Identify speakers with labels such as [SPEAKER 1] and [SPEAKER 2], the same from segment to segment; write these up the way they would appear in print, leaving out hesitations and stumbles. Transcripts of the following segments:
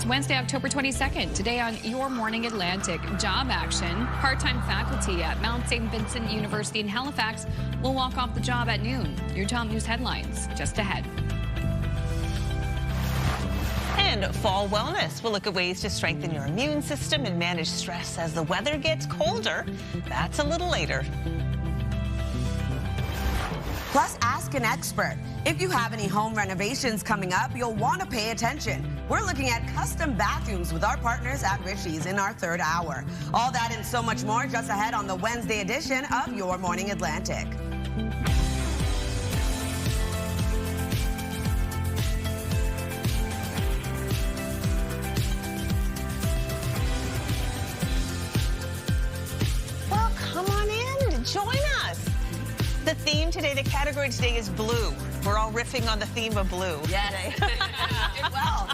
[SPEAKER 1] Wednesday, October 22nd. Today on Your Morning Atlantic, job action. Part-time faculty at Mount St. Vincent University in Halifax will walk off the job at noon. Your top news headlines just ahead.
[SPEAKER 2] And fall wellness. We'll look at ways to strengthen your immune system and manage stress as the weather gets colder. That's a little later.
[SPEAKER 3] Plus, ask an expert. If you have any home renovations coming up, you'll want to pay attention. We're looking at custom bathrooms with our partners at Ritchie's in our third hour. All that and so much more just ahead on the Wednesday edition of Your Morning Atlantic.
[SPEAKER 2] Well, come on in to join us. The theme today, the category today is blue. We're all riffing on the theme of blue.
[SPEAKER 3] Yes.
[SPEAKER 1] Well,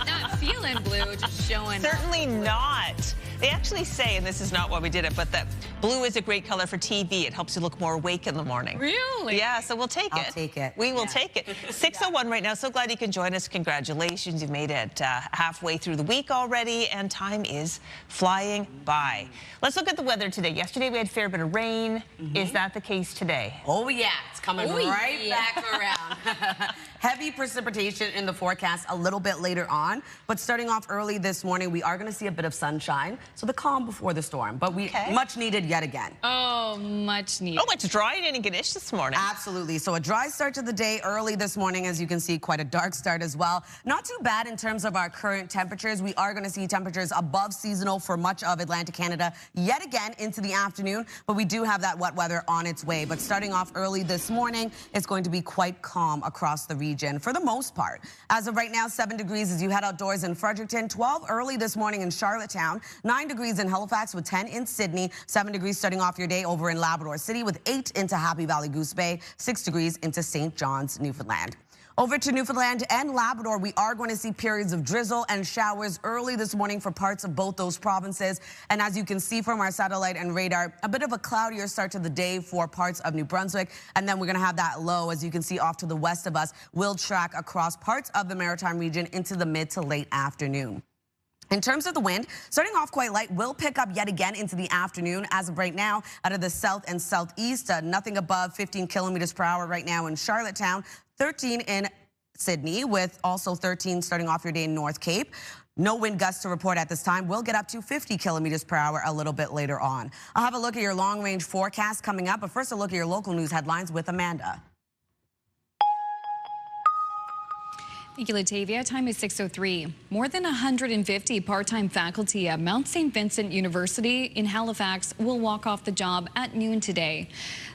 [SPEAKER 1] not feeling blue, just showing.
[SPEAKER 2] Certainly not. They actually say, and this is not why we did it, but that blue is a great color for TV. It helps you look more awake in the morning.
[SPEAKER 1] Really?
[SPEAKER 2] Yeah, so we'll take it.
[SPEAKER 3] I'll take it.
[SPEAKER 2] We will take it. 6:01 right now. So glad you can join us. Congratulations. You've made it halfway through the week already, and time is flying by. Let's look at the weather today. Yesterday we had a fair bit of rain. Is that the case today?
[SPEAKER 3] Oh, yeah. It's coming right back around. Heavy precipitation in the forecast a little bit later on. But starting off early this morning, we are going to see a bit of sunshine. So the calm before the storm. But we much needed yet again.
[SPEAKER 1] Oh, much needed.
[SPEAKER 2] Oh, it's dry and Inniganish this morning.
[SPEAKER 3] Absolutely. So a dry start to the day early this morning. As you can see, quite a dark start as well. Not too bad in terms of our current temperatures. We are going to see temperatures above seasonal for much of Atlantic Canada yet again into the afternoon. But we do have that wet weather on its way. But starting off early this morning, it's going to be quite calm across the region for the most part. As of right now, 7 degrees as you head outdoors in Fredericton, 12 early this morning in Charlottetown, 9 degrees in Halifax with 10 in Sydney, 7 degrees starting off your day over in Labrador City with 8 into Happy Valley Goose Bay, 6 degrees into St. John's, Newfoundland. Over to Newfoundland and Labrador, we are going to see periods of drizzle and showers early this morning for parts of both those provinces. And as you can see from our satellite and radar, a bit of a cloudier start to the day for parts of New Brunswick. And then we're going to have that low, as you can see off to the west of us, will track across parts of the Maritime region into the mid to late afternoon. In terms of the wind, starting off quite light, will pick up yet again into the afternoon. As of right now, out of the south and southeast, nothing above 15 kilometers per hour right now in Charlottetown, 13 in Sydney, with also 13 starting off your day in North Cape. No wind gusts to report at this time. We'll get up to 50 kilometers per hour a little bit later on. I'll have a look at your long-range forecast coming up, but first a look at your local news headlines with Amanda.
[SPEAKER 1] Thank you, Latavia. Time is 6:03. More than 150 part-time faculty at Mount St. Vincent University in Halifax will walk off the job at noon today.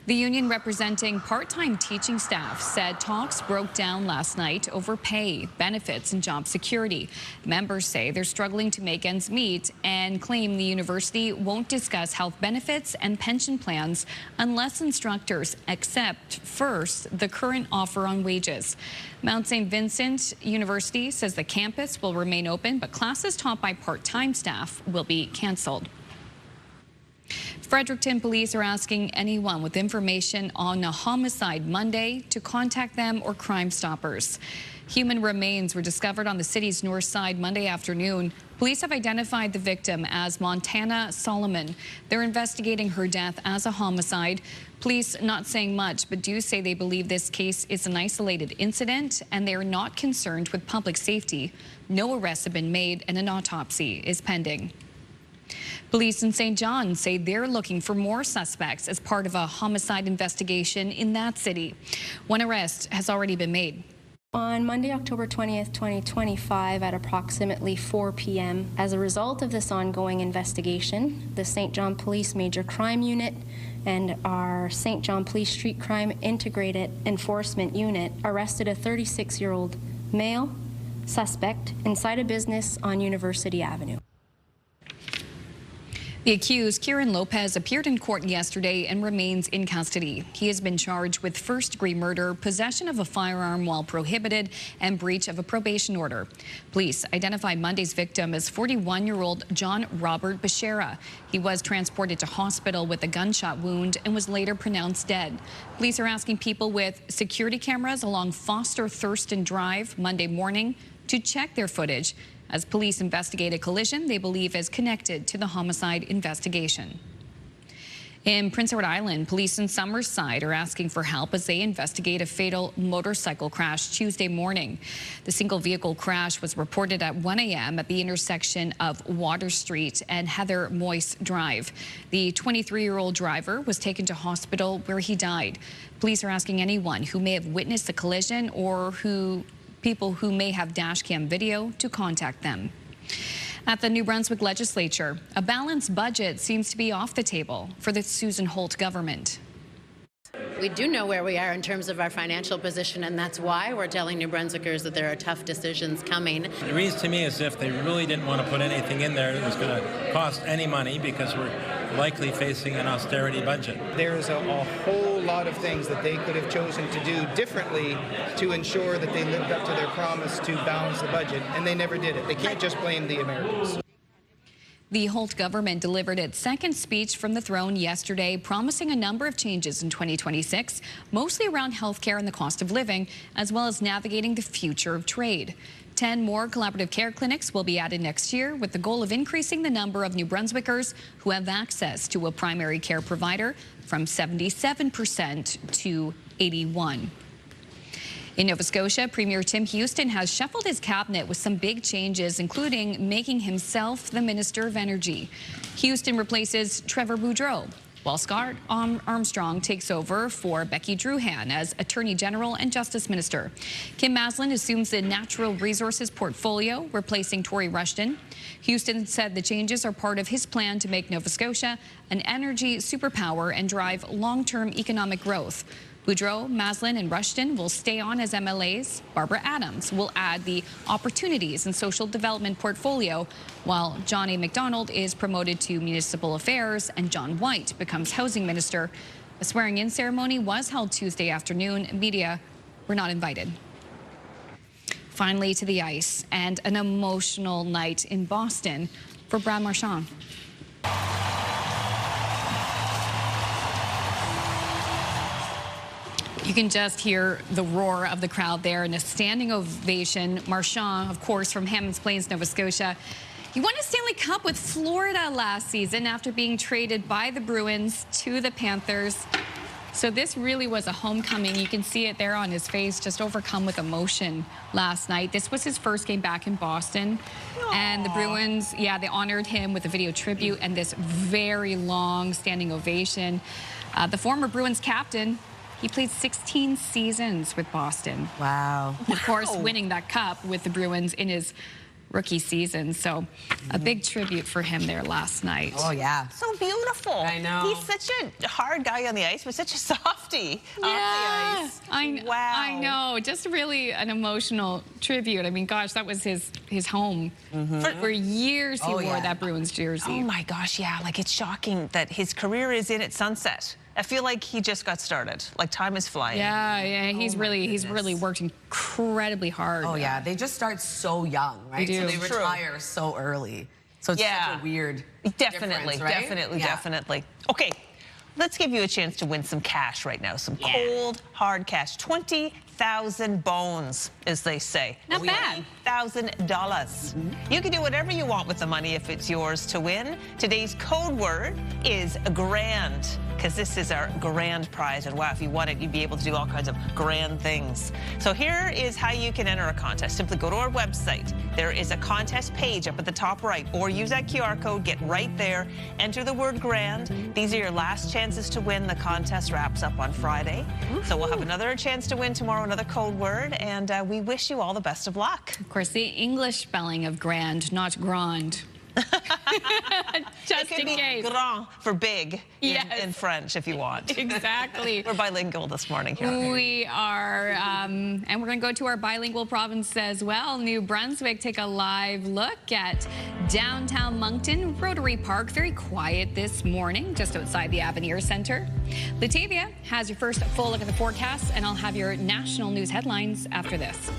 [SPEAKER 1] The union representing part-time teaching staff said talks broke down last night over pay, benefits, and job security. Members say they're struggling to make ends meet and claim the university won't discuss health benefits and pension plans unless instructors accept first the current offer on wages. Mount St. Vincent University says the campus will remain open, but classes taught by part-time staff will be canceled. Fredericton police are asking anyone with information on a homicide Monday to contact them or Crime Stoppers. Human remains were discovered on the city's north side Monday afternoon. Police have identified the victim as Montana Solomon. They're investigating her death as a homicide. Police not saying much, but do say they believe this case is an isolated incident and they are not concerned with public safety. No arrests have been made and an autopsy is pending. Police in St. John say they're looking for more suspects as part of a homicide investigation in that city. One arrest has already been made.
[SPEAKER 4] On Monday, October 20th, 2025, at approximately 4 p.m., as a result of this ongoing investigation, the St. John Police Major Crime Unit and our St. John Police Street Crime Integrated Enforcement Unit arrested a 36-year-old male suspect inside a business on University Avenue.
[SPEAKER 1] The accused, Kieran Lopez, appeared in court yesterday and remains in custody. He has been charged with first-degree murder, possession of a firearm while prohibited, and breach of a probation order. Police identified Monday's victim as 41-year-old John Robert Bashera. He was transported to hospital with a gunshot wound and was later pronounced dead. Police are asking people with security cameras along Foster Thurston Drive Monday morning to check their footage as police investigate a collision they believe is connected to the homicide investigation. In Prince Edward Island, police in Summerside are asking for help as they investigate a fatal motorcycle crash Tuesday morning. The single vehicle crash was reported at 1 a.m. at the intersection of Water Street and Heather Moyse Drive. The 23-year-old driver was taken to hospital where he died. Police are asking anyone who may have witnessed the collision or people who may have dash cam video to contact them. At the New Brunswick legislature, a balanced budget seems to be off the table for the Susan Holt government.
[SPEAKER 5] We do know where we are in terms of our financial position, and that's why we're telling New Brunswickers that there are tough decisions coming.
[SPEAKER 6] It reads to me as if they really didn't want to put anything in there that was going to cost any money, because we're likely facing an austerity budget.
[SPEAKER 7] There's a whole lot of things that they could have chosen to do differently to ensure that they lived up to their promise to balance the budget, and they never did it. They can't just blame the Americans.
[SPEAKER 1] The Holt government delivered its second speech from the throne yesterday, promising a number of changes in 2026, mostly around health care and the cost of living, as well as navigating the future of trade. 10 more collaborative care clinics will be added next year, with the goal of increasing the number of New Brunswickers who have access to a primary care provider from 77% to 81%. In Nova Scotia, Premier Tim Houston has shuffled his cabinet with some big changes, including making himself the Minister of Energy. Houston replaces Trevor Boudreau, while Scott Armstrong takes over for Becky Druhan as Attorney General and Justice Minister. Kim Maslin assumes the Natural Resources portfolio, replacing Tory Rushton. Houston said the changes are part of his plan to make Nova Scotia an energy superpower and drive long-term economic growth. Boudreau, Maslin, and Rushton will stay on as MLAs. Barbara Adams will add the Opportunities and Social Development portfolio, while John A. MacDonald is promoted to Municipal Affairs and John White becomes Housing Minister. A swearing-in ceremony was held Tuesday afternoon. Media were not invited. Finally, to the ice, and an emotional night in Boston for Brad Marchand. You can just hear the roar of the crowd there and a standing ovation. Marchand, of course, from Hammonds Plains, Nova Scotia. He won a Stanley Cup with Florida last season after being traded by the Bruins to the Panthers. So this really was a homecoming. You can see it there on his face, just overcome with emotion last night. This was his first game back in Boston. Aww. And the Bruins, yeah, they honored him with a video tribute and this very long standing ovation. The former Bruins captain, he played 16 seasons with Boston.
[SPEAKER 3] Wow.
[SPEAKER 1] Of course, winning that cup with the Bruins in his rookie season. So a big tribute for him there last night.
[SPEAKER 3] Oh, yeah.
[SPEAKER 2] So beautiful.
[SPEAKER 3] I know.
[SPEAKER 2] He's such a hard guy on the ice, but such a softie
[SPEAKER 1] Yeah,
[SPEAKER 2] off the ice. Wow.
[SPEAKER 1] I know. Just really an emotional tribute. I mean, gosh, that was his home. For years he wore that Bruins jersey.
[SPEAKER 2] Oh, my gosh, yeah. Like, it's shocking that his career is in its sunset. I feel like he just got started. Like, time is flying.
[SPEAKER 1] Yeah, he's really worked incredibly hard.
[SPEAKER 3] Oh, yeah. They just start so young, right?
[SPEAKER 1] They do.
[SPEAKER 3] So they retire so early. So it's such a weird
[SPEAKER 2] Definitely,
[SPEAKER 3] right?
[SPEAKER 2] definitely. Okay, let's give you a chance to win some cash right now. Some cold, hard cash. 20,000 bones, as they say.
[SPEAKER 1] Not bad.
[SPEAKER 2] $20,000. You can do whatever you want with the money if it's yours to win. Today's code word is grand, because this is our grand prize. And wow, if you won it, you'd be able to do all kinds of grand things. So here is how you can enter a contest. Simply go to our website. There is a contest page up at the top right, or use that QR code, get right there, enter the word grand. These are your last chances to win. The contest wraps up on Friday. So we'll have another chance to win tomorrow, another code word, and we wish you all the best of luck.
[SPEAKER 1] Of course, the English spelling of grand, not grand. Just in case.
[SPEAKER 2] Grand for big in French, if you want.
[SPEAKER 1] Exactly.
[SPEAKER 2] We're bilingual this morning here.
[SPEAKER 1] We are, and we're going to go to our bilingual province as well. New Brunswick, take a live look at downtown Moncton, Rotary Park. Very quiet this morning, just outside the Avenir Centre. Latavia has your first full look at the forecast, and I'll have your national news headlines after this.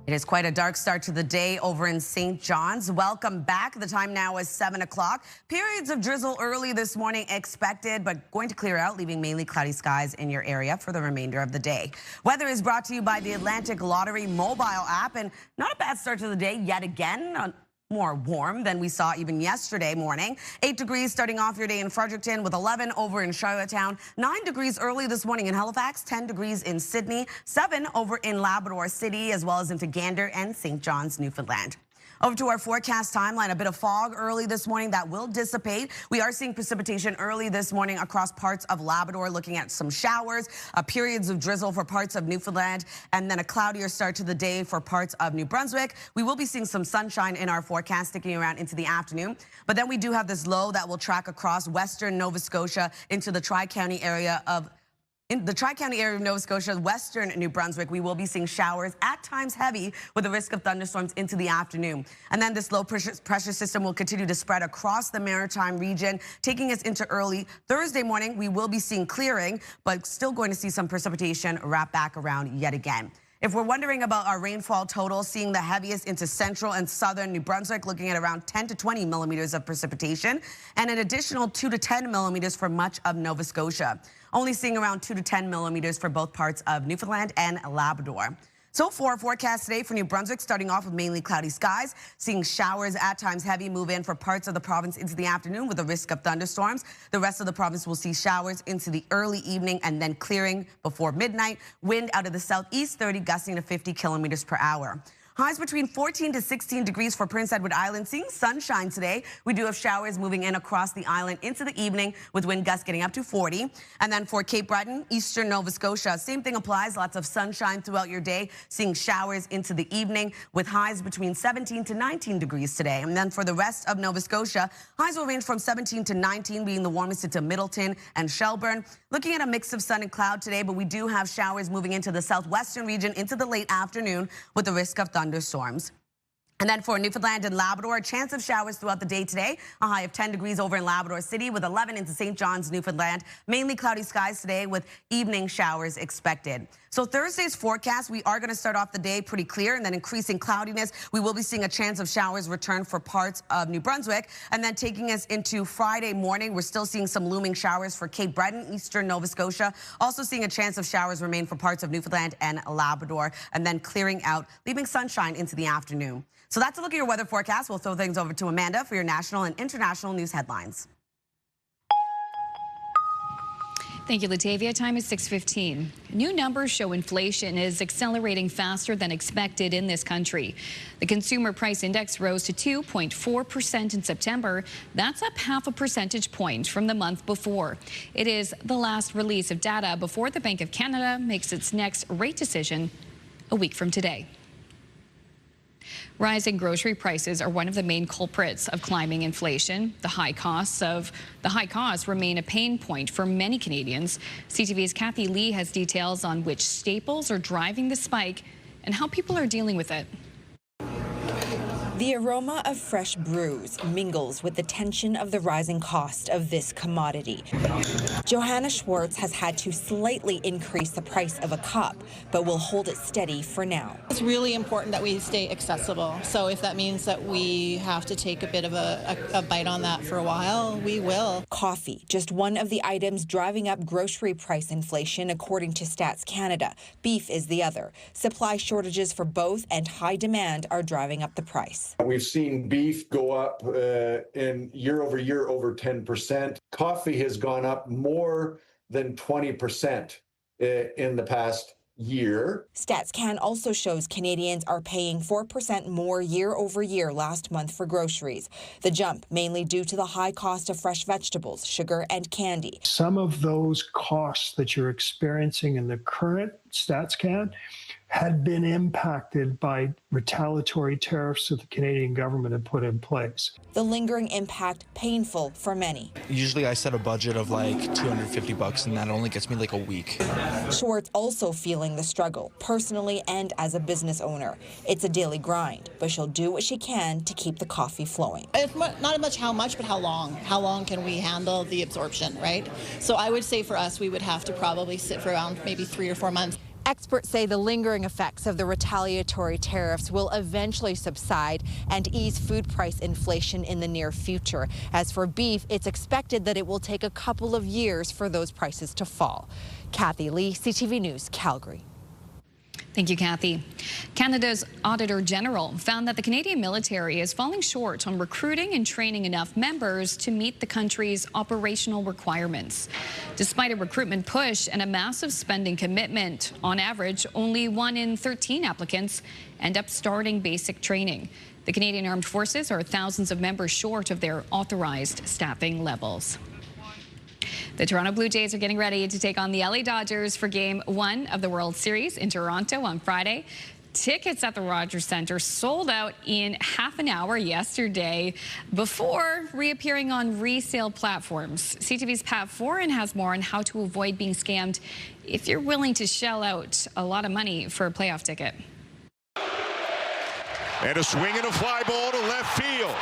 [SPEAKER 3] It is quite a dark start to the day over in St. John's. Welcome back. The time now is 7 o'clock. Periods of drizzle early this morning expected, but going to clear out, leaving mainly cloudy skies in your area for the remainder of the day. Weather is brought to you by the Atlantic Lottery mobile app, and not a bad start to the day yet again. More warm than we saw even yesterday morning. 8 degrees starting off your day in Fredericton, with 11 over in Charlottetown, 9 degrees early this morning in Halifax, 10 degrees in Sydney, 7 over in Labrador City, as well as into Gander and St. John's, Newfoundland. Over to our forecast timeline, a bit of fog early this morning that will dissipate. We are seeing precipitation early this morning across parts of Labrador, looking at some showers, periods of drizzle for parts of Newfoundland, and then a cloudier start to the day for parts of New Brunswick. We will be seeing some sunshine in our forecast sticking around into the afternoon. But then we do have this low that will track across western Nova Scotia into the Tri-County area of Nova Scotia, western New Brunswick. We will be seeing showers, at times heavy, with a risk of thunderstorms into the afternoon. And then this low pressure system will continue to spread across the Maritime region, taking us into early Thursday morning. We will be seeing clearing, but still going to see some precipitation wrap back around yet again. If we're wondering about our rainfall total, seeing the heaviest into central and southern New Brunswick, looking at around 10 to 20 millimeters of precipitation, and an additional 2 to 10 millimeters for much of Nova Scotia. Only seeing around 2 to 10 millimeters for both parts of Newfoundland and Labrador. So for our forecast today for New Brunswick, starting off with mainly cloudy skies, seeing showers, at times heavy, move in for parts of the province into the afternoon with a risk of thunderstorms. The rest of the province will see showers into the early evening and then clearing before midnight. Wind out of the southeast, 30 gusting to 50 kilometers per hour. Highs between 14 to 16 degrees for Prince Edward Island. Seeing sunshine today. We do have showers moving in across the island into the evening with wind gusts getting up to 40. And then for Cape Breton, eastern Nova Scotia, same thing applies. Lots of sunshine throughout your day. Seeing showers into the evening with highs between 17 to 19 degrees today. And then for the rest of Nova Scotia, highs will range from 17 to 19, being the warmest into Middleton and Shelburne. Looking at a mix of sun and cloud today, but we do have showers moving into the southwestern region into the late afternoon with the risk of thunderstorms. And then for Newfoundland and Labrador, a chance of showers throughout the day today. A high of 10 degrees over in Labrador City with 11 into St. John's, Newfoundland. Mainly cloudy skies today with evening showers expected. So Thursday's forecast, we are going to start off the day pretty clear and then increasing cloudiness. We will be seeing a chance of showers return for parts of New Brunswick. And then taking us into Friday morning, we're still seeing some looming showers for Cape Breton, eastern Nova Scotia. Also seeing a chance of showers remain for parts of Newfoundland and Labrador. And then clearing out, leaving sunshine into the afternoon. So that's a look at your weather forecast. We'll throw things over to Amanda for your national and international news headlines.
[SPEAKER 1] Thank you, Latavia. Time is 6:15. New numbers show inflation is accelerating faster than expected in this country. The Consumer Price Index rose to 2.4% in September. That's up half a percentage point from the month before. It is the last release of data before the Bank of Canada makes its next rate decision a week from today. Rising grocery prices are one of the main culprits of climbing inflation. The high costs remain a pain point for many Canadians. CTV's Kathy Lee has details on which staples are driving the spike and how people are dealing with it.
[SPEAKER 8] The aroma of fresh brews mingles with the tension of the rising cost of this commodity. Johanna Schwartz has had to slightly increase the price of a cup, but will hold it steady for now.
[SPEAKER 9] It's really important that we stay accessible. So if that means that we have to take a bit of a bite on that for a while, we will.
[SPEAKER 8] Coffee, just one of the items driving up grocery price inflation, according to Stats Canada. Beef is the other. Supply shortages for both and high demand are driving up the price.
[SPEAKER 10] We've seen beef go up in year over year over 10%. Coffee has gone up more than 20% in the past year.
[SPEAKER 8] StatsCan also shows Canadians are paying 4% more year over year last month for groceries. The jump mainly due to the high cost of fresh vegetables, sugar and candy.
[SPEAKER 11] Some of those costs that you're experiencing in the current StatsCan had been impacted by retaliatory tariffs that the Canadian government had put in place.
[SPEAKER 8] The lingering impact painful for many.
[SPEAKER 12] Usually I set a budget of like $250 and that only gets me like a week.
[SPEAKER 8] Schwartz also feeling the struggle, personally and as a business owner. It's a daily grind, but she'll do what she can to keep the coffee flowing.
[SPEAKER 9] It's not much how much, but how long. How long can we handle the absorption, right? So I would say for us, we would have to probably sit for around maybe 3 or 4 months.
[SPEAKER 8] Experts say the lingering effects of the retaliatory tariffs will eventually subside and ease food price inflation in the near future. As for beef, it's expected that it will take a couple of years for those prices to fall. Kathy Lee, CTV News, Calgary.
[SPEAKER 1] Thank you, Kathy. Canada's Auditor General found that the Canadian military is falling short on recruiting and training enough members to meet the country's operational requirements. Despite a recruitment push and a massive spending commitment, on average, only 1 in 13 applicants end up starting basic training. The Canadian Armed Forces are thousands of members short of their authorized staffing levels. The Toronto Blue Jays are getting ready to take on the LA Dodgers for Game 1 of the World Series in Toronto on Friday. Tickets at the Rogers Centre sold out in half an hour yesterday before reappearing on resale platforms. CTV's Pat Foran has more on how to avoid being scammed if you're willing to shell out a lot of money for a playoff ticket.
[SPEAKER 13] And a swing and a fly ball to left field.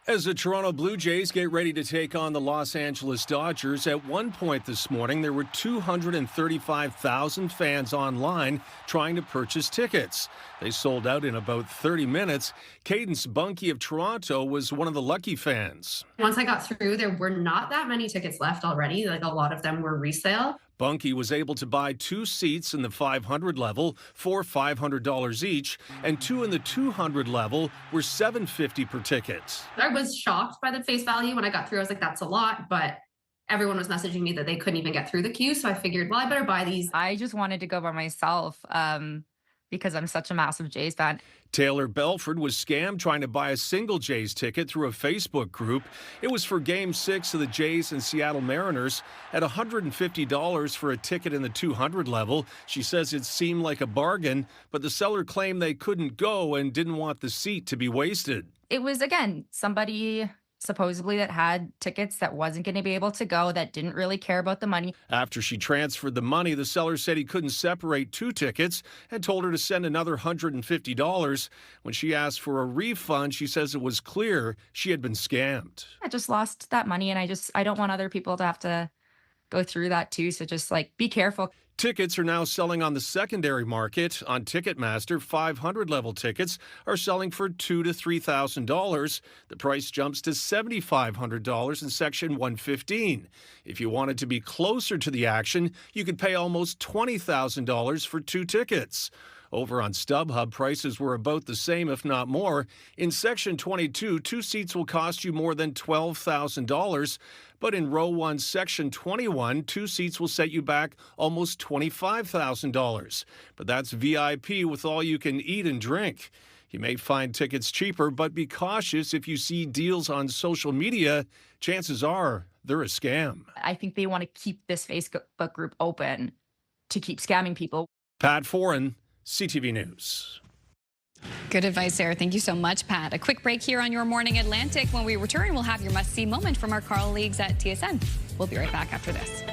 [SPEAKER 14] As the Toronto Blue Jays get ready to take on the Los Angeles Dodgers, at one point this morning, there were 235,000 fans online trying to purchase tickets. They sold out in about 30 minutes. Cadence Bunky of Toronto was one of the lucky fans.
[SPEAKER 15] Once I got through, there were not that many tickets left already. Like, a lot of them were resale.
[SPEAKER 14] Bunky was able to buy 2 seats in the 500 level for $500 each, and 2 in the 200 level were $750 per ticket.
[SPEAKER 15] I was shocked by the face value when I got through. I was like, that's a lot, but everyone was messaging me that they couldn't even get through the queue, so I figured, well, I better buy these.
[SPEAKER 16] I just wanted to go by myself because I'm such a massive Jays fan.
[SPEAKER 14] Taylor Belford was scammed trying to buy a single Jays ticket through a Facebook group. It was for Game 6 of the Jays and Seattle Mariners. At $150 for a ticket in the 200 level, she says it seemed like a bargain, but the seller claimed they couldn't go and didn't want the seat to be wasted.
[SPEAKER 16] It was, again, somebody supposedly that had tickets that wasn't going to be able to go, that didn't really care about the money.
[SPEAKER 14] After she transferred the money, the seller said he couldn't separate 2 tickets and told her to send another $150. When she asked for a refund, she says it was clear she had been scammed.
[SPEAKER 16] I just lost that money, and I don't want other people to have to go through that too. So just be careful.
[SPEAKER 14] Tickets are now selling on the secondary market. On Ticketmaster, 500 level tickets are selling for $2,000 to $3,000. The price jumps to $7,500 in Section 115. If you wanted to be closer to the action, you could pay almost $20,000 for 2 tickets. Over on StubHub, prices were about the same, if not more. In Section 22, 2 seats will cost you more than $12,000. But in Row 1, Section 21, 2 seats will set you back almost $25,000. But that's VIP with all you can eat and drink. You may find tickets cheaper, but be cautious if you see deals on social media. Chances are they're a scam.
[SPEAKER 16] I think they want to keep this Facebook group open to keep scamming people.
[SPEAKER 14] Pat Foran, CTV News.
[SPEAKER 1] Good advice there. Thank you so much, Pat. A quick break here on Your Morning Atlantic. When we return, we'll have your must-see moment from our colleagues at TSN. We'll be right back after this.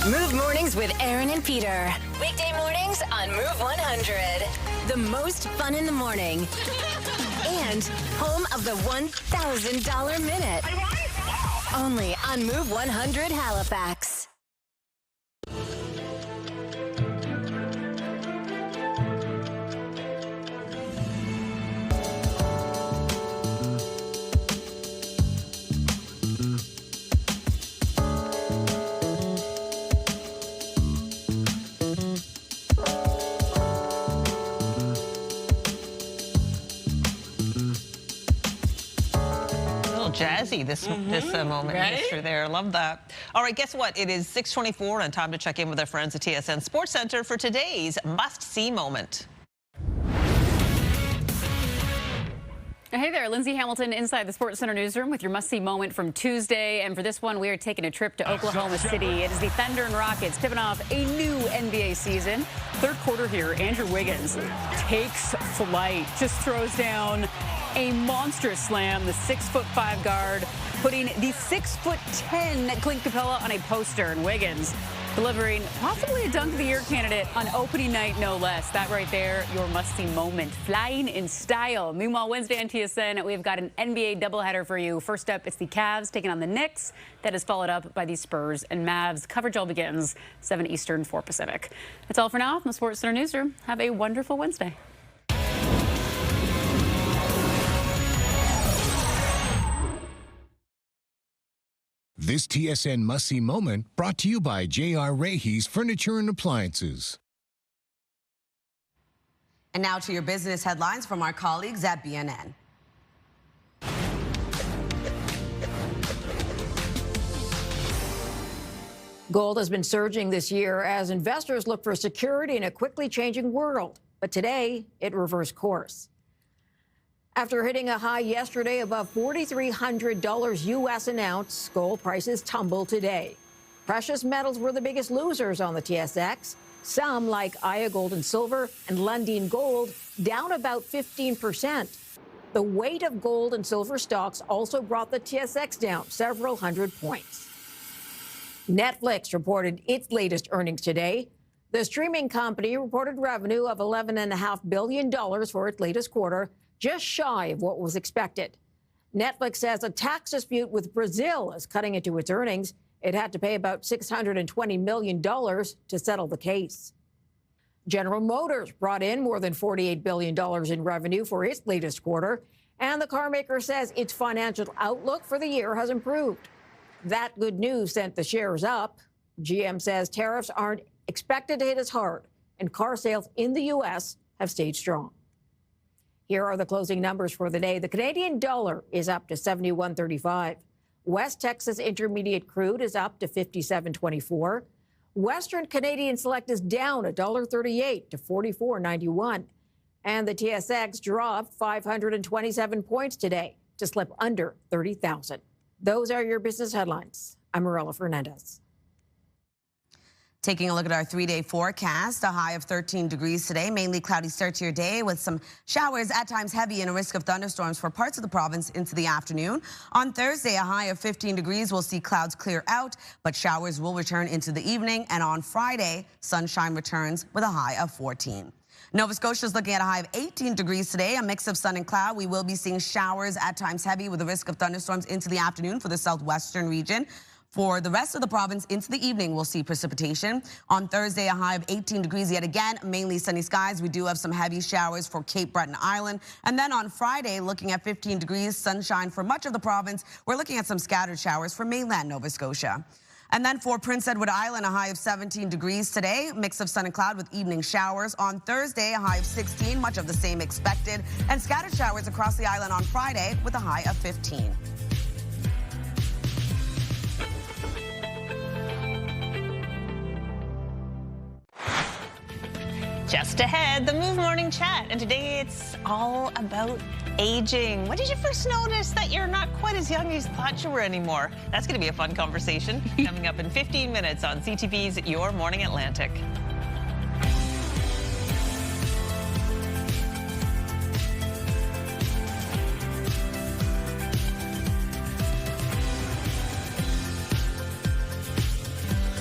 [SPEAKER 17] Move Mornings with Aaron and Peter. Weekday mornings on Move 100. The most fun in the morning. And home of the $1,000 minute. Only on Move 100 Halifax.
[SPEAKER 2] Jazzy, this moment right? There. I love that. All right, guess what? It is 6:24 and time to check in with our friends at TSN Sports Center for today's must-see moment.
[SPEAKER 18] Hey there, Lindsay Hamilton inside the Sports Center newsroom with your must-see moment from Tuesday. And for this one, we are taking a trip to Oklahoma City. It is the Thunder and Rockets tipping off a new NBA season. Third quarter here, Andrew Wiggins takes flight, just throws down a monstrous slam, the 6'5" guard, putting the 6'10" Clint Capella on a poster. And Wiggins delivering possibly a Dunk of the Year candidate on opening night, no less. That right there, your must-see moment. Flying in style. Meanwhile, Wednesday on TSN, we've got an NBA doubleheader for you. First up, it's the Cavs taking on the Knicks. That is followed up by the Spurs and Mavs. Coverage all begins 7 Eastern, 4 Pacific. That's all for now from the Sports Center Newsroom. Have a wonderful Wednesday.
[SPEAKER 19] This TSN must-see moment brought to you by J.R. Rahe's Furniture and Appliances.
[SPEAKER 3] And now to your business headlines from our colleagues at BNN.
[SPEAKER 20] Gold has been surging this year as investors look for security in a quickly changing world. But today, it reversed course. After hitting a high yesterday above $4,300 U.S. an ounce, gold prices tumbled today. Precious metals were the biggest losers on the TSX. Some, like Aya Gold and Silver and Lundin Gold, down about 15%. The weight of gold and silver stocks also brought the TSX down several hundred points. Netflix reported its latest earnings today. The streaming company reported revenue of $11.5 billion for its latest quarter, just shy of what was expected. Netflix says a tax dispute with Brazil is cutting into its earnings. It had to pay about $620 million to settle the case. General Motors brought in more than $48 billion in revenue for its latest quarter, and the car maker says its financial outlook for the year has improved. That good news sent the shares up. GM says tariffs aren't expected to hit as hard, and car sales in the U.S. have stayed strong. Here are the closing numbers for the day. The Canadian dollar is up to 71.35. West Texas Intermediate crude is up to 57.24. Western Canadian Select is down $1.38 to 44.91. And the TSX dropped 527 points today to slip under 30,000. Those are your business headlines. I'm Marilla Fernandez.
[SPEAKER 3] Taking a look at our 3-day forecast, a high of 13 degrees today, mainly cloudy start to your day with some showers, at times heavy, and a risk of thunderstorms for parts of the province into the afternoon. On Thursday, a high of 15 degrees, we'll see clouds clear out, but showers will return into the evening. And on Friday, sunshine returns with a high of 14. Nova Scotia is looking at a high of 18 degrees today, a mix of sun and cloud. We will be seeing showers, at times heavy, with a risk of thunderstorms into the afternoon for the southwestern region. For the rest of the province, into the evening, we'll see precipitation. On Thursday, a high of 18 degrees yet again, mainly sunny skies. We do have some heavy showers for Cape Breton Island. And then on Friday, looking at 15 degrees, sunshine for much of the province. We're looking at some scattered showers for mainland Nova Scotia. And then for Prince Edward Island, a high of 17 degrees today, mix of sun and cloud with evening showers. On Thursday, a high of 16, much of the same expected, and scattered showers across the island on Friday with a high of 15.
[SPEAKER 2] Just ahead, the Move Morning Chat, and today it's all about aging. When did you first notice that you're not quite as young as you thought you were anymore? That's going to be a fun conversation coming up in 15 minutes on CTV's Your Morning Atlantic.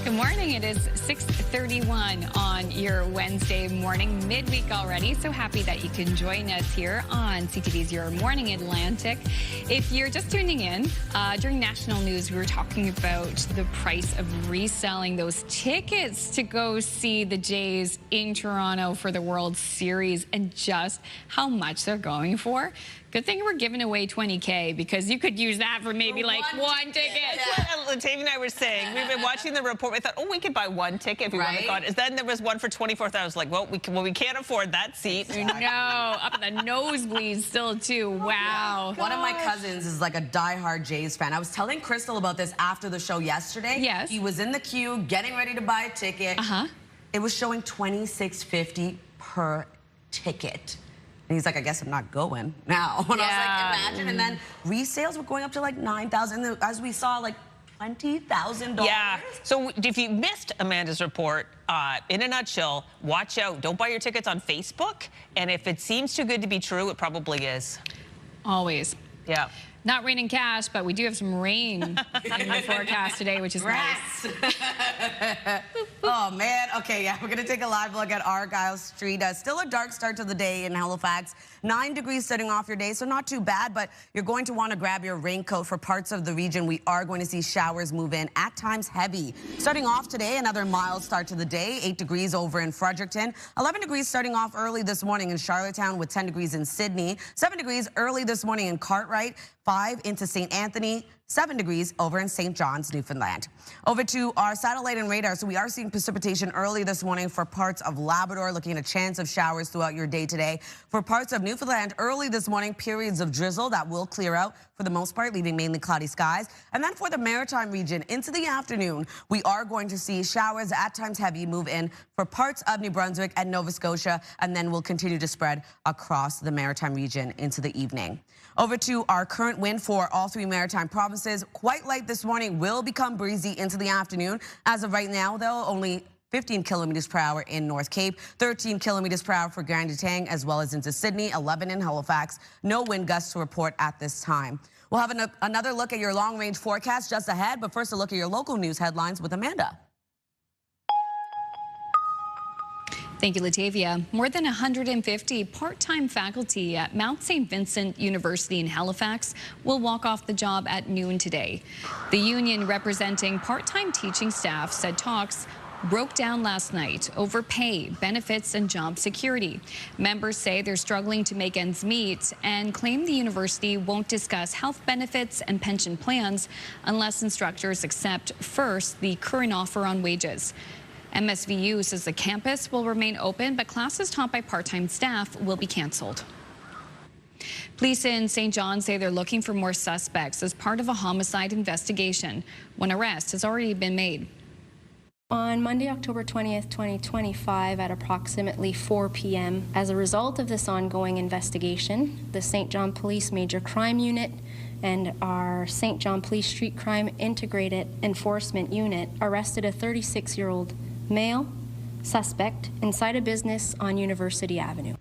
[SPEAKER 1] Good morning. It is 6:31 on your Wednesday morning, midweek already. So happy that you can join us here on CTV's Your Morning Atlantic. If you're just tuning in, during national news, we were talking about the price of reselling those tickets to go see the Jays in Toronto for the World Series and just how much they're going for. Good thing we're giving away $20K because you could use that for maybe like one ticket.
[SPEAKER 2] That's what Latavia and I were saying. We've been watching the report. We thought, oh, we could buy one ticket if we want to go. And then there was one for $24,000. Like, well, we can't afford that seat.
[SPEAKER 1] No, up in the nosebleeds still too. Wow.
[SPEAKER 3] One of my cousins is like a diehard Jays fan. I was telling Crystal about this after the show yesterday.
[SPEAKER 1] Yes.
[SPEAKER 3] He was in the queue getting ready to buy a ticket. It was showing $26.50 per ticket. And he's like, I guess I'm not going now. And I was like, imagine. And then resales were going up to like $9,000. As we saw, like $20,000.
[SPEAKER 2] Yeah. So if you missed Amanda's report, in a nutshell, watch out. Don't buy your tickets on Facebook. And if it seems too good to be true, it probably is.
[SPEAKER 1] Always.
[SPEAKER 2] Yeah.
[SPEAKER 1] Not raining cash, but we do have some rain in the forecast today, which is nice.
[SPEAKER 3] Oh, man. Okay, yeah, we're going to take a live look at Argyle Street. Still a dark start to the day in Halifax. 9 degrees starting off your day, so not too bad, but you're going to want to grab your raincoat for parts of the region. We are going to see showers move in, at times heavy. Starting off today, another mild start to the day. 8 degrees over in Fredericton. 11 degrees starting off early this morning in Charlottetown, with 10 degrees in Sydney. 7 degrees early this morning in Cartwright. 5 into St. Anthony, 7 degrees over in St. John's, Newfoundland. Over to our satellite and radar. So we are seeing precipitation early this morning for parts of Labrador, looking at a chance of showers throughout your day today. For parts of Newfoundland, early this morning, periods of drizzle that will clear out for the most part, leaving mainly cloudy skies. And then for the maritime region, into the afternoon, we are going to see showers, at times heavy, move in for parts of New Brunswick and Nova Scotia, and then will continue to spread across the maritime region into the evening. Over to our current wind for all 3 maritime provinces. Quite light this morning, will become breezy into the afternoon. As of right now, though, only 15 kilometers per hour in North Cape, 13 kilometers per hour for Grand Etang, as well as into Sydney, 11 in Halifax. No wind gusts to report at this time. We'll have another look at your long-range forecast just ahead, but first a look at your local news headlines with Amanda.
[SPEAKER 1] Thank you, Latavia. More than 150 part-time faculty at Mount St. Vincent University in Halifax will walk off the job at noon today. The union representing part-time teaching staff said talks broke down last night over pay, benefits, and job security. Members say they're struggling to make ends meet and claim the university won't discuss health benefits and pension plans unless instructors accept first the current offer on wages. MSVU says the campus will remain open, but classes taught by part-time staff will be canceled. Police in St. John say they're looking for more suspects as part of a homicide investigation. One arrest has already been made.
[SPEAKER 4] On Monday, October 20th, 2025, at approximately 4 p.m., as a result of this ongoing investigation, the St. John Police Major Crime Unit and our St. John Police Street Crime Integrated Enforcement Unit arrested a 36-year-old male suspect inside a business on University Avenue.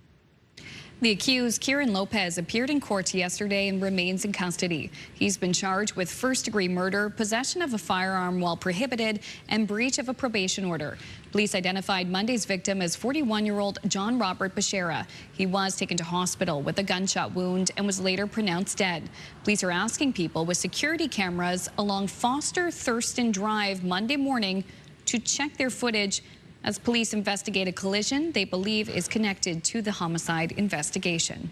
[SPEAKER 1] The accused, Kieran Lopez, appeared in court yesterday and remains in custody. He's been charged with first-degree murder, possession of a firearm while prohibited, and breach of a probation order. Police identified Monday's victim as 41-year-old John Robert Bashara. He was taken to hospital with a gunshot wound and was later pronounced dead. Police are asking people with security cameras along Foster Thurston Drive Monday morning to check their footage as police investigate a collision they believe is connected to the homicide investigation.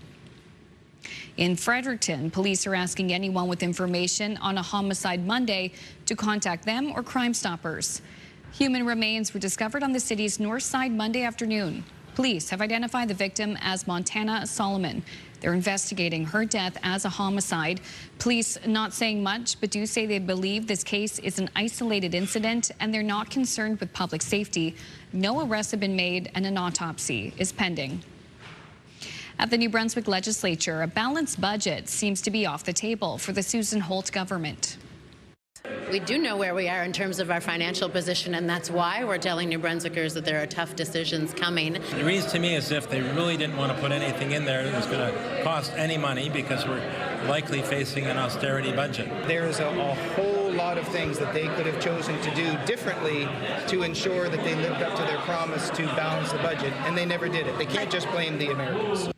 [SPEAKER 1] In Fredericton, police are asking anyone with information on a homicide Monday to contact them or Crime Stoppers. Human remains were discovered on the city's north side Monday afternoon. Police have identified the victim as Montana Solomon. They're investigating her death as a homicide. Police not saying much, but do say they believe this case is an isolated incident and they're not concerned with public safety. No arrests have been made and an autopsy is pending. At the New Brunswick Legislature, a balanced budget seems to be off the table for the Susan Holt government.
[SPEAKER 5] We do know where we are in terms of our financial position, and that's why we're telling New Brunswickers that there are tough decisions coming.
[SPEAKER 6] It reads to me as if they really didn't want to put anything in there that was going to cost any money because we're likely facing an austerity budget.
[SPEAKER 7] There's a whole lot of things that they could have chosen to do differently to ensure that they lived up to their promise to balance the budget, and they never did it. They can't just blame the Americans.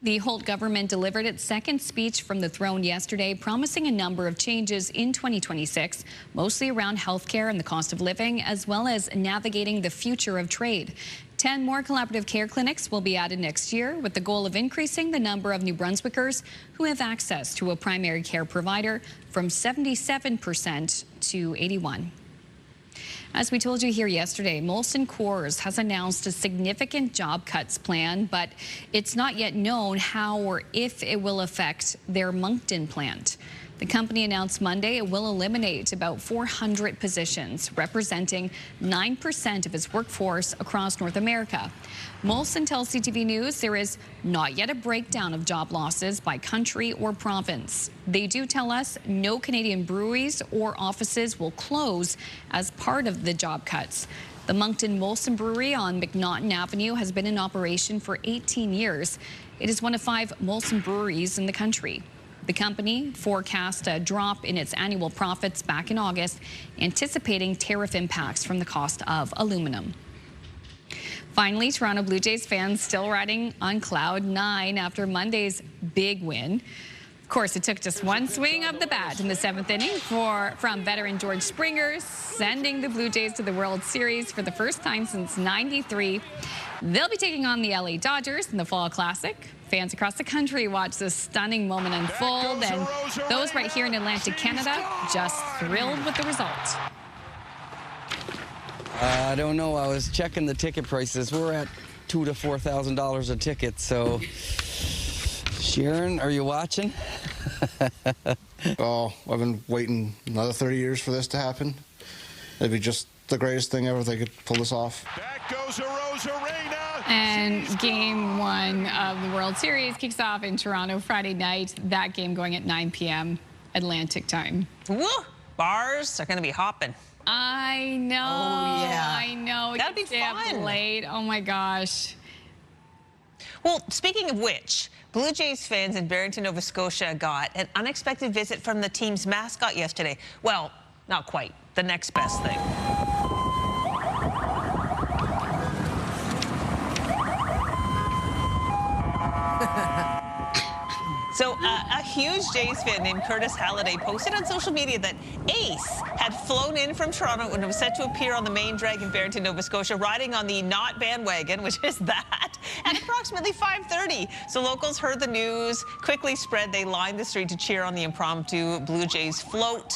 [SPEAKER 1] The Holt government delivered its second speech from the throne yesterday, promising a number of changes in 2026, mostly around health care and the cost of living, as well as navigating the future of trade. 10 more collaborative care clinics will be added next year, with the goal of increasing the number of New Brunswickers who have access to a primary care provider from 77% to 81%. As we told you here yesterday, Molson Coors has announced a significant job cuts plan, but it's not yet known how or if it will affect their Moncton plant. The company announced Monday it will eliminate about 400 positions, representing 9% of its workforce across North America. Molson tells CTV News there is not yet a breakdown of job losses by country or province. They do tell us no Canadian breweries or offices will close as part of the job cuts. The Moncton Molson Brewery on McNaughton Avenue has been in operation for 18 years. It is one of 5 Molson breweries in the country. The company forecast a drop in its annual profits back in August, anticipating tariff impacts from the cost of aluminum. Finally, Toronto Blue Jays fans still riding on cloud 9 after Monday's big win. Of course, it took just one swing of the bat in the 7th inning from veteran George Springer, sending the Blue Jays to the World Series for the first time since '93. They'll be taking on the LA Dodgers in the Fall Classic. Fans across the country watch this stunning moment unfold, and those right here in Atlantic Canada just thrilled with the result.
[SPEAKER 21] I don't know. I was checking the ticket prices. We're at $2,000 to $4,000 a ticket. So, Sharon, are you watching?
[SPEAKER 22] Oh, I've been waiting another 30 years for this to happen. It'd be just the greatest thing ever if they could pull this off.
[SPEAKER 13] Back goes Arozarena.
[SPEAKER 1] And game 1 of the World Series kicks off in Toronto Friday night. That game going at 9 p.m. Atlantic time.
[SPEAKER 2] Woo! Bars are going to be hopping.
[SPEAKER 1] I know.
[SPEAKER 2] Oh, yeah.
[SPEAKER 1] I know.
[SPEAKER 2] That'd be fun.
[SPEAKER 1] Late. Oh, my gosh.
[SPEAKER 2] Well, speaking of which, Blue Jays fans in Barrington, Nova Scotia got an unexpected visit from the team's mascot yesterday. Well, not quite. The next best thing. So a huge Jays fan named Curtis Halliday posted on social media that Ace had flown in from Toronto and was set to appear on the main drag in Barrington, Nova Scotia, riding on the not bandwagon, which is that, at approximately 5:30. So locals heard the news, quickly spread. They lined the street to cheer on the impromptu Blue Jays float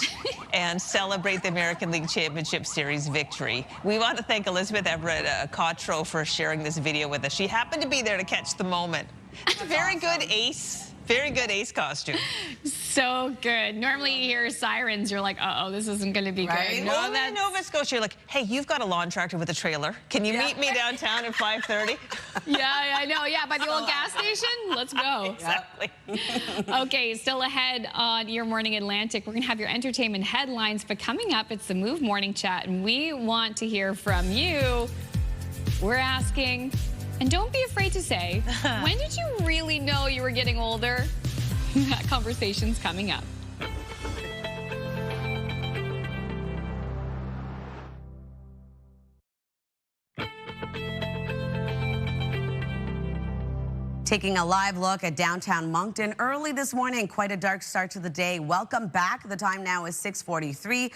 [SPEAKER 2] and celebrate the American League Championship Series victory. We want to thank Elizabeth Everett Cottrell for sharing this video with us. She happened to be there to catch the moment. It's a very good Ace. Very good Ace costume.
[SPEAKER 1] So good. Normally you hear sirens, you're like, uh-oh, this isn't going to be
[SPEAKER 2] Right?
[SPEAKER 1] good.
[SPEAKER 2] No, in Nova Scotia, you're like, hey, you've got a lawn tractor with a trailer. Can you meet me downtown at 5:30?
[SPEAKER 1] Yeah, I know. Yeah, by the old gas station. Let's go.
[SPEAKER 2] Exactly.
[SPEAKER 1] Okay, still ahead on Your Morning Atlantic. We're going to have your entertainment headlines, but coming up, it's the Move Morning Chat, and we want to hear from you. We're asking, and don't be afraid to say, when did you really know you were getting older? That conversation's coming up.
[SPEAKER 3] Taking a live look at downtown Moncton early this morning. Quite a dark start to the day. Welcome back. The time now is 6:43.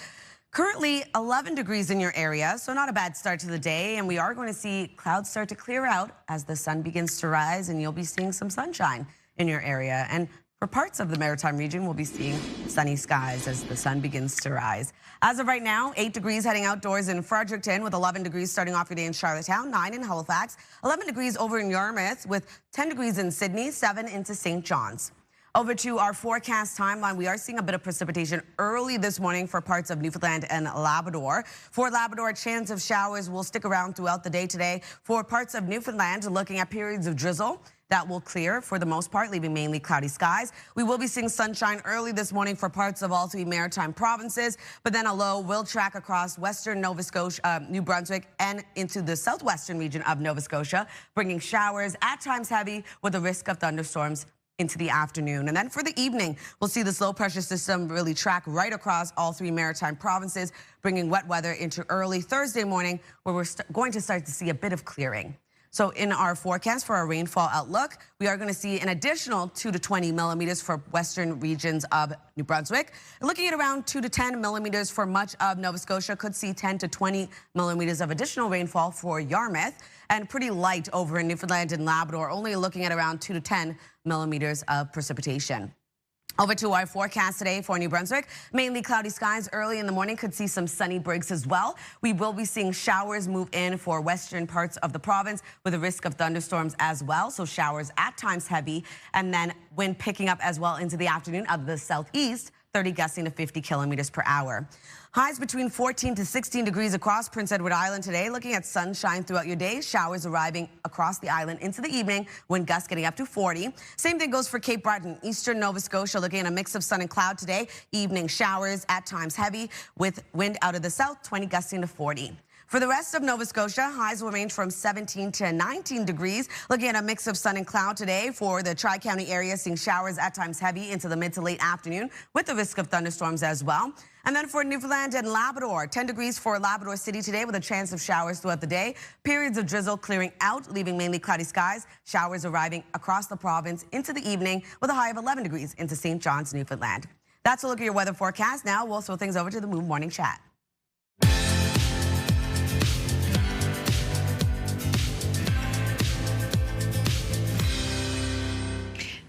[SPEAKER 3] Currently 11 degrees in your area, so not a bad start to the day. And we are going to see clouds start to clear out as the sun begins to rise, and you'll be seeing some sunshine in your area. And for parts of the Maritime region, we'll be seeing sunny skies as the sun begins to rise. As of right now, 8 degrees heading outdoors in Fredericton, with 11 degrees starting off your day in Charlottetown, 9 in Halifax, 11 degrees over in Yarmouth, with 10 degrees in Sydney, 7 into St. John's. Over to our forecast timeline. We are seeing a bit of precipitation early this morning for parts of Newfoundland and Labrador. For Labrador, chance of showers will stick around throughout the day today. For parts of Newfoundland, looking at periods of drizzle that will clear for the most part, leaving mainly cloudy skies. We will be seeing sunshine early this morning for parts of all 3 maritime provinces, but then a low will track across western Nova Scotia, New Brunswick, and into the southwestern region of Nova Scotia, bringing showers, at times heavy, with a risk of thunderstorms into the afternoon. And then for the evening, we'll see this low pressure system really track right across all 3 maritime provinces, bringing wet weather into early Thursday morning, where we're going to start to see a bit of clearing. So in our forecast for our rainfall outlook, we are going to see an additional 2 to 20 millimeters for western regions of New Brunswick. Looking at around 2 to 10 millimeters for much of Nova Scotia. Could see 10 to 20 millimeters of additional rainfall for Yarmouth, and pretty light over in Newfoundland and Labrador, only looking at around 2 to 10 millimeters of precipitation. Over to our forecast today for New Brunswick. Mainly cloudy skies early in the morning. Could see some sunny breaks as well. We will be seeing showers move in for western parts of the province, with a risk of thunderstorms as well. So showers at times heavy, and then wind picking up as well into the afternoon of the southeast, 30 gusting to 50 kilometers per hour. Highs between 14 to 16 degrees across Prince Edward Island today. Looking at sunshine throughout your day. Showers arriving across the island into the evening, wind gusts getting up to 40. Same thing goes for Cape Breton, eastern Nova Scotia. Looking at a mix of sun and cloud today. Evening showers, at times heavy, with wind out of the south, 20 gusting to 40. For the rest of Nova Scotia, highs will range from 17 to 19 degrees. Looking at a mix of sun and cloud today for the Tri-County area, seeing showers at times heavy into the mid to late afternoon with the risk of thunderstorms as well. And then for Newfoundland and Labrador, 10 degrees for Labrador City today with a chance of showers throughout the day. Periods of drizzle clearing out, leaving mainly cloudy skies. Showers arriving across the province into the evening with a high of 11 degrees into St. John's, Newfoundland. That's a look at your weather forecast. Now we'll throw things over to the Move Morning Chat.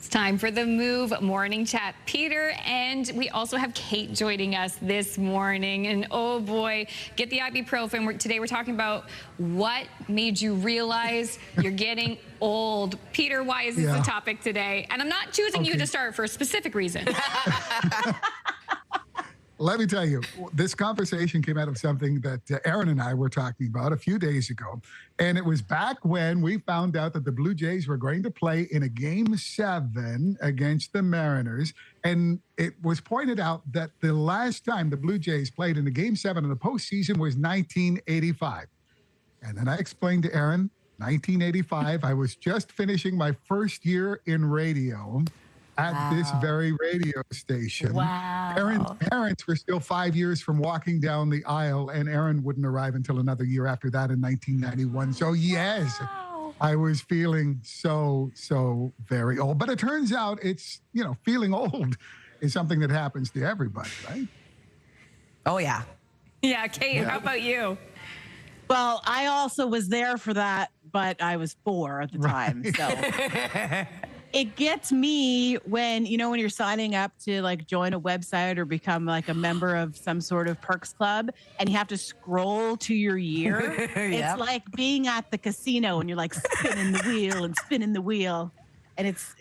[SPEAKER 1] Time for the Move Morning Chat. Peter, and we also have Kate joining us this morning. And oh boy, get the ibuprofen. Today we're talking about what made you realize you're getting old. Peter, why is this the topic today? And I'm not choosing you to start for a specific reason.
[SPEAKER 10] Let me tell you, this conversation came out of something that Aaron and I were talking about a few days ago. And it was back when we found out that the Blue Jays were going to play in a Game 7 against the Mariners. And it was pointed out that the last time the Blue Jays played in a Game 7 in the postseason was 1985. And then I explained to Aaron, 1985, I was just finishing my first year in radio at this very radio station.
[SPEAKER 2] Wow.
[SPEAKER 10] Aaron's parents were still 5 years from walking down the aisle, and Aaron wouldn't arrive until another year after that in 1991. So yes, I was feeling so very old. But it turns out it's, feeling old is something that happens to everybody, right?
[SPEAKER 3] Oh, yeah.
[SPEAKER 1] Yeah, Kate, how about you?
[SPEAKER 11] Well, I also was there for that, but I was 4 at the time. So it gets me when you're signing up to join a website or become a member of some sort of perks club and you have to scroll to your year. It's like being at the casino and you're spinning the wheel and spinning the wheel. And it's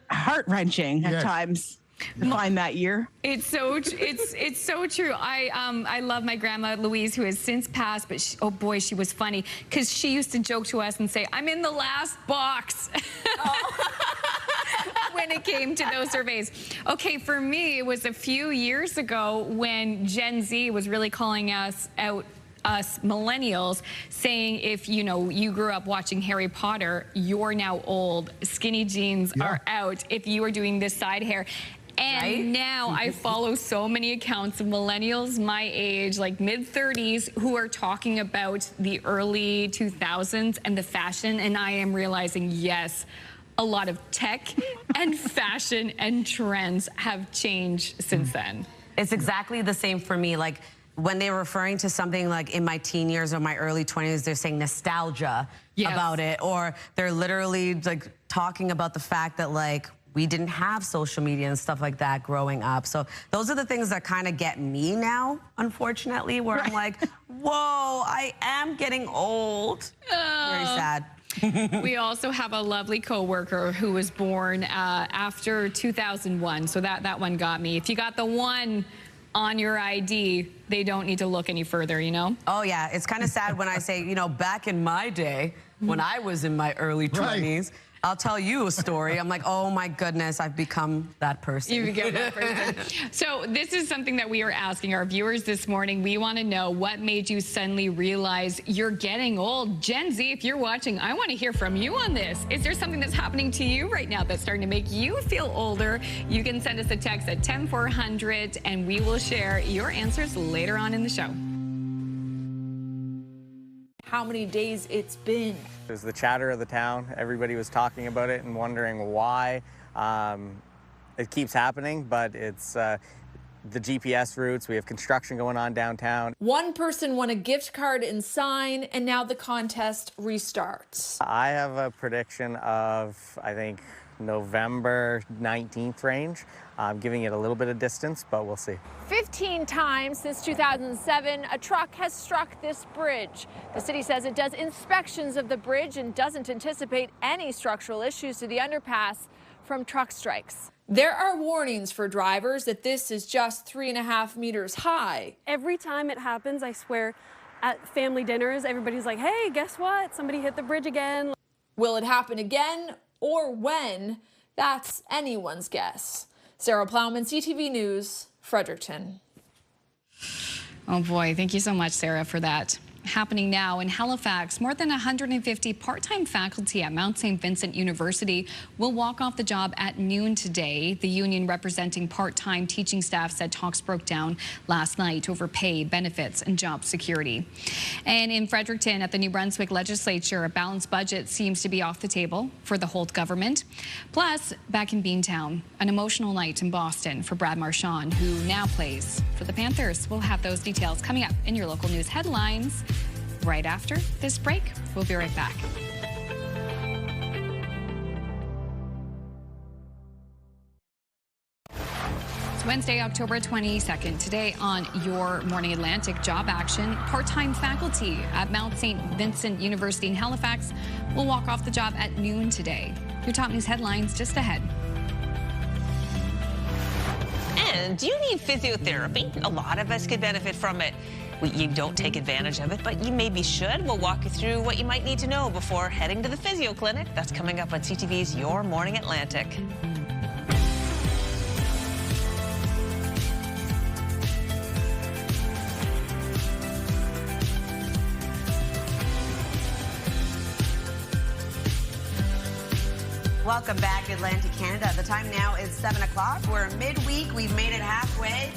[SPEAKER 11] heart-wrenching at times to find that year.
[SPEAKER 1] It's so true. I love my grandma Louise, who has since passed, but she was funny because she used to joke to us and say, "I'm in the last box." When it came to those surveys. Okay, for me, it was a few years ago when Gen Z was really calling us out, us millennials, saying if you grew up watching Harry Potter, you're now old. Skinny jeans are out if you are doing this side hair. And now I follow so many accounts of millennials my age, mid-30s, who are talking about the early 2000s and the fashion. And I am realizing, yes, a lot of tech and fashion and trends have changed since then.
[SPEAKER 3] It's exactly the same for me. When they're referring to something in my teen years or my early 20s, they're saying nostalgia about it. Or they're literally talking about the fact that we didn't have social media and stuff like that growing up. So those are the things that kind of get me now, unfortunately, where I'm like, whoa, I am getting old. Very sad.
[SPEAKER 1] We also have a lovely coworker who was born after 2001. So that one got me. If you got the 1 on your ID, they don't need to look any further,
[SPEAKER 3] Oh, yeah. It's kind of sad when I say, back in my day, when I was in my early 20s, I'll tell you a story. I'm like, oh my goodness, I've become that person.
[SPEAKER 1] You become that person. So this is something that we are asking our viewers this morning. We want to know what made you suddenly realize you're getting old. Gen Z, if you're watching, I want to hear from you on this. Is there something that's happening to you right now that's starting to make you feel older? You can send us a text at 10400 and we will share your answers later on in the show.
[SPEAKER 23] How many days it's been.
[SPEAKER 24] It was the chatter of the town. Everybody was talking about it and wondering why. It keeps happening, but it's the GPS routes. We have construction going on downtown.
[SPEAKER 23] One person won a gift card and sign, and now the contest restarts.
[SPEAKER 24] I have a prediction of, I think, November 19th range. I'm giving it a little bit of distance, but we'll see.
[SPEAKER 23] 15 times since 2007, a truck has struck this bridge. The city says it does inspections of the bridge and doesn't anticipate any structural issues to the underpass from truck strikes. There are warnings for drivers that this is just 3.5 meters high.
[SPEAKER 25] Every time it happens, I swear, at family dinners, everybody's like, hey, guess what? Somebody hit the bridge again.
[SPEAKER 23] Will it happen again or when? That's anyone's guess. Sarah Plowman, CTV News, Fredericton.
[SPEAKER 1] Oh boy, thank you so much, Sarah, for that. happening now in Halifax. More than 150 part-time faculty at Mount St. Vincent University will walk off the job at noon today. The union representing part-time teaching staff said talks broke down last night over pay, benefits, and job security. And in Fredericton at the New Brunswick Legislature, a balanced budget seems to be off the table for the Holt government. Plus, back in Beantown, an emotional night in Boston for Brad Marchand, who now plays for the Panthers. We'll have those details coming up in your local news headlines right after this break. We'll be right back. It's Wednesday, October 22nd. Today on Your Morning Atlantic, job action. Part-time faculty at Mount St. Vincent University in Halifax will walk off the job at noon today. Your top news headlines just ahead.
[SPEAKER 2] And do you need physiotherapy? A lot of us could benefit from it. You don't take advantage of it, but you maybe should. We'll walk you through what you might need to know before heading to the physio clinic. That's coming up on CTV's Your Morning Atlantic.
[SPEAKER 3] Welcome back, Atlantic Canada. The time now is 7 o'clock. We're midweek. We've made it halfway.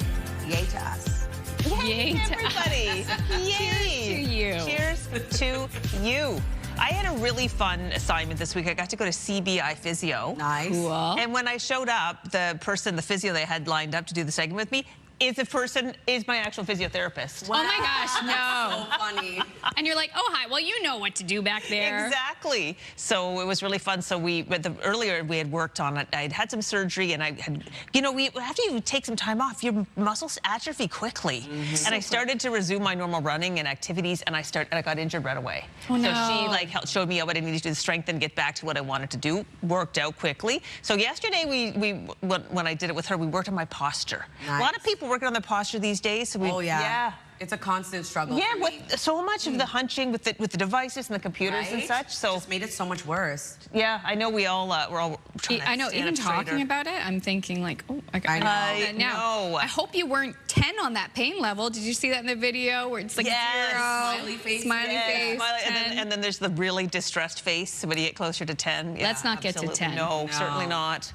[SPEAKER 3] Yay to us.
[SPEAKER 2] Yay, everybody. Yay.
[SPEAKER 1] Cheers to you.
[SPEAKER 2] Cheers to you. I had a really fun assignment this week. I got to go to CBI Physio.
[SPEAKER 3] Nice.
[SPEAKER 1] Cool.
[SPEAKER 2] And when I showed up, the physio they had lined up to do the segment with me, is my actual physiotherapist.
[SPEAKER 1] Wow. Oh my gosh, no.
[SPEAKER 3] So funny.
[SPEAKER 1] And you're like, oh, hi, well, you know what to do back there.
[SPEAKER 2] Exactly. So it was really fun. So earlier we had worked on it. I'd had some surgery and I had, after you take some time off, your muscles atrophy quickly. Mm-hmm. And I started to resume my normal running and activities and I got injured right away.
[SPEAKER 1] Oh, no.
[SPEAKER 2] So she showed me what I needed to do to strengthen, get back to what I wanted to do. Worked out quickly. So yesterday when I did it with her, we worked on my posture.
[SPEAKER 3] Nice.
[SPEAKER 2] A lot of people working on their posture these days. So
[SPEAKER 3] yeah. It's a constant struggle.
[SPEAKER 2] Yeah, with so much of the hunching with the devices and the computers and such. So
[SPEAKER 3] it's made it so much worse.
[SPEAKER 2] Yeah, I know we're all trying to
[SPEAKER 1] I know, even talking about it, I'm thinking like, oh, I know. I hope you weren't 10 on that pain level. Did you see that in the video where it's like 0,
[SPEAKER 3] smiley face,
[SPEAKER 2] and then there's the really distressed face when you get closer to 10. Yeah,
[SPEAKER 1] let's not get to 10.
[SPEAKER 2] No, certainly not.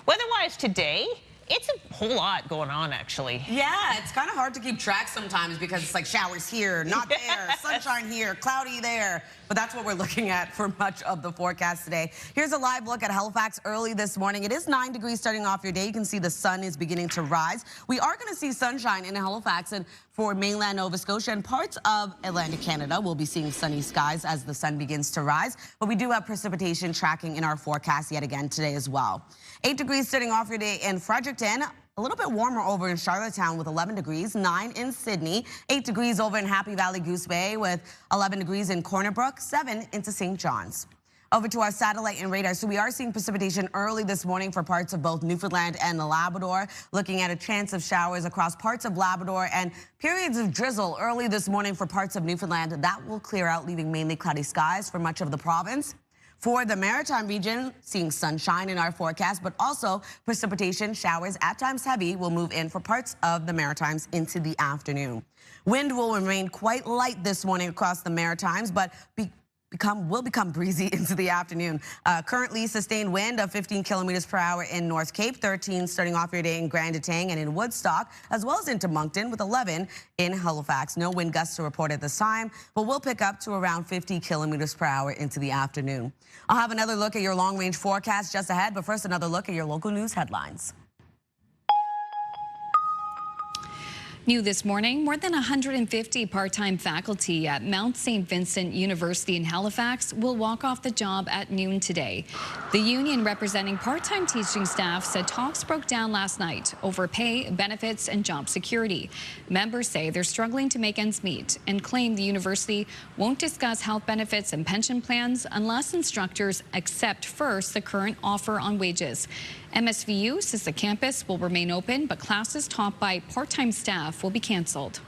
[SPEAKER 2] Weather-wise today, it's a whole lot going on, actually.
[SPEAKER 3] Yeah, it's kind of hard to keep track sometimes because it's like showers here, not there, sunshine here, cloudy there. But that's what we're looking at for much of the forecast today. Here's a live look at Halifax early this morning. It is 9 degrees starting off your day. You can see the sun is beginning to rise. We are going to see sunshine in Halifax and for mainland Nova Scotia and parts of Atlantic Canada. We'll be seeing sunny skies as the sun begins to rise. But we do have precipitation tracking in our forecast yet again today as well. 8 degrees starting off your day in Fredericton. A little bit warmer over in Charlottetown with 11 degrees, 9 in Sydney, 8 degrees over in Happy Valley Goose Bay with 11 degrees in Corner Brook, 7 into St. John's. Over to our satellite and radar. So we are seeing precipitation early this morning for parts of both Newfoundland and Labrador. Looking at a chance of showers across parts of Labrador and periods of drizzle early this morning for parts of Newfoundland. That will clear out, leaving mainly cloudy skies for much of the province. For the Maritime region, seeing sunshine in our forecast, but also precipitation, showers, at times heavy, will move in for parts of the Maritimes into the afternoon. Wind will remain quite light this morning across the Maritimes, but will become breezy into the afternoon. Currently sustained wind of 15 kilometers per hour in North Cape, 13 starting off your day in Grand Etang and in Woodstock, as well as into Moncton with 11 in Halifax. No wind gusts to report at this time, but will pick up to around 50 kilometers per hour into the afternoon. I'll have another look at your long-range forecast just ahead, but first another look at your local news headlines.
[SPEAKER 1] New this morning, more than 150 part-time faculty at Mount St. Vincent University in Halifax will walk off the job at noon today. The union representing part-time teaching staff said talks broke down last night over pay, benefits, and job security. Members say they're struggling to make ends meet and claim the university won't discuss health benefits and pension plans unless instructors accept first the current offer on wages. MSVU says the campus will remain open, but classes taught by part-time staff will be canceled.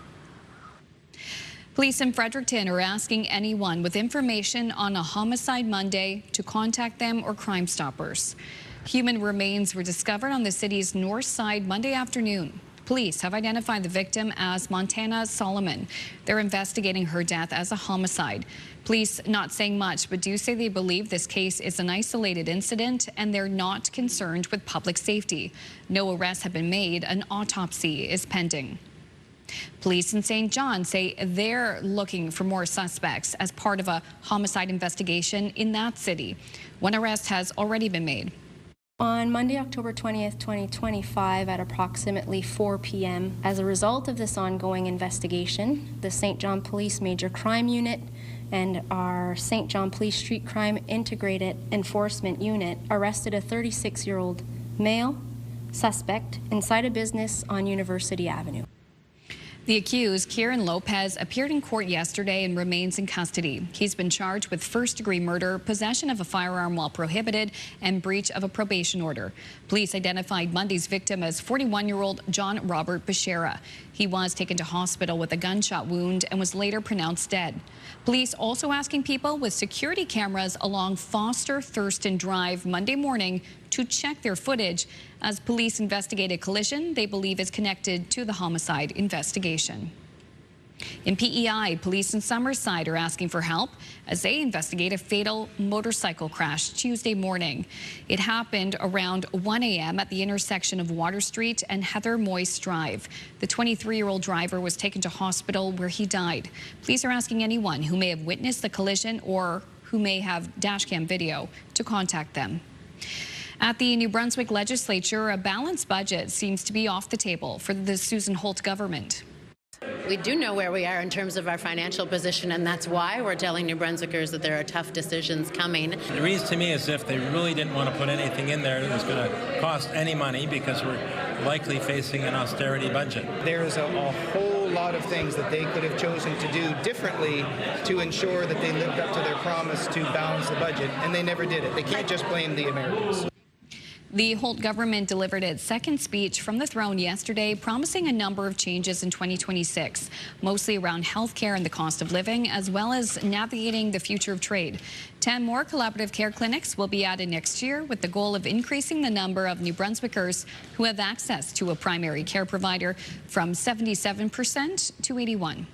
[SPEAKER 1] Police in Fredericton are asking anyone with information on a homicide Monday to contact them or Crime Stoppers. Human remains were discovered on the city's north side Monday afternoon. Police have identified the victim as Montana Solomon. They're investigating her death as a homicide. Police not saying much, but do say they believe this case is an isolated incident and they're not concerned with public safety. No arrests have been made. An autopsy is pending. Police in St. John say they're looking for more suspects as part of a homicide investigation in that city. One arrest has already been made.
[SPEAKER 4] On Monday, October 20th, 2025, at approximately 4 p.m., as a result of this ongoing investigation, the St. John Police Major Crime Unit and our St. John Police Street Crime Integrated Enforcement Unit arrested a 36-year-old male suspect inside a business on University Avenue.
[SPEAKER 1] The accused, Kieran Lopez, appeared in court yesterday and remains in custody. He's been charged with first-degree murder, possession of a firearm while prohibited, and breach of a probation order. Police identified Monday's victim as 41-year-old John Robert Beshara. He was taken to hospital with a gunshot wound and was later pronounced dead. Police also asking people with security cameras along Foster Thurston Drive Monday morning to check their footage as police investigate a collision they believe is connected to the homicide investigation. In PEI, police in Summerside are asking for help as they investigate a fatal motorcycle crash Tuesday morning. It happened around 1 a.m. at the intersection of Water Street and Heather Moyse Drive. The 23-year-old driver was taken to hospital where he died. Police are asking anyone who may have witnessed the collision or who may have dashcam video to contact them. At the New Brunswick legislature, a balanced budget seems to be off the table for the Susan Holt government.
[SPEAKER 5] We do know where we are in terms of our financial position, and that's why we're telling New Brunswickers that there are tough decisions coming.
[SPEAKER 6] It reads to me as if they really didn't want to put anything in there that was going to cost any money because we're likely facing an austerity budget.
[SPEAKER 7] There's a whole lot of things that they could have chosen to do differently to ensure that they lived up to their promise to balance the budget, and they never did it. They can't just blame the Americans.
[SPEAKER 1] The Holt government delivered its second speech from the throne yesterday, promising a number of changes in 2026, mostly around health care and the cost of living, as well as navigating the future of trade. 10 more collaborative care clinics will be added next year with the goal of increasing the number of New Brunswickers who have access to a primary care provider from 77% to 81%.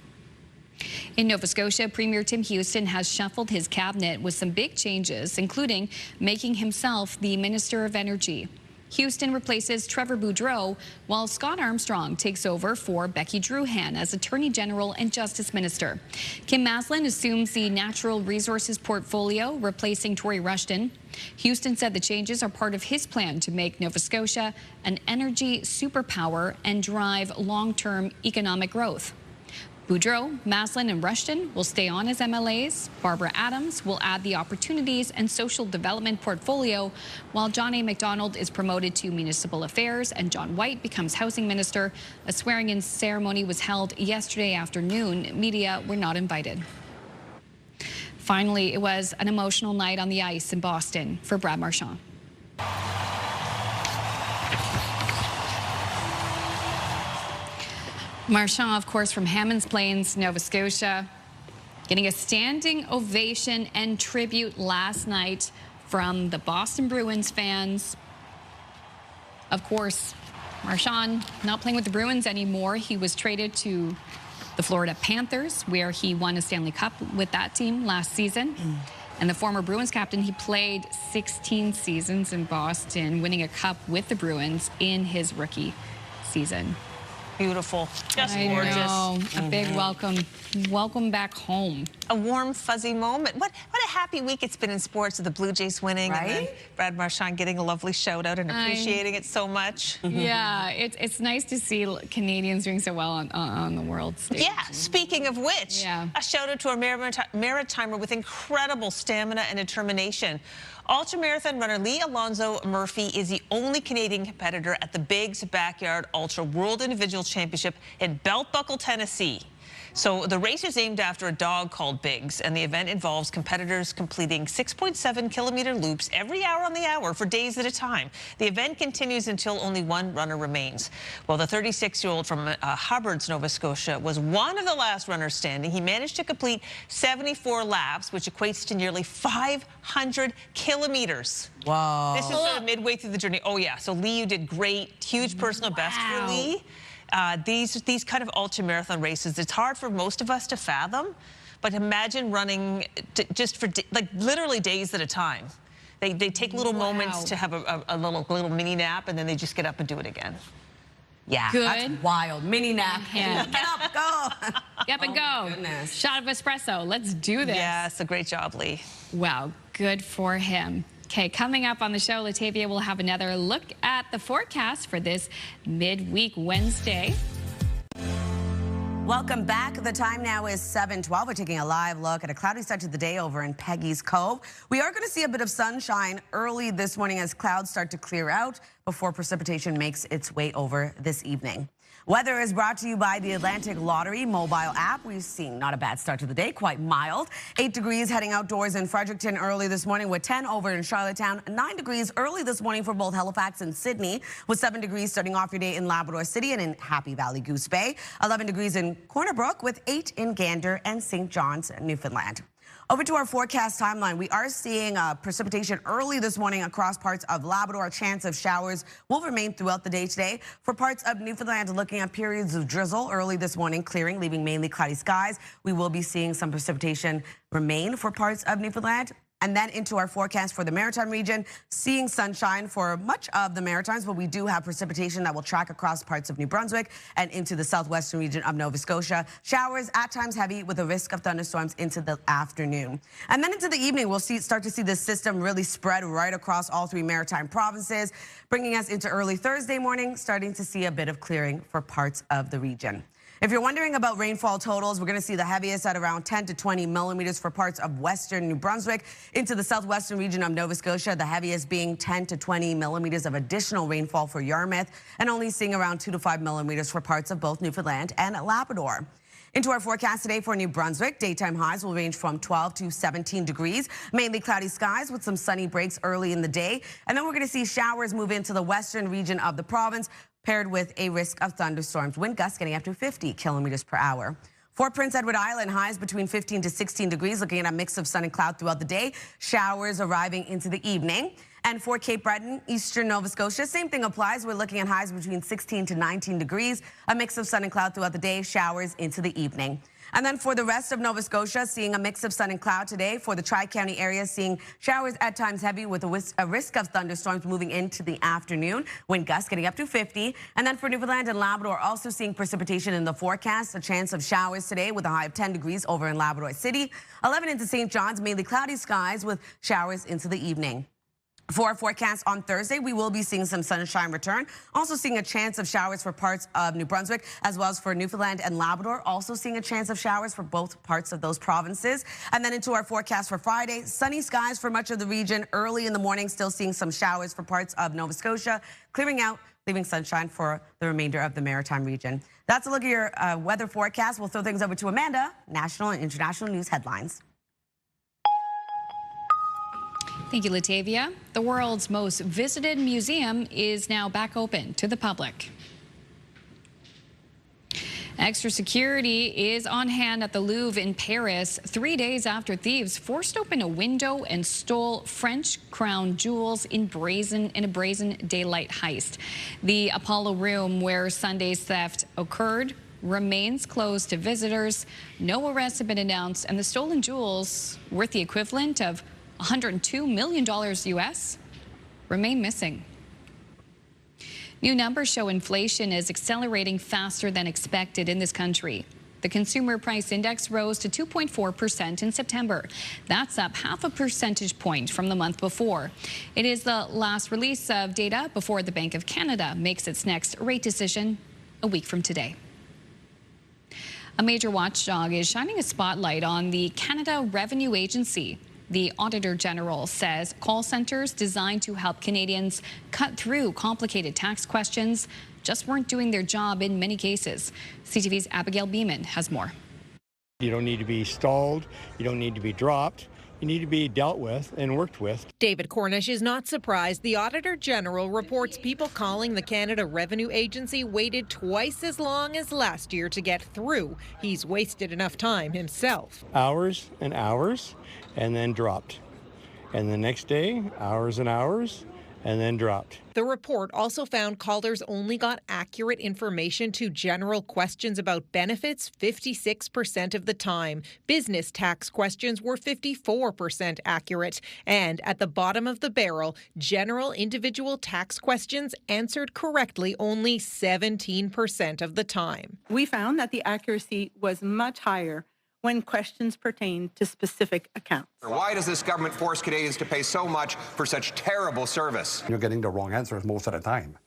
[SPEAKER 1] In Nova Scotia, Premier Tim Houston has shuffled his cabinet with some big changes, including making himself the Minister of Energy. Houston replaces Trevor Boudreau, while Scott Armstrong takes over for Becky Druhan as Attorney General and Justice Minister. Kim Maslin assumes the Natural Resources portfolio, replacing Tory Rushton. Houston said the changes are part of his plan to make Nova Scotia an energy superpower and drive long-term economic growth. Boudreau, Maslin, and Rushton will stay on as MLAs. Barbara Adams will add the Opportunities and Social Development portfolio, while John A. MacDonald is promoted to Municipal Affairs and John White becomes Housing Minister. A swearing-in ceremony was held yesterday afternoon. Media were not invited. Finally, it was an emotional night on the ice in Boston for Brad Marchand. Marchand, of course, from Hammonds Plains, Nova Scotia, getting a standing ovation and tribute last night from the Boston Bruins fans. Of course, Marchand not playing with the Bruins anymore. He was traded to the Florida Panthers, where he won a Stanley Cup with that team last season. And the former Bruins captain, he played 16 seasons in Boston, winning a cup with the Bruins in his rookie season.
[SPEAKER 2] Beautiful. Just gorgeous.
[SPEAKER 1] Know. A big welcome back home.
[SPEAKER 2] A warm, fuzzy moment. What a happy week it's been in sports with the Blue Jays winning, right? And then Brad Marchand getting a lovely shout out and appreciating it so much.
[SPEAKER 1] Yeah, it's nice to see Canadians doing so well on the world stage.
[SPEAKER 2] Yeah, speaking of which, a shout out to our Maritimer with incredible stamina and determination. Ultramarathon runner Lee Alonzo Murphy is the only Canadian competitor at the Biggs Backyard Ultra World Individual Championship in Belt Buckle, Tennessee. So the race is named after a dog called Biggs, and the event involves competitors completing 6.7-kilometer loops every hour on the hour for days at a time. The event continues until only one runner remains. Well, the 36-year-old from Hubbards, Nova Scotia, was one of the last runners standing. He managed to complete 74 laps, which equates to nearly 500 kilometers.
[SPEAKER 3] Wow.
[SPEAKER 2] This is midway through the journey. Oh, yeah. So, Lee, you did great. Huge personal best for Lee. These kind of ultra-marathon races, it's hard for most of us to fathom, but imagine running just for like literally days at a time. They take little moments to have a little mini nap, and then they just get up and do it again. Yeah,
[SPEAKER 1] Good.
[SPEAKER 3] That's wild. Mini nap.
[SPEAKER 1] Yeah.
[SPEAKER 3] Get up, go.
[SPEAKER 1] Get up and go.
[SPEAKER 3] Goodness.
[SPEAKER 1] Shot of espresso. Let's do this.
[SPEAKER 2] Yes, a great job, Lee.
[SPEAKER 1] Wow, good for him. Okay, coming up on the show, Latavia will have another look at the forecast for this midweek Wednesday.
[SPEAKER 3] Welcome back. The time now is 7:12. We're taking a live look at a cloudy start to the day over in Peggy's Cove. We are going to see a bit of sunshine early this morning as clouds start to clear out before precipitation makes its way over this evening. Weather is brought to you by the Atlantic Lottery mobile app. We've seen not a bad start to the day, quite mild. 8 degrees heading outdoors in Fredericton early this morning with 10 over in Charlottetown. 9 degrees early this morning for both Halifax and Sydney with 7 degrees starting off your day in Labrador City and in Happy Valley Goose Bay. 11 degrees in Corner Brook with 8 in Gander and St. John's, Newfoundland. Over to our forecast timeline. We are seeing precipitation early this morning across parts of Labrador. A chance of showers will remain throughout the day today. For parts of Newfoundland, looking at periods of drizzle early this morning, clearing, leaving mainly cloudy skies. We will be seeing some precipitation remain for parts of Newfoundland. And then into our forecast for the Maritime region, seeing sunshine for much of the Maritimes, but we do have precipitation that will track across parts of New Brunswick and into the southwestern region of Nova Scotia. Showers at times heavy with a risk of thunderstorms into the afternoon. And then into the evening, we'll start to see this system really spread right across all 3 Maritime provinces, bringing us into early Thursday morning, starting to see a bit of clearing for parts of the region. If you're wondering about rainfall totals, we're going to see the heaviest at around 10 to 20 millimeters for parts of western New Brunswick into the southwestern region of Nova Scotia, the heaviest being 10 to 20 millimeters of additional rainfall for Yarmouth, and only seeing around 2 to 5 millimeters for parts of both Newfoundland and Labrador. Into our forecast today for New Brunswick, daytime highs will range from 12 to 17 degrees, mainly cloudy skies with some sunny breaks early in the day. And then we're going to see showers move into the western region of the province, paired with a risk of thunderstorms, wind gusts getting up to 50 kilometers per hour. For Prince Edward Island, highs between 15 to 16 degrees, looking at a mix of sun and cloud throughout the day, showers arriving into the evening. And for Cape Breton, eastern Nova Scotia, same thing applies. We're looking at highs between 16 to 19 degrees, a mix of sun and cloud throughout the day, showers into the evening. And then for the rest of Nova Scotia, seeing a mix of sun and cloud today. For the Tri-County area, seeing showers at times heavy with a risk of thunderstorms moving into the afternoon. Wind gusts getting up to 50. And then for Newfoundland and Labrador, also seeing precipitation in the forecast. A chance of showers today with a high of 10 degrees over in Labrador City. 11 into St. John's, mainly cloudy skies with showers into the evening. For our forecast on Thursday, we will be seeing some sunshine return. Also seeing a chance of showers for parts of New Brunswick, as well as for Newfoundland and Labrador. Also seeing a chance of showers for both parts of those provinces. And then into our forecast for Friday, sunny skies for much of the region. Early in the morning, still seeing some showers for parts of Nova Scotia. Clearing out, leaving sunshine for the remainder of the Maritime region. That's a look at your weather forecast. We'll throw things over to Amanda, national and international news headlines.
[SPEAKER 1] Thank you, Latavia. The world's most visited museum is now back open to the public. Extra security is on hand at the Louvre in Paris 3 days after thieves forced open a window and stole French crown jewels in a brazen daylight heist. The Apollo room where Sunday's theft occurred remains closed to visitors. No arrests have been announced, and the stolen jewels, worth the equivalent of $102 million US, remain missing. New numbers show inflation is accelerating faster than expected in this country. The consumer price index rose to 2.4% in September. That's up 0.5 percentage point from the month before. It is the last release of data before the Bank of Canada makes its next rate decision a week from today. A major watchdog is shining a spotlight on the Canada Revenue Agency. The Auditor General says call centers designed to help Canadians cut through complicated tax questions just weren't doing their job in many cases. CTV's Abigail Beeman has more.
[SPEAKER 8] You don't need to be stalled. You don't need to be dropped. You need to be dealt with and worked with.
[SPEAKER 9] David Cornish is not surprised. The Auditor General reports people calling the Canada Revenue Agency waited twice as long as last year to get through. He's wasted enough time himself.
[SPEAKER 8] Hours and hours, and then dropped. And the next day, hours and hours, and then dropped.
[SPEAKER 9] The report also found callers only got accurate information to general questions about benefits 56% of the time. Business tax questions were 54% accurate. And at the bottom of the barrel, general individual tax questions answered correctly only 17% of the time.
[SPEAKER 12] We found that the accuracy was much higher when questions pertain to specific accounts.
[SPEAKER 14] Why does this government force Canadians to pay so much for such terrible service?
[SPEAKER 15] You're getting the wrong answers most of the time.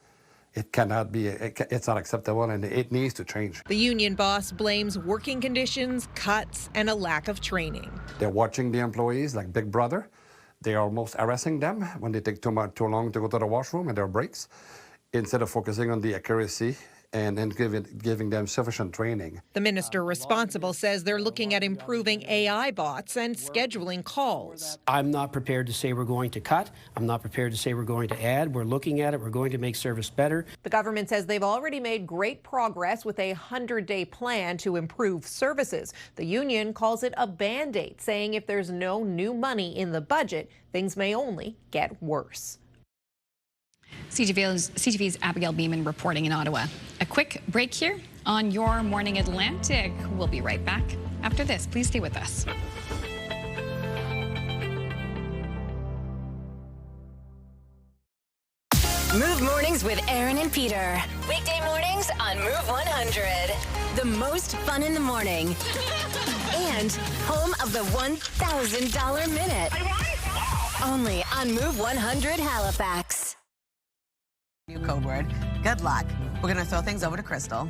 [SPEAKER 15] It cannot be, it's not acceptable, and it needs to change.
[SPEAKER 9] The union boss blames working conditions, cuts, and a lack of training.
[SPEAKER 15] They're watching the employees like Big Brother. They're almost harassing them when they take too long to go to the washroom and their breaks, instead of focusing on the accuracy and then giving them sufficient training.
[SPEAKER 9] The minister responsible says they're looking at improving AI bots and scheduling calls.
[SPEAKER 16] I'm not prepared to say we're going to cut. I'm not prepared to say we're going to add. We're looking at it. We're going to make service better.
[SPEAKER 17] The government says they've already made great progress with a 100-day plan to improve services. The union calls it a Band-Aid, saying if there's no new money in the budget, things may only get worse.
[SPEAKER 1] CTV's Abigail Beeman reporting in Ottawa. A quick break here on Your Morning Atlantic. We'll be right back after this. Please stay with us.
[SPEAKER 26] Move Mornings with Aaron and Peter. Weekday mornings on Move 100. The most fun in the morning. And home of the $1,000 minute. Only on Move 100 Halifax.
[SPEAKER 3] New code word. Good luck. We're going to throw things over to Crystal.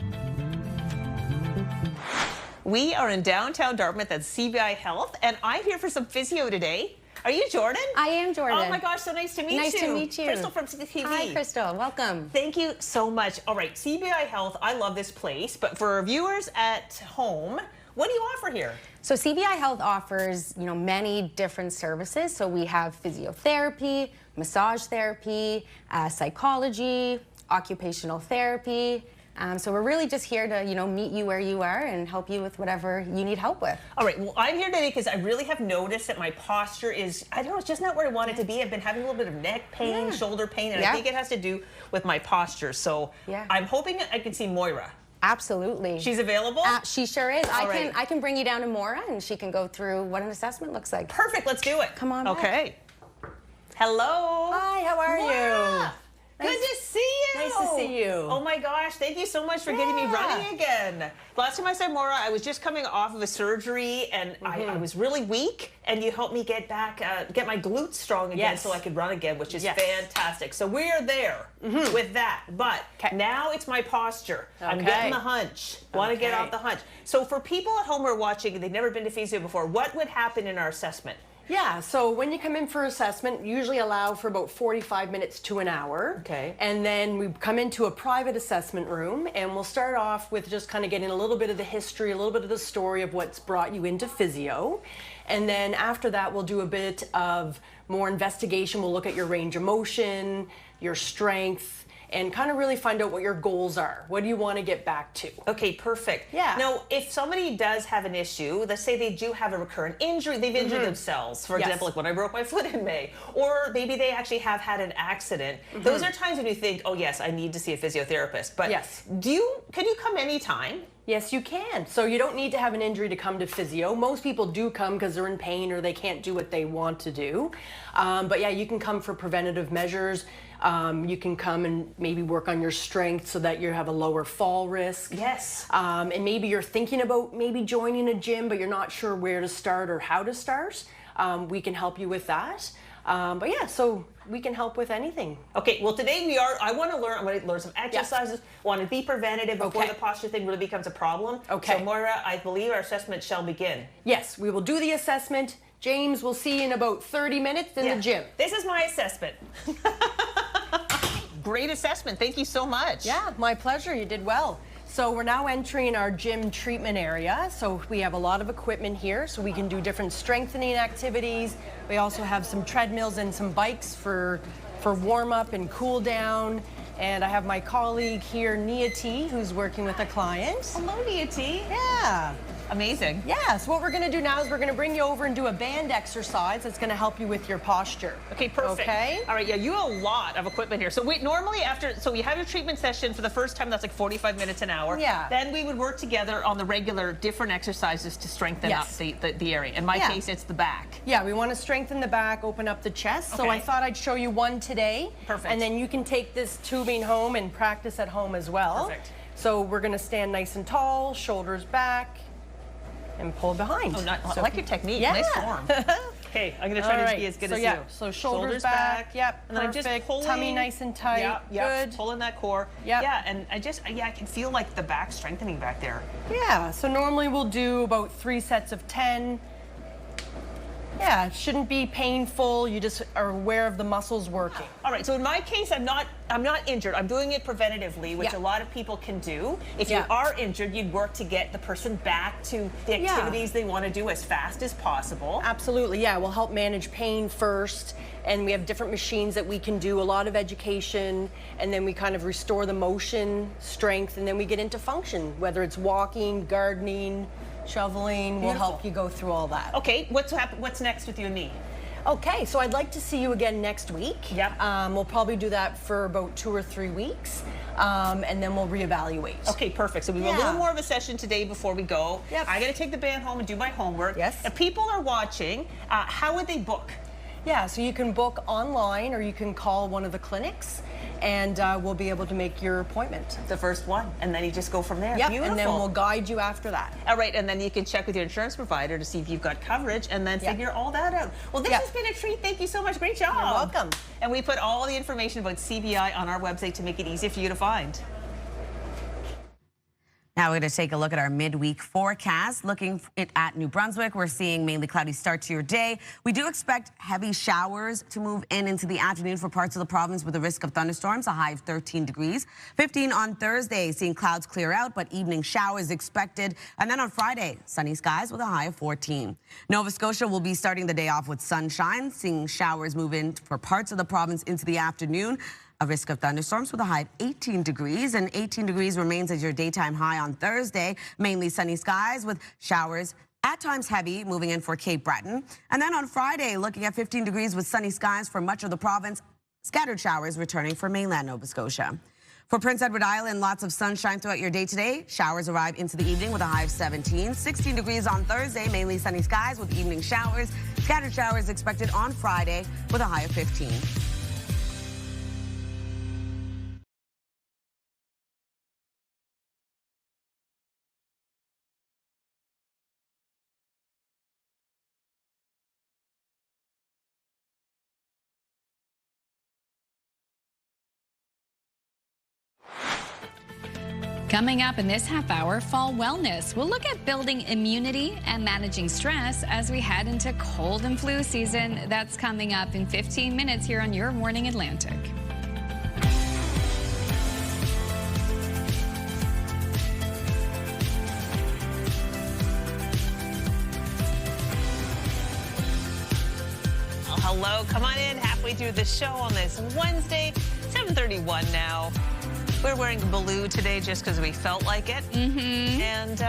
[SPEAKER 2] We are in downtown Dartmouth at CTV Health, and I'm here for some physio today. Are you Jordan?
[SPEAKER 27] I am Jordan.
[SPEAKER 2] Oh my gosh, so nice to meet you.
[SPEAKER 27] Nice to meet you.
[SPEAKER 2] Crystal from CTV.
[SPEAKER 27] Hi, Crystal. Welcome.
[SPEAKER 2] Thank you so much. All right, CTV Health, I love this place, but for our viewers at home, what do you offer here?
[SPEAKER 27] So CTV Health offers, many different services. So we have physiotherapy, massage therapy, psychology, occupational therapy. So we're really just here to, meet you where you are and help you with whatever you need help with.
[SPEAKER 2] All right, well, I'm here today because I really have noticed that my posture is, I don't know, it's just not where I want it to be. I've been having a little bit of neck pain, shoulder pain, and I think it has to do with my posture. So I'm hoping I can see Moira.
[SPEAKER 27] Absolutely.
[SPEAKER 2] She's available?
[SPEAKER 27] She sure is.
[SPEAKER 2] All
[SPEAKER 27] I can bring you down to Moira and she can go through what an assessment looks like.
[SPEAKER 2] Perfect, let's do it.
[SPEAKER 27] Come on
[SPEAKER 2] Okay. Hello.
[SPEAKER 27] Hi, how are you?
[SPEAKER 2] Good to see you.
[SPEAKER 27] Nice to see you.
[SPEAKER 2] Oh my gosh, thank you so much for getting me running again. Last time I saw Maura, I was just coming off of a surgery and I was really weak, and you helped me get back, get my glutes strong again so I could run again, which is fantastic. So we're there with that, but now it's my posture. I'm getting the hunch. Want to get off the hunch. So for people at home who are watching and they've never been to physio before, what would happen in our assessment?
[SPEAKER 28] Yeah, so when you come in for assessment, usually allow for about 45 minutes to an hour.
[SPEAKER 2] Okay.
[SPEAKER 28] And then we come into a private assessment room, and we'll start off with just kind of getting a little bit of the history, a little bit of the story of what's brought you into physio. And then after that, we'll do a bit of more investigation. We'll look at your range of motion, your strength, and kind of really find out what your goals are. What do you want to get back to?
[SPEAKER 2] Okay, perfect.
[SPEAKER 28] Yeah.
[SPEAKER 2] Now, if somebody does have an issue, let's say they do have a recurrent injury, they've injured themselves, for example, like when I broke my foot in May, or maybe they actually have had an accident. Those are times when you think, oh yes, I need to see a physiotherapist. But can you come anytime?
[SPEAKER 28] Yes, you can. So you don't need to have an injury to come to physio. Most people do come because they're in pain or they can't do what they want to do. But yeah, you can come for preventative measures. You can come and maybe work on your strength so that you have a lower fall risk.
[SPEAKER 2] Yes.
[SPEAKER 28] And maybe you're thinking about maybe joining a gym, but you're not sure where to start or how to start. We can help you with that. But yeah, so we can help with anything.
[SPEAKER 2] Okay, well today I want to learn some exercises. I want to be preventative before the posture thing really becomes a problem.
[SPEAKER 28] Okay.
[SPEAKER 2] So Moira, I believe our assessment shall begin.
[SPEAKER 28] Yes, we will do the assessment. James, we'll see you in about 30 minutes in the gym.
[SPEAKER 2] This is my assessment. Great assessment, thank you so much.
[SPEAKER 28] Yeah, my pleasure, you did well. So we're now entering our gym treatment area. So we have a lot of equipment here, so we can do different strengthening activities. We also have some treadmills and some bikes for warm up and cool down. And I have my colleague here, Nia T, who's working with a client.
[SPEAKER 2] Hello, Nia T.
[SPEAKER 28] Yeah.
[SPEAKER 2] Amazing.
[SPEAKER 28] Yeah, so what we're going to do now is we're going to bring you over and do a band exercise that's going to help you with your posture.
[SPEAKER 2] Okay, perfect.
[SPEAKER 28] Okay?
[SPEAKER 2] All right, yeah, you have a lot of equipment here. So we normally so you have your treatment session for the first time, that's like 45 minutes an hour.
[SPEAKER 28] Yeah.
[SPEAKER 2] Then we would work together on the regular different exercises to strengthen up the area. In my case, it's the back.
[SPEAKER 28] Yeah, we want to strengthen the back, open up the chest. So
[SPEAKER 2] Okay.
[SPEAKER 28] I thought I'd show you one today.
[SPEAKER 2] Perfect.
[SPEAKER 28] And then you can take this tubing home and practice at home as well.
[SPEAKER 2] Perfect.
[SPEAKER 28] So we're going to stand nice and tall, shoulders back, and pull behind.
[SPEAKER 2] Oh, I like your technique.
[SPEAKER 28] Yeah.
[SPEAKER 2] Nice form. Okay, I'm going to try to be as good as you.
[SPEAKER 28] So shoulders back. Yep.
[SPEAKER 2] And then I'm
[SPEAKER 28] perfect.
[SPEAKER 2] just pulling.
[SPEAKER 28] Tummy nice and tight.
[SPEAKER 2] Yep.
[SPEAKER 28] Good.
[SPEAKER 2] Pulling that core.
[SPEAKER 28] Yep.
[SPEAKER 2] Yeah, and I can feel like the back strengthening back there.
[SPEAKER 28] Yeah. So normally we'll do about 3 sets of 10. Yeah, it shouldn't be painful. You just are aware of the muscles working.
[SPEAKER 2] All right, so in my case, I'm not injured. I'm doing it preventatively, which a lot of people can do. If you are injured, you'd work to get the person back to the activities they want to do as fast as possible.
[SPEAKER 28] Absolutely, yeah. We'll help manage pain first, and we have different machines that we can do, a lot of education, and then we kind of restore the motion, strength, and then we get into function, whether it's walking, gardening, shoveling. We'll help you go through all that.
[SPEAKER 2] Okay, what's next with your knee?
[SPEAKER 28] Okay, so I'd like to see you again next week.
[SPEAKER 2] Yep.
[SPEAKER 28] We'll probably do that for about 2 or 3 weeks, and then we'll reevaluate.
[SPEAKER 2] Okay, perfect. So we have a little more of a session today before we go.
[SPEAKER 28] Yep.
[SPEAKER 2] I got to take the band home and do my homework.
[SPEAKER 28] Yes.
[SPEAKER 2] If people are watching, how would they book?
[SPEAKER 28] Yeah, so you can book online or you can call one of the clinics, and we'll be able to make your appointment.
[SPEAKER 2] The first one, and then you just go from there.
[SPEAKER 28] Yep,
[SPEAKER 2] Beautiful.
[SPEAKER 28] and then we'll guide you after that.
[SPEAKER 2] All right, and then you can check with your insurance provider to see if you've got coverage and then figure all that out. Well, this has been a treat. Thank you so much. Great job.
[SPEAKER 28] You're welcome.
[SPEAKER 2] And we put all the information about CBI on our website to make it easy for you to find.
[SPEAKER 3] Now we're going to take a look at our midweek forecast. Looking at New Brunswick, we're seeing mainly cloudy start to your day. We do expect heavy showers to move into the afternoon for parts of the province with a risk of thunderstorms, a high of 13 degrees. 15 on Thursday, seeing clouds clear out, but evening showers expected. And then on Friday, sunny skies with a high of 14. Nova Scotia will be starting the day off with sunshine, seeing showers move in for parts of the province into the afternoon. A risk of thunderstorms with a high of 18 degrees, and 18 degrees remains as your daytime high on Thursday. Mainly sunny skies with showers at times heavy moving in for Cape Breton. And then on Friday, looking at 15 degrees with sunny skies for much of the province, scattered showers returning for mainland Nova Scotia. For Prince Edward Island, lots of sunshine throughout your day today. Showers arrive into the evening with a high of 17. 16 degrees on Thursday, mainly sunny skies with evening showers. Scattered showers expected on Friday with a high of 15.
[SPEAKER 1] Coming up in this half hour, fall wellness. We'll look at building immunity and managing stress as we head into cold and flu season. That's coming up in 15 minutes here on Your Morning Atlantic.
[SPEAKER 2] Well, hello, come on in halfway through the show on this Wednesday, 7:31 now. We're wearing blue today just because we felt like it. And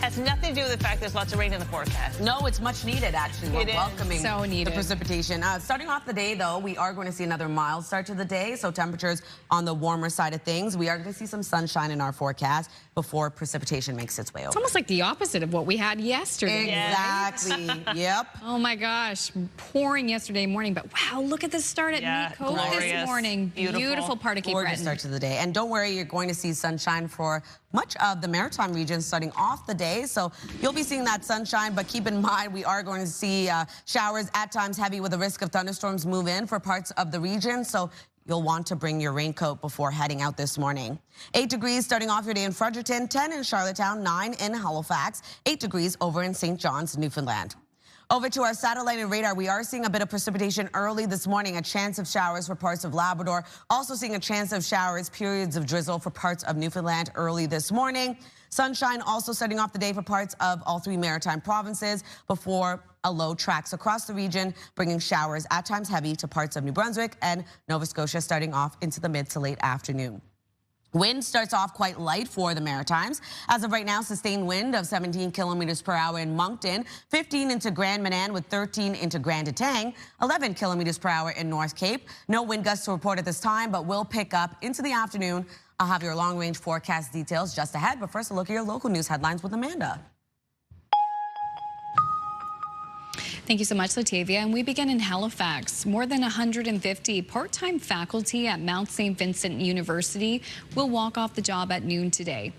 [SPEAKER 2] has nothing to do with the fact there's lots of rain in the forecast.
[SPEAKER 3] No, it's much needed, actually. We're welcoming
[SPEAKER 1] So needed.
[SPEAKER 3] the precipitation. Starting off the day, though, we are going to see another mild start to the day, so temperatures on the warmer side of things. We are going to see some sunshine in our forecast before precipitation makes its way over.
[SPEAKER 1] It's almost like the opposite of what we had yesterday.
[SPEAKER 3] Exactly. Yep.
[SPEAKER 1] Oh my gosh, pouring yesterday morning, but wow, look at the start at Meat Cove this morning. Beautiful part of Cape Breton.
[SPEAKER 3] Gorgeous start to the day. And don't worry, you're going to see sunshine for much of the maritime region starting off the day. So you'll be seeing that sunshine, but keep in mind we are going to see showers at times heavy with a risk of thunderstorms move in for parts of the region. So you'll want to bring your raincoat before heading out this morning. 8 degrees starting off your day in Fredericton, 10 in Charlottetown, 9 in Halifax, 8 degrees over in St. John's, Newfoundland. Over to our satellite and radar, we are seeing a bit of precipitation early this morning, a chance of showers for parts of Labrador. Also seeing a chance of showers, periods of drizzle for parts of Newfoundland early this morning. Sunshine also starting off the day for parts of all 3 maritime provinces before a low tracks across the region, bringing showers at times heavy to parts of New Brunswick and Nova Scotia starting off into the mid to late afternoon. Wind starts off quite light for the Maritimes. As of right now, sustained wind of 17 kilometers per hour in Moncton, 15 into Grand Manan with 13 into Grand Etang, 11 kilometers per hour in North Cape. No wind gusts to report at this time, but will pick up into the afternoon. I'll have your long-range forecast details just ahead, but first a look at your local news headlines with Amanda.
[SPEAKER 1] Thank you so much, Latavia. And we begin in Halifax. More than 150 part-time faculty at Mount St. Vincent University will walk off the job at noon today.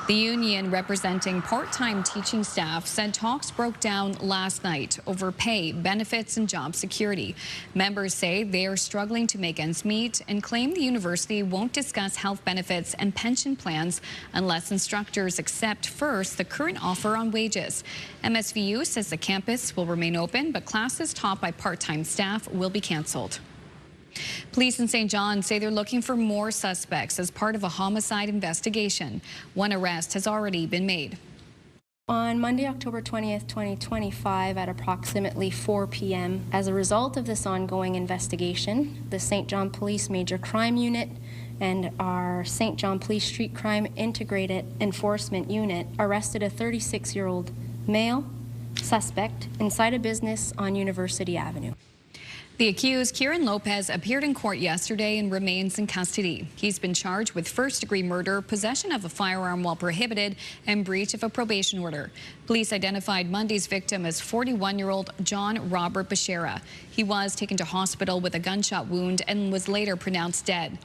[SPEAKER 1] The union representing part-time teaching staff said talks broke down last night over pay, benefits, and job security. Members say they are struggling to make ends meet and claim the university won't discuss health benefits and pension plans unless instructors accept first the current offer on wages. MSVU says the campus will remain open, but classes taught by part-time staff will be canceled. Police in St. John say they're looking for more suspects as part of a homicide investigation. One arrest has already been made.
[SPEAKER 4] On Monday, October 20th, 2025, at approximately 4 p.m., as a result of this ongoing investigation, the St. John Police Major Crime Unit and our St. John Police Street Crime Integrated Enforcement Unit arrested a 36-year-old male suspect inside a business on University Avenue.
[SPEAKER 1] The accused, Kieran Lopez, appeared in court yesterday and remains in custody. He's been charged with first-degree murder, possession of a firearm while prohibited, and breach of a probation order. Police identified Monday's victim as 41-year-old John Robert Bashera. He was taken to hospital with a gunshot wound and was later pronounced dead.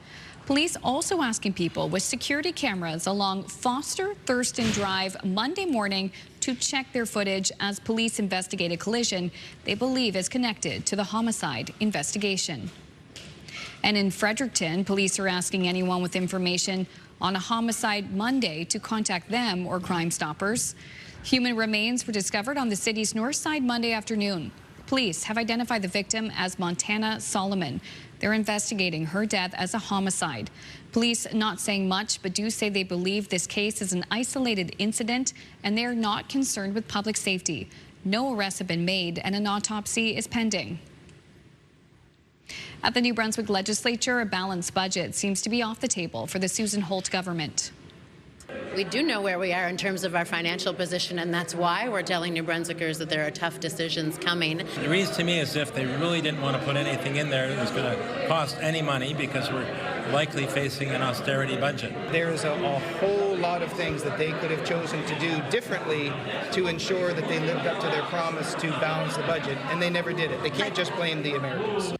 [SPEAKER 1] Police also asking people with security cameras along Foster Thurston Drive Monday morning to check their footage as police investigate a collision they believe is connected to the homicide investigation. And in Fredericton, police are asking anyone with information on a homicide Monday to contact them or Crime Stoppers. Human remains were discovered on the city's north side Monday afternoon. Police have identified the victim as Montana Solomon. They're investigating her death as a homicide. Police not saying much, but do say they believe this case is an isolated incident and they're not concerned with public safety. No arrests have been made and an autopsy is pending. At the New Brunswick Legislature, a balanced budget seems to be off the table for the Susan Holt government.
[SPEAKER 5] We do know where we are in terms of our financial position, and that's why we're telling New Brunswickers that there are tough decisions coming.
[SPEAKER 6] It reads to me as if they really didn't want to put anything in there that was going to cost any money because we're likely facing an austerity budget.
[SPEAKER 7] There's a whole lot of things that they could have chosen to do differently to ensure that they lived up to their promise to balance the budget, and they never did it. They can't just blame the Americans.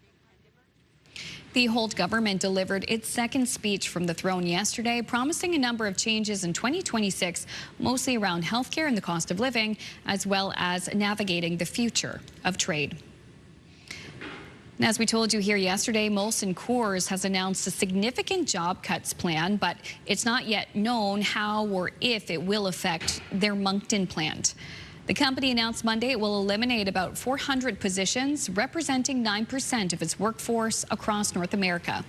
[SPEAKER 1] The Holt government delivered its second speech from the throne yesterday, promising a number of changes in 2026, mostly around healthcare and the cost of living, as well as navigating the future of trade. And as we told you here yesterday, Molson Coors has announced a significant job cuts plan, but it's not yet known how or if it will affect their Moncton plant. The company announced Monday it will eliminate about 400 positions, representing 9% of its workforce across North America.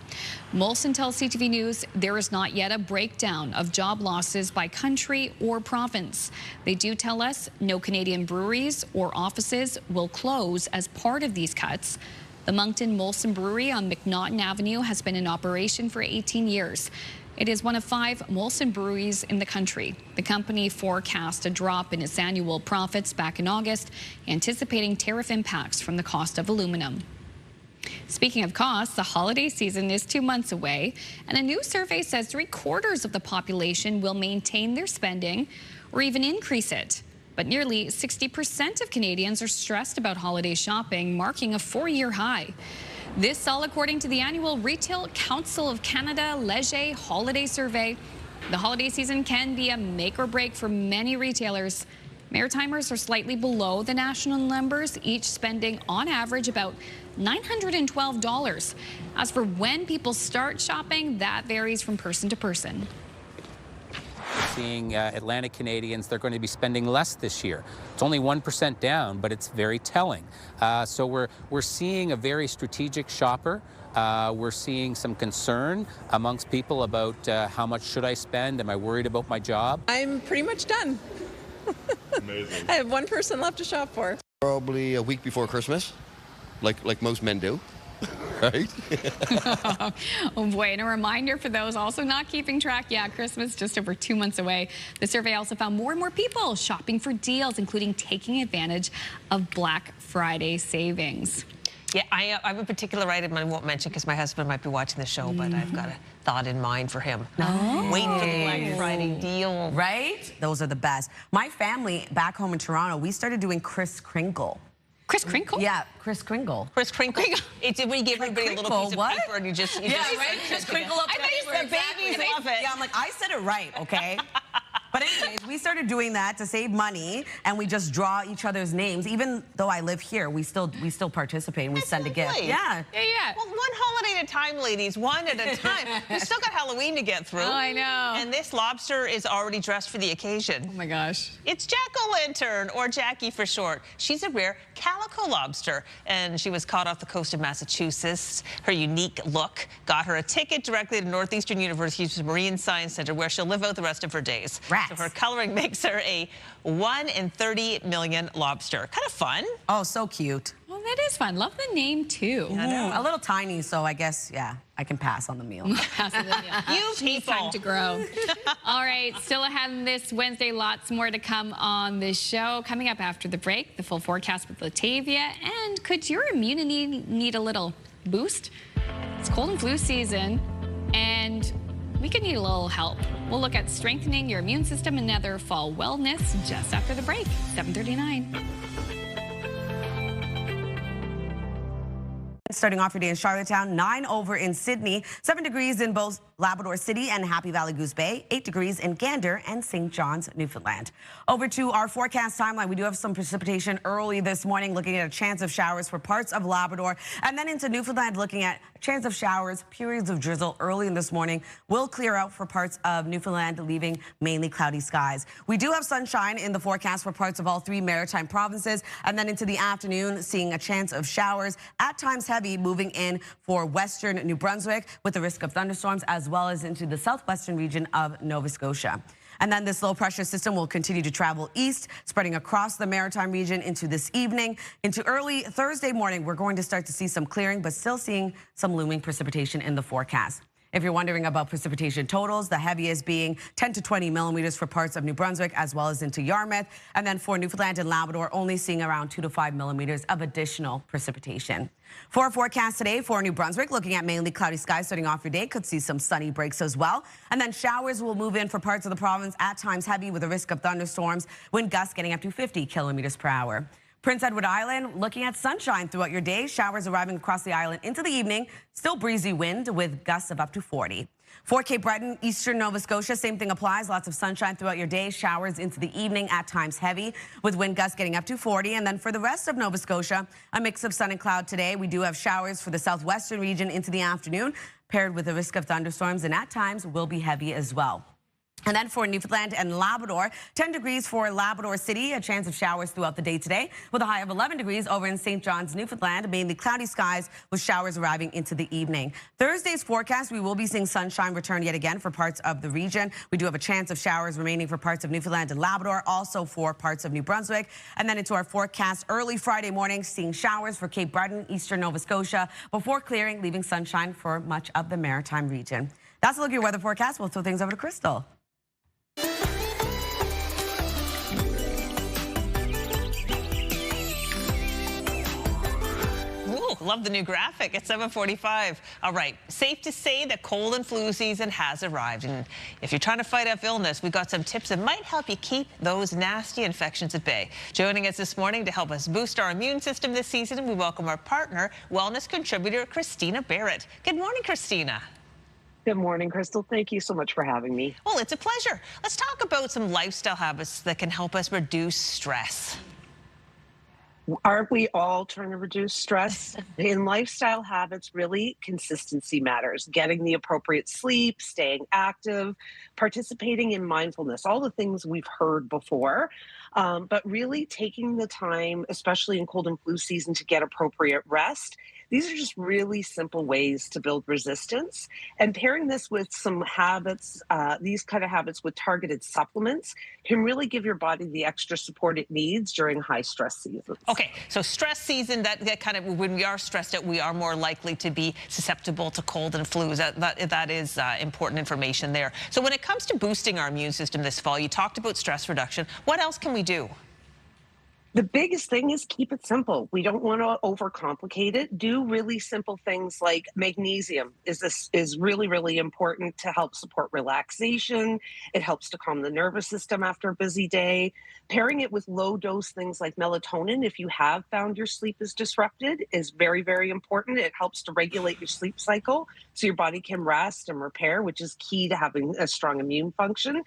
[SPEAKER 1] Molson tells CTV News there is not yet a breakdown of job losses by country or province. They do tell us no Canadian breweries or offices will close as part of these cuts. The Moncton Molson Brewery on McNaughton Avenue has been in operation for 18 years. It is one of 5 Molson breweries in the country. The company forecast a drop in its annual profits back in August, anticipating tariff impacts from the cost of aluminum. Speaking of costs, the holiday season is 2 months away, and a new survey says 3/4 of the population will maintain their spending or even increase it. But nearly 60% of Canadians are stressed about holiday shopping, marking a 4-year high. This all according to the annual Retail Council of Canada Leger Holiday Survey. The holiday season can be a make or break for many retailers. Maritimers are slightly below the national numbers, each spending on average about $912. As for when people start shopping, that varies from person to person.
[SPEAKER 10] Seeing Atlantic Canadians, they're going to be spending less this year. It's only 1% down, but it's very telling. So we're seeing a very strategic shopper. We're seeing some concern amongst people about how much should I spend? Am I worried about my job?
[SPEAKER 11] I'm pretty much done. Amazing. I have one person left to shop for.
[SPEAKER 13] Probably a week before Christmas, like most men do. Right?
[SPEAKER 1] Oh boy, and a reminder for those also not keeping track. Yeah, Christmas just over 2 months away. The survey also found more and more people shopping for deals, including taking advantage of Black Friday savings.
[SPEAKER 2] Yeah, I have a particular item I won't mention because my husband might be watching the show, but I've got a thought in mind for him. Waiting for the Black Friday deal.
[SPEAKER 3] Right? Those are the best. My family back home in Toronto, we started doing Kris Kringle.
[SPEAKER 1] Kris Kringle?
[SPEAKER 3] Yeah, Kris Kringle.
[SPEAKER 2] Kris Kringle. It's when you give everybody a little piece of paper and you just
[SPEAKER 3] right? Just crinkle up.
[SPEAKER 2] I think the babies love it.
[SPEAKER 3] Yeah, I'm like, I said it right, okay? But anyways, we started doing that to save money, and we just draw each other's names. Even though I live here, we still participate and we send a gift. Yeah.
[SPEAKER 2] Yeah. Well, one holiday at a time, ladies. One at a time. We still got Halloween to get through.
[SPEAKER 1] Oh, I know.
[SPEAKER 2] And this lobster is already dressed for the occasion.
[SPEAKER 1] Oh my gosh.
[SPEAKER 2] It's Jack-o'-lantern, or Jackie for short. She's a rare calico lobster, and she was caught off the coast of Massachusetts. Her unique look got her a ticket directly to Northeastern University's Marine Science Center, where she'll live out the rest of her days. So her coloring makes her a 1 in 30 million lobster. Kind of fun.
[SPEAKER 3] Oh, so cute.
[SPEAKER 1] Well, that is fun. Love the name, too.
[SPEAKER 3] I know. A little tiny, so I guess, yeah, I can pass on the meal.
[SPEAKER 1] Pass on the meal.
[SPEAKER 2] You people.
[SPEAKER 1] Time to grow. All right, still ahead this Wednesday. Lots more to come on this show. Coming up after the break, the full forecast with Latavia. And could your immunity need a little boost? It's cold and flu season, and we could need a little help. We'll look at strengthening your immune system and other fall wellness just after the break, 7:39.
[SPEAKER 3] Starting off your day in Charlottetown, 9 over in Sydney, 7 degrees in both Labrador City and Happy Valley Goose Bay, 8 degrees in Gander and St. John's, Newfoundland. Over to our forecast timeline. We do have some precipitation early this morning, looking at a chance of showers for parts of Labrador, and then into Newfoundland, looking at a chance of showers, periods of drizzle early in this morning. Will clear out for parts of Newfoundland, leaving mainly cloudy skies. We do have sunshine in the forecast for parts of all 3 maritime provinces, and then into the afternoon, seeing a chance of showers, at times heavy, moving in for western New Brunswick with the risk of thunderstorms, as well as into the southwestern region of Nova Scotia. And then this low pressure system will continue to travel east, spreading across the maritime region into this evening. Into early Thursday morning, we're going to start to see some clearing, but still seeing some looming precipitation in the forecast. If you're wondering about precipitation totals, the heaviest being 10 to 20 millimeters for parts of New Brunswick, as well as into Yarmouth. And then for Newfoundland and Labrador, only seeing around 2 to 5 millimeters of additional precipitation. For our forecast today for New Brunswick, looking at mainly cloudy skies starting off your day, could see some sunny breaks as well. And then showers will move in for parts of the province, at times heavy with a risk of thunderstorms, wind gusts getting up to 50 kilometers per hour. Prince Edward Island, looking at sunshine throughout your day. Showers arriving across the island into the evening. Still breezy wind with gusts of up to 40. For Cape Breton, eastern Nova Scotia, same thing applies. Lots of sunshine throughout your day. Showers into the evening, at times heavy, with wind gusts getting up to 40. And then for the rest of Nova Scotia, a mix of sun and cloud today. We do have showers for the southwestern region into the afternoon, paired with a risk of thunderstorms, and at times will be heavy as well. And then for Newfoundland and Labrador, 10 degrees for Labrador City, a chance of showers throughout the day today, with a high of 11 degrees over in St. John's, Newfoundland, mainly cloudy skies with showers arriving into the evening. Thursday's forecast, we will be seeing sunshine return yet again for parts of the region. We do have a chance of showers remaining for parts of Newfoundland and Labrador, also for parts of New Brunswick. And then into our forecast early Friday morning, seeing showers for Cape Breton, eastern Nova Scotia, before clearing, leaving sunshine for much of the maritime region. That's a look at your weather forecast. We'll throw things over to Crystal.
[SPEAKER 2] Love the new graphic at 7:45. All right, safe to say the cold and flu season has arrived. And if you're trying to fight off illness, we've got some tips that might help you keep those nasty infections at bay. Joining us this morning to help us boost our immune system this season, we welcome our partner, wellness contributor, Christina Barrett. Good morning, Christina.
[SPEAKER 18] Good morning, Crystal. Thank you so much for having me.
[SPEAKER 2] Well, it's a pleasure. Let's talk about some lifestyle habits that can help us reduce stress.
[SPEAKER 18] Aren't we all trying to reduce stress? In lifestyle habits, really, consistency matters. Getting the appropriate sleep, staying active, participating in mindfulness, all the things we've heard before. But really taking the time, especially in cold and flu season, to get appropriate rest. These are just really simple ways to build resistance. And pairing this with some habits, these kind of habits with targeted supplements can really give your body the extra support it needs during high stress seasons.
[SPEAKER 2] Okay, so stress season, that kind of, when we are stressed out, we are more likely to be susceptible to cold and flus. That is important information there. So when it comes to boosting our immune system this fall, you talked about stress reduction. What else can we do?
[SPEAKER 18] The biggest thing is keep it simple. We don't want to overcomplicate it. Do really simple things like magnesium is really, really important to help support relaxation. It helps to calm the nervous system after a busy day. Pairing it with low dose things like melatonin, if you have found your sleep is disrupted, is very, very important. It helps to regulate your sleep cycle so your body can rest and repair, which is key to having a strong immune function.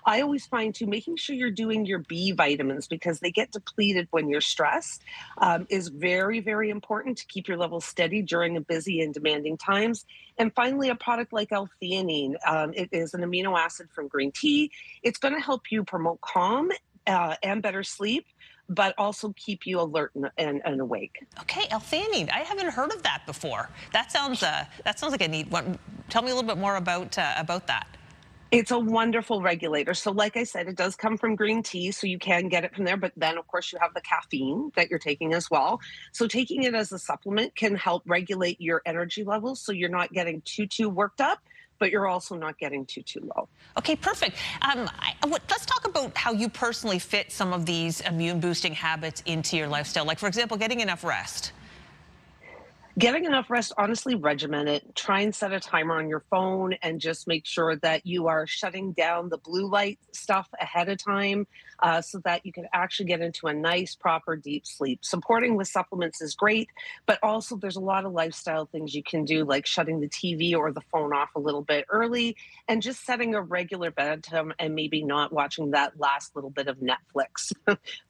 [SPEAKER 18] I always find too, making sure you're doing your B vitamins because they get depleted when you're stressed is very, very important to keep your levels steady during a busy and demanding times. And finally, a product like L-theanine. It is an amino acid from green tea. It's going to help you promote calm and better sleep, but also keep you alert and awake.
[SPEAKER 2] Okay, L-theanine. I haven't heard of that before. That sounds like a neat one. Tell me a little bit more about that.
[SPEAKER 18] It's a wonderful regulator. So like I said, it does come from green tea, so you can get it from there. But then, of course, you have the caffeine that you're taking as well. So taking it as a supplement can help regulate your energy levels so you're not getting too worked up, but you're also not getting too low.
[SPEAKER 2] Okay, perfect. Let's talk about how you personally fit some of these immune-boosting habits into your lifestyle. Like, for example, getting enough rest.
[SPEAKER 18] Getting enough rest, honestly, regiment it. Try and set a timer on your phone and just make sure that you are shutting down the blue light stuff ahead of time so that you can actually get into a nice, proper, deep sleep. Supporting with supplements is great, but also there's a lot of lifestyle things you can do, like shutting the TV or the phone off a little bit early and just setting a regular bedtime and maybe not watching that last little bit of Netflix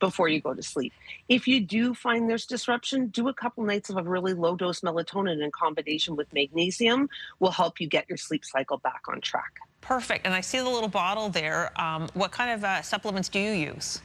[SPEAKER 18] before you go to sleep. If you do find there's disruption, do a couple nights of a really low dose melatonin in combination with magnesium will help you get your sleep cycle back on track.
[SPEAKER 2] Perfect. And I see the little bottle there. What kind of supplements do you use?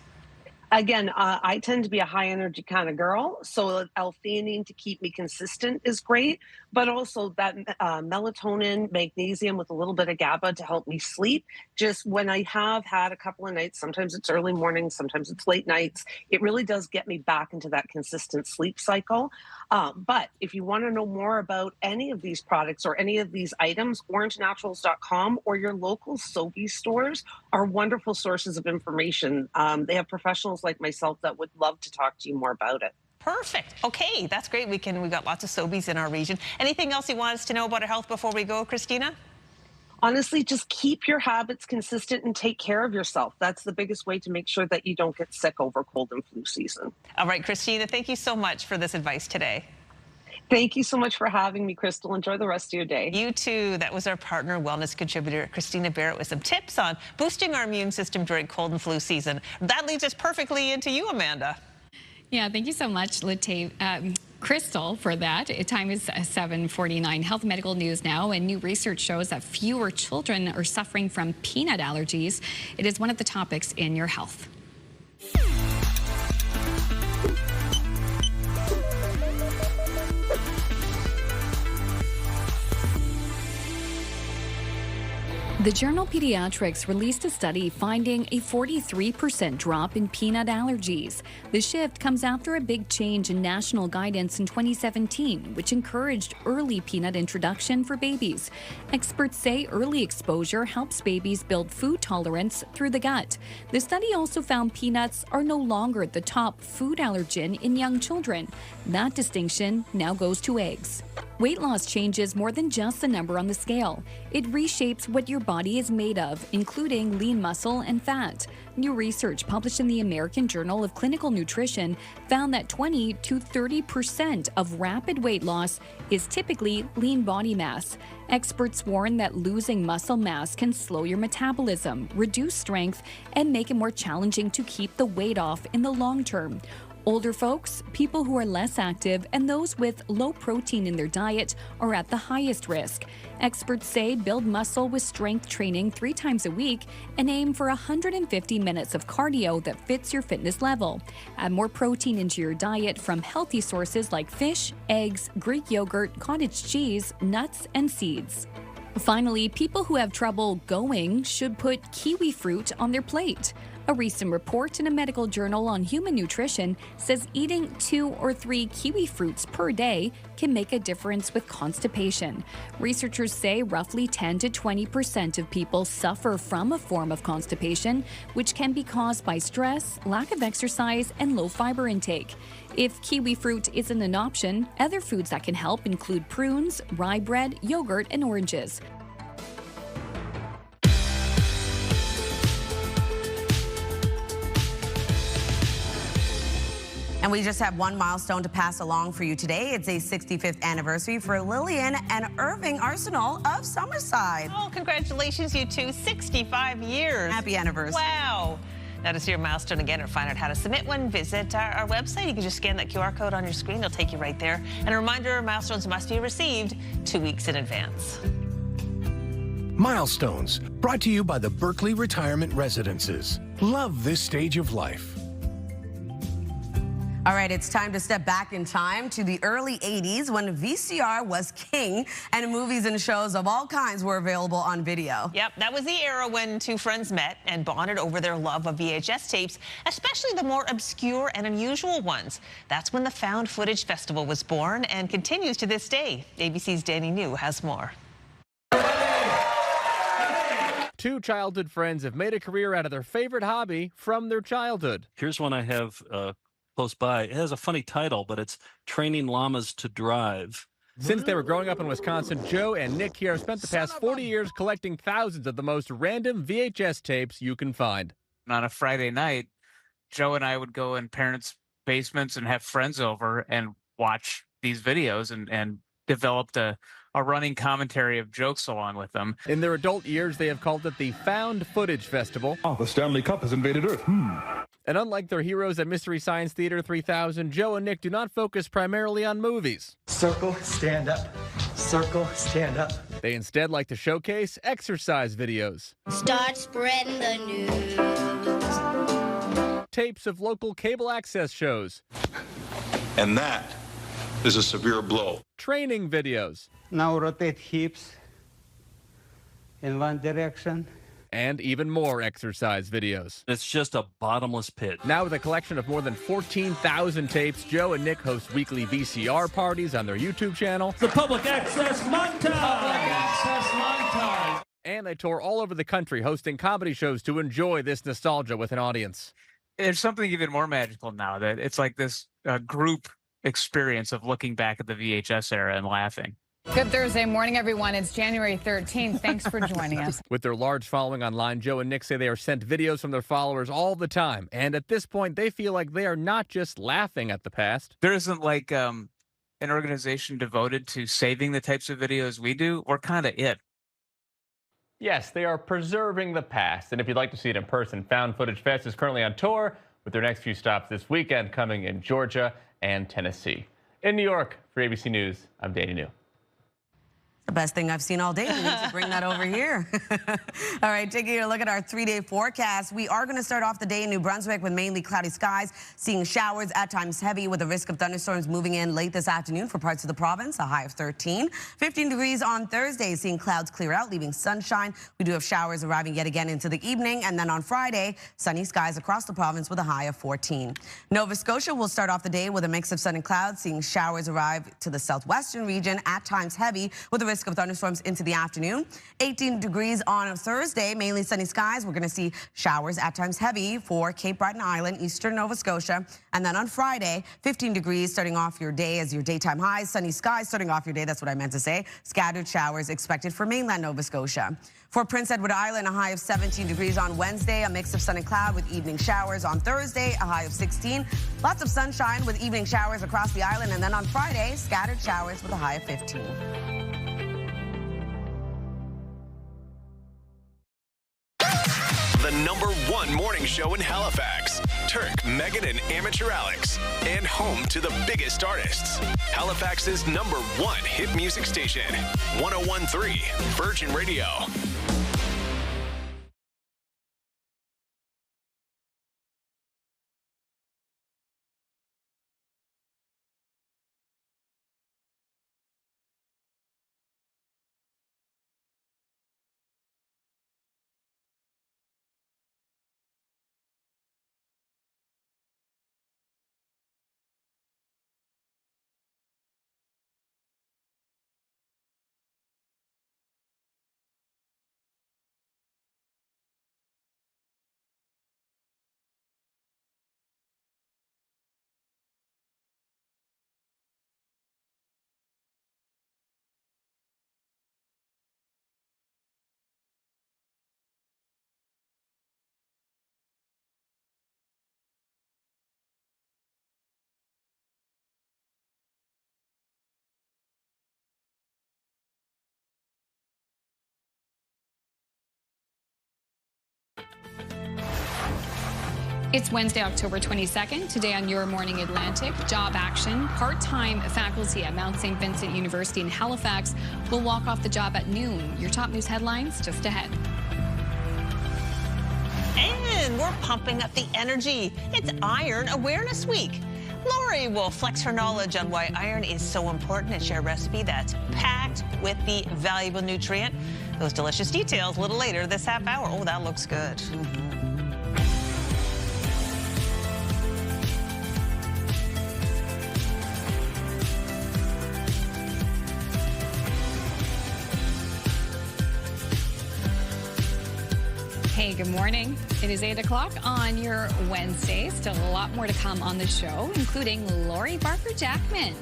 [SPEAKER 18] Again, I tend to be a high energy kind of girl, so L-theanine to keep me consistent is great, but also that melatonin, magnesium with a little bit of GABA to help me sleep. Just when I have had a couple of nights, sometimes it's early mornings, sometimes it's late nights, it really does get me back into that consistent sleep cycle. But if you want to know more about any of these products or any of these items, orangenaturals.com or your local Sobeys stores are wonderful sources of information. They have professionals like myself that would love to talk to you more about it.
[SPEAKER 2] Perfect. Okay, that's great. We've got lots of Sobeys in our region. Anything else you want us to know about our health before we go, Christina?
[SPEAKER 18] Honestly, just keep your habits consistent and take care of yourself. That's the biggest way to make sure that you don't get sick over cold and flu season.
[SPEAKER 2] All right, Christina, thank you so much for this advice today.
[SPEAKER 18] Thank you so much for having me, Crystal. Enjoy the rest of your day.
[SPEAKER 2] You too. That was our partner wellness contributor, Christina Barrett, with some tips on boosting our immune system during cold and flu season. That leads us perfectly into you, Amanda.
[SPEAKER 1] Yeah, thank you so much, Crystal, for that. Time is 7:49. Health medical news now, and new research shows that fewer children are suffering from peanut allergies. It is one of the topics in your health. The journal Pediatrics released a study finding a 43% drop in peanut allergies. The shift comes after a big change in national guidance in 2017, which encouraged early peanut introduction for babies. Experts say early exposure helps babies build food tolerance through the gut. The study also found peanuts are no longer the top food allergen in young children. That distinction now goes to eggs. Weight loss changes more than just the number on the scale. It reshapes what your body is made of, including lean muscle and fat. New research published in the American Journal of Clinical Nutrition found that 20 to 30% of rapid weight loss is typically lean body mass. Experts warn that losing muscle mass can slow your metabolism, reduce strength, and make it more challenging to keep the weight off in the long term. Older folks, people who are less active, and those with low protein in their diet are at the highest risk. Experts say build muscle with strength training 3 times a week and aim for 150 minutes of cardio that fits your fitness level. Add more protein into your diet from healthy sources like fish, eggs, Greek yogurt, cottage cheese, nuts, and seeds. Finally, people who have trouble going should put kiwi fruit on their plate. A recent report in a medical journal on human nutrition says eating 2 or 3 kiwi fruits per day can make a difference with constipation. Researchers say roughly 10 to 20% of people suffer from a form of constipation, which can be caused by stress, lack of exercise, and low fiber intake. If kiwi fruit isn't an option, other foods that can help include prunes, rye bread, yogurt, and oranges.
[SPEAKER 3] And we just have one milestone to pass along for you today. It's a 65th anniversary for Lillian and Irving Arsenal of Summerside.
[SPEAKER 2] Oh, congratulations, you two. 65 years.
[SPEAKER 3] Happy anniversary.
[SPEAKER 2] Wow. Now, to see your milestone again or find out how to submit one, visit our website. You can just scan that QR code on your screen. It'll take you right there. And a reminder, milestones must be received 2 weeks in advance.
[SPEAKER 13] Milestones, brought to you by the Berkeley Retirement Residences. Love this stage of life.
[SPEAKER 3] All right, it's time to step back in time to the early 80s when VCR was king and movies and shows of all kinds were available on video.
[SPEAKER 2] Yep, that was the era when two friends met and bonded over their love of VHS tapes, especially the more obscure and unusual ones. That's when the Found Footage Festival was born and continues to this day. ABC's Danny New has more.
[SPEAKER 19] Two childhood friends have made a career out of their favorite hobby from their childhood.
[SPEAKER 20] Here's one I have close by. It has a funny title, but it's Training Llamas to Drive.
[SPEAKER 19] Since they were growing up in Wisconsin, Joe and Nick here have spent the past 40 years collecting thousands of the most random VHS tapes you can find.
[SPEAKER 21] On a Friday night, Joe and I would go in parents' basements and have friends over and watch these videos and developed a running commentary of jokes along with them.
[SPEAKER 19] In their adult years, they have called it the Found Footage Festival.
[SPEAKER 22] Oh, the Stanley Cup has invaded Earth.
[SPEAKER 19] And unlike their heroes at Mystery Science Theater 3000, Joe and Nick do not focus primarily on movies.
[SPEAKER 22] Circle, stand up. Circle, stand up.
[SPEAKER 19] They instead like to showcase exercise videos.
[SPEAKER 23] Start spreading the news.
[SPEAKER 19] Tapes of local cable access shows.
[SPEAKER 22] And that is a severe blow.
[SPEAKER 19] Training videos.
[SPEAKER 24] Now rotate hips in one direction.
[SPEAKER 19] And even more exercise videos.
[SPEAKER 20] It's just a bottomless pit.
[SPEAKER 19] Now with a collection of more than 14,000 tapes, Joe and Nick host weekly VCR parties on their YouTube channel.
[SPEAKER 20] The Public Access Montage!
[SPEAKER 19] And they tour all over the country hosting comedy shows to enjoy this nostalgia with an audience.
[SPEAKER 21] There's something even more magical now that it's like this group experience of looking back at the VHS era and laughing.
[SPEAKER 25] Good Thursday morning, everyone. It's January 13th. Thanks for joining us.
[SPEAKER 19] With their large following online, Joe and Nick say they are sent videos from their followers all the time. And at this point, they feel like they are not just laughing at the past.
[SPEAKER 21] There isn't like an organization devoted to saving the types of videos we do. We're kind of it.
[SPEAKER 29] Yes, they are preserving the past. And if you'd like to see it in person, Found Footage Fest is currently on tour with their next few stops this weekend coming in Georgia and Tennessee. In New York, for ABC News, I'm Danny New.
[SPEAKER 3] The best thing I've seen all day. We need to bring that over here. All right, taking a look at our 3-day forecast. We are going to start off the day in New Brunswick with mainly cloudy skies, seeing showers at times heavy with a risk of thunderstorms moving in late this afternoon for parts of the province, a high of 13. 15 degrees on Thursday, seeing clouds clear out, leaving sunshine. We do have showers arriving yet again into the evening. And then on Friday, sunny skies across the province with a high of 14. Nova Scotia will start off the day with a mix of sun and clouds, seeing showers arrive to the southwestern region, at times heavy with a risk of thunderstorms into the afternoon. 18 degrees on Thursday, mainly sunny skies. We're going to see showers at times heavy for Cape Breton Island, eastern Nova Scotia. And then on Friday, 15 degrees starting off your day as your daytime highs. Sunny skies starting off your day. That's what I meant to say. Scattered showers expected for mainland Nova Scotia. For Prince Edward Island, a high of 17 degrees on Wednesday, a mix of sun and cloud with evening showers. On Thursday, a high of 16. Lots of sunshine with evening showers across the island. And then on Friday, scattered showers with a high of 15.
[SPEAKER 30] The #1
[SPEAKER 8] #1 morning show in Halifax. Turk, Megan, and Amateur Alex. And home to the biggest artists. Halifax's #1 hit music station. 101.3 Virgin Radio.
[SPEAKER 1] It's Wednesday, October 22nd. Today on Your Morning Atlantic, job action. Part-time faculty at Mount St. Vincent University in Halifax will walk off the job at noon. Your top news headlines just ahead.
[SPEAKER 2] And we're pumping up the energy. It's Iron Awareness Week. Lori will flex her knowledge on why iron is so important and share a recipe that's packed with the valuable nutrient. Those delicious details a little later this half hour. Oh, that looks good.
[SPEAKER 1] Hey, good morning. It is 8 o'clock on your Wednesday. Still a lot more to come on the show, including Lori Barker-Jackman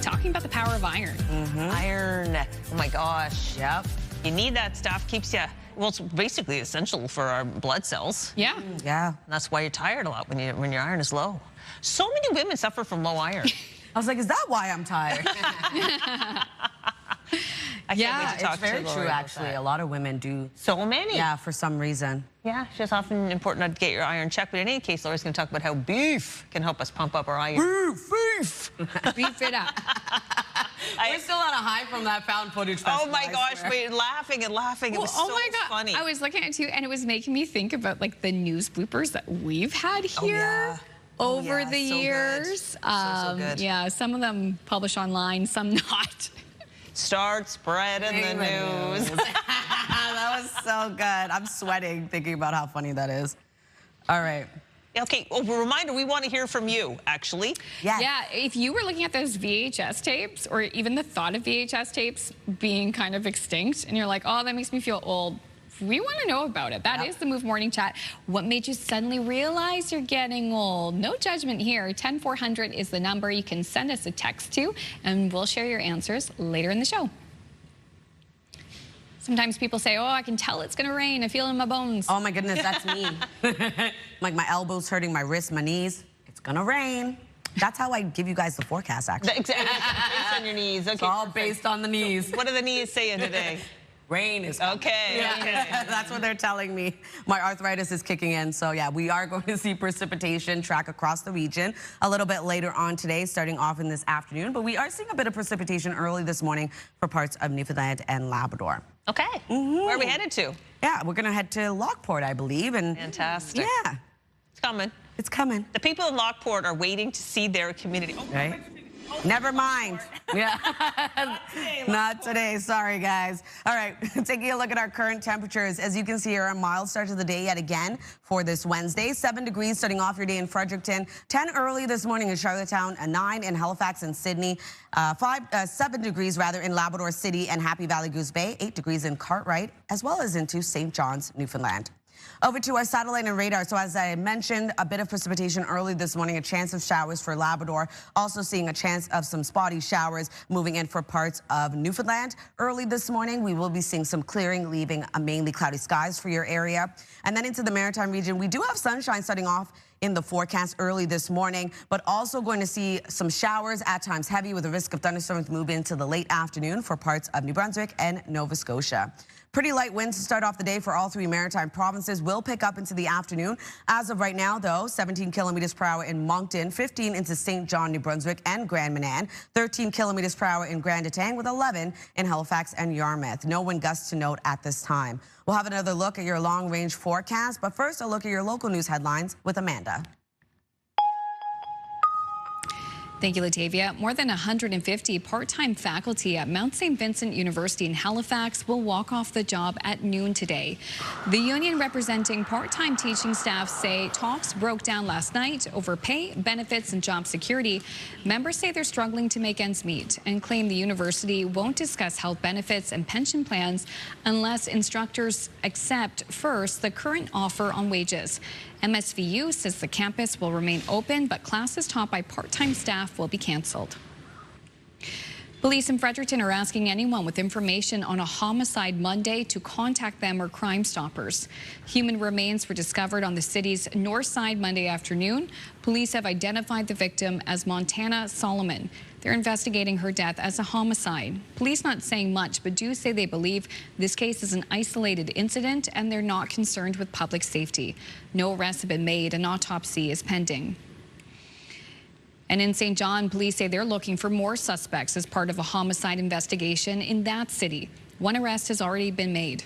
[SPEAKER 1] talking about the power of iron.
[SPEAKER 2] Iron. Oh my gosh. Yep. You need that stuff. Keeps you, well, it's basically essential for our blood cells.
[SPEAKER 1] Yeah.
[SPEAKER 3] Yeah.
[SPEAKER 2] And that's why you're tired a lot when your iron is low. So many women suffer from low iron.
[SPEAKER 3] I was like, is that why I'm tired?
[SPEAKER 2] Yeah,
[SPEAKER 3] it's very true, actually. A lot of women do.
[SPEAKER 2] So many.
[SPEAKER 3] Yeah, for some reason.
[SPEAKER 2] Yeah, it's just often important to get your iron checked. But in any case, Laura's going to talk about how beef can help us pump up our iron.
[SPEAKER 3] Beef!
[SPEAKER 1] Beef it up.
[SPEAKER 3] We're still on a high from that found footage festival.
[SPEAKER 2] Oh my gosh, we're laughing and laughing. It was so funny.
[SPEAKER 1] I was looking at it too, and it was making me think about like the news bloopers that we've had here. Over the years.
[SPEAKER 2] So good.
[SPEAKER 1] Yeah, some of them publish online, some not.
[SPEAKER 2] Start spreading the news.
[SPEAKER 3] That was so good. I'm sweating thinking about how funny that is. All right.
[SPEAKER 2] Okay, well, a reminder, we want to hear from you, actually.
[SPEAKER 1] Yeah, if you were looking at those VHS tapes, or even the thought of VHS tapes being kind of extinct, and you're like, oh, that makes me feel old, we want to know about it. That is the Move Morning Chat. What made you suddenly realize you're getting old? No judgment here. 10400 is the number you can send us a text to, and we'll share your answers later in the show. Sometimes people say, oh, I can tell it's going to rain. I feel it in my bones.
[SPEAKER 3] Oh, my goodness, that's me. Like my elbows hurting, my wrists, my knees. It's going to rain. That's how I give you guys the forecast, actually.
[SPEAKER 2] Exactly. Based on your knees. Okay,
[SPEAKER 3] it's all based on the knees.
[SPEAKER 2] What are the knees saying today?
[SPEAKER 3] Rain is coming.
[SPEAKER 2] Okay.
[SPEAKER 3] That's what they're telling me. My arthritis is kicking in. So yeah, we are going to see precipitation track across the region a little bit later on today, starting off in this afternoon. But we are seeing a bit of precipitation early this morning for parts of Newfoundland and Labrador.
[SPEAKER 2] Okay. Where are we headed to?
[SPEAKER 3] Yeah, we're going to head to Lockport, I believe. And
[SPEAKER 2] fantastic.
[SPEAKER 3] Yeah.
[SPEAKER 2] It's coming.
[SPEAKER 3] It's coming.
[SPEAKER 2] The people in Lockport are waiting to see their community. Oh,
[SPEAKER 3] right. Never mind. Yeah. Not today. Sorry, guys. All right. Taking a look at our current temperatures. As you can see here, a mild start to the day yet again for this Wednesday. 7 degrees starting off your day in Fredericton. 10 early this morning in Charlottetown. 9 in Halifax and Sydney. 7 degrees rather in Labrador City and Happy Valley Goose Bay. 8 degrees in Cartwright, as well as into St. John's, Newfoundland. Over to our satellite and radar. So as I mentioned, a bit of precipitation early this morning, a chance of showers for Labrador. Also seeing a chance of some spotty showers moving in for parts of Newfoundland. Early this morning, we will be seeing some clearing, leaving a mainly cloudy skies for your area. And then into the Maritime region, we do have sunshine starting off in the forecast early this morning, but also going to see some showers, at times heavy, with a risk of thunderstorms move into the late afternoon for parts of New Brunswick and Nova Scotia. Pretty light winds to start off the day for all three maritime provinces. Will pick up into the afternoon. As of right now, though, 17 kilometers per hour in Moncton, 15 into St. John, New Brunswick and Grand Manan, 13 kilometers per hour in Grand Etang, with 11 in Halifax and Yarmouth. No wind gusts to note at this time. We'll have another look at your long-range forecast, but first a look at your local news headlines with Amanda.
[SPEAKER 1] Thank you, Latavia. More than 150 part-time faculty at Mount St. Vincent University in Halifax will walk off the job at noon today. The union representing part-time teaching staff say talks broke down last night over pay, benefits, and job security. Members say they're struggling to make ends meet and claim the university won't discuss health benefits and pension plans unless instructors accept first the current offer on wages. MSVU says the campus will remain open, but classes taught by part-time staff will be canceled. Police in Fredericton are asking anyone with information on a homicide Monday to contact them or Crime Stoppers. Human remains were discovered on the city's north side Monday afternoon. Police have identified the victim as Montana Solomon. They're investigating her death as a homicide. Police not saying much, but do say they believe this case is an isolated incident and they're not concerned with public safety. No arrests have been made. An autopsy is pending. And in St. John, police say they're looking for more suspects as part of a homicide investigation in that city. One arrest has already been made.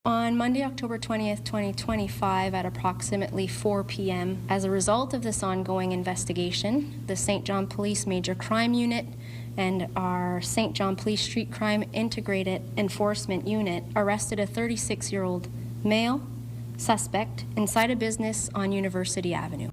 [SPEAKER 4] On Monday, October 20th, 2025, at approximately 4 p.m., as a result of this ongoing investigation, the St. John Police Major Crime Unit and our St. John Police Street Crime Integrated Enforcement Unit arrested a 36-year-old male suspect inside a business on University Avenue.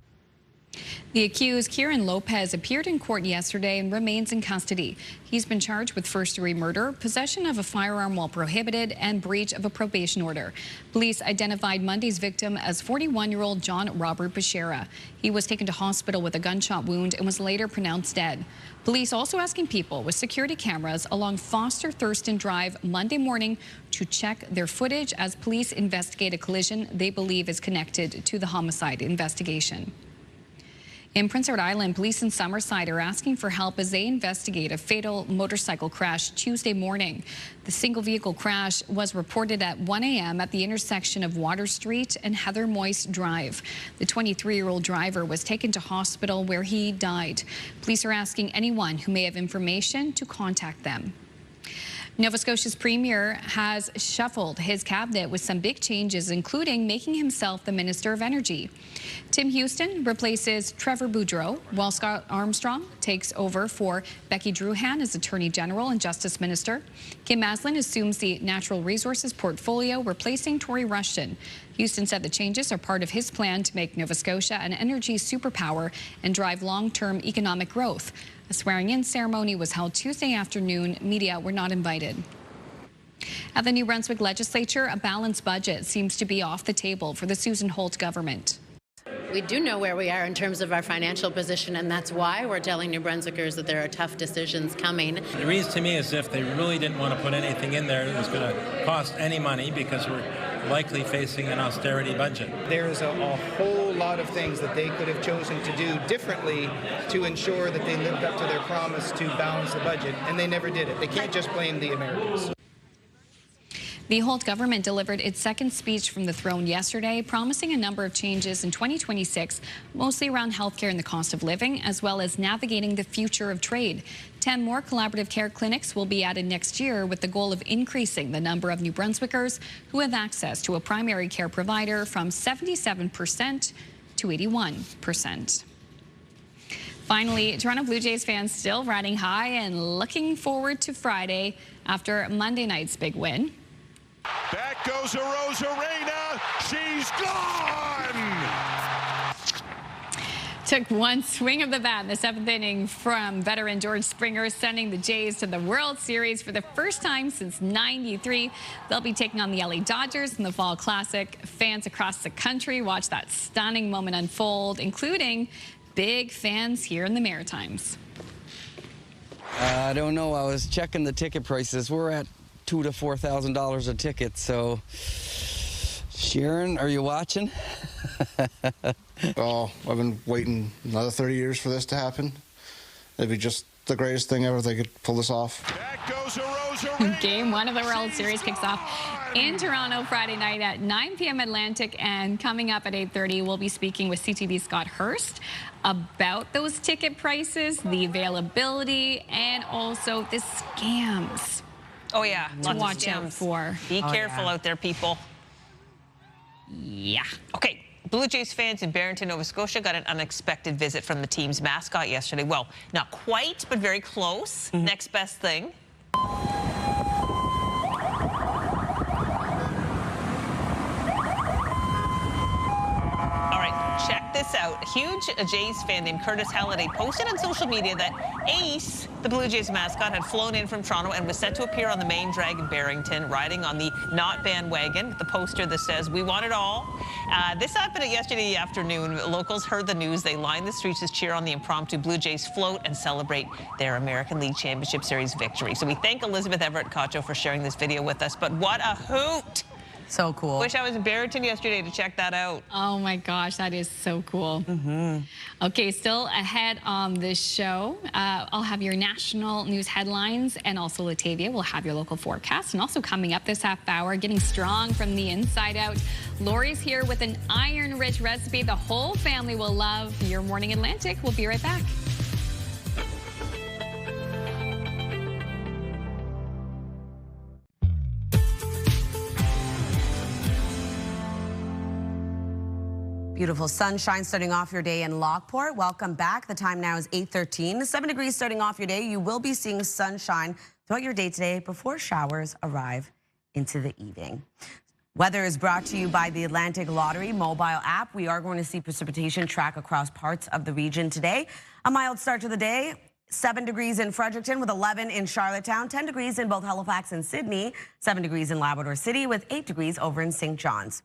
[SPEAKER 1] The accused, Kieran Lopez, appeared in court yesterday and remains in custody. He's been charged with first-degree murder, possession of a firearm while prohibited, and breach of a probation order. Police identified Monday's victim as 41-year-old John Robert Bashera. He was taken to hospital with a gunshot wound and was later pronounced dead. Police also asking people with security cameras along Foster Thurston Drive Monday morning to check their footage as police investigate a collision they believe is connected to the homicide investigation. In Prince Edward Island, police in Summerside are asking for help as they investigate a fatal motorcycle crash Tuesday morning. The single vehicle crash was reported at 1 a.m. at the intersection of Water Street and Heather Moyse Drive. The 23-year-old driver was taken to hospital where he died. Police are asking anyone who may have information to contact them. Nova Scotia's premier has shuffled his cabinet with some big changes, including making himself the Minister of Energy. Tim Houston replaces Trevor Boudreau, while Scott Armstrong takes over for Becky Druhan as Attorney General and Justice Minister. Kim Maslin assumes the Natural Resources portfolio, replacing Tory Rushton. Houston said the changes are part of his plan to make Nova Scotia an energy superpower and drive long-term economic growth. A swearing-in ceremony was held Tuesday afternoon. Media were not invited. At the New Brunswick legislature, a balanced budget seems to be off the table for the Susan Holt government.
[SPEAKER 5] We do know where we are in terms of our financial position, and that's why we're telling New Brunswickers that there are tough decisions coming.
[SPEAKER 6] It reads to me as if they really didn't want to put anything in there that was going to cost any money because we're likely facing an austerity budget.
[SPEAKER 7] There's a whole lot of things that they could have chosen to do differently to ensure that they lived up to their promise to balance the budget, and they never did it. They can't just blame the Americans.
[SPEAKER 1] The Holt government delivered its second speech from the throne yesterday, promising a number of changes in 2026, mostly around healthcare and the cost of living, as well as navigating the future of trade. 10 more collaborative care clinics will be added next year with the goal of increasing the number of New Brunswickers who have access to a primary care provider from 77% to 81%. Finally, Toronto Blue Jays fans still riding high and looking forward to Friday after Monday night's big win.
[SPEAKER 9] Back goes Arozarena. She's gone!
[SPEAKER 1] Took one swing of the bat in the 7th inning from veteran George Springer, sending the Jays to the World Series for the first time since '93. They'll be taking on the LA Dodgers in the Fall Classic. Fans across the country watch that stunning moment unfold, including big fans here in the Maritimes.
[SPEAKER 12] I don't know. I was checking the ticket prices. We're at $2,000 to $4,000 a ticket. So, Sharon, are you watching?
[SPEAKER 14] Oh, I've been waiting another 30 years for this to happen. It'd be just the greatest thing ever if they could pull this off.
[SPEAKER 9] Back goes
[SPEAKER 1] Game 1 of the World Series kicks off in Toronto Friday night at 9 p.m. Atlantic. And coming up at 8:30, we'll be speaking with CTV's Scott Hurst about those ticket prices, the availability, and also the scams.
[SPEAKER 2] Oh, yeah.
[SPEAKER 1] To watch out for.
[SPEAKER 2] Be careful out there, people.
[SPEAKER 1] Yeah.
[SPEAKER 2] Okay. Blue Jays fans in Barrington, Nova Scotia got an unexpected visit from the team's mascot yesterday. Well, not quite, but very close. Next best thing. All right, check this out. A huge Jays fan named Curtis Halliday posted on social media that Ace, the Blue Jays mascot, had flown in from Toronto and was set to appear on the main drag in Barrington, riding on the Not bandwagon, with the poster that says, "We want it all." This happened yesterday afternoon. Locals heard the news. They lined the streets to cheer on the impromptu Blue Jays float and celebrate their American League Championship Series victory. So we thank Elizabeth Everett Cacho for sharing this video with us. But what a hoot!
[SPEAKER 3] So cool.
[SPEAKER 2] Wish I was in Barrington yesterday to check that out.
[SPEAKER 1] Oh my gosh, that is so cool. Okay, still ahead on this show, I'll have your national news headlines, and also Latavia will have your local forecast. And also coming up this half hour, getting strong from the inside out, Lori's here with an iron-rich recipe the whole family will love. Your Morning Atlantic. We'll be right back.
[SPEAKER 3] Beautiful sunshine starting off your day in Lockport. Welcome back. The time now is 8:13. 7 degrees starting off your day. You will be seeing sunshine throughout your day today before showers arrive into the evening. Weather is brought to you by the Atlantic Lottery mobile app. We are going to see precipitation track across parts of the region today. A mild start to the day. 7 degrees in Fredericton with 11 in Charlottetown, 10 degrees in both Halifax and Sydney, 7 degrees in Labrador City with 8 degrees over in St. John's.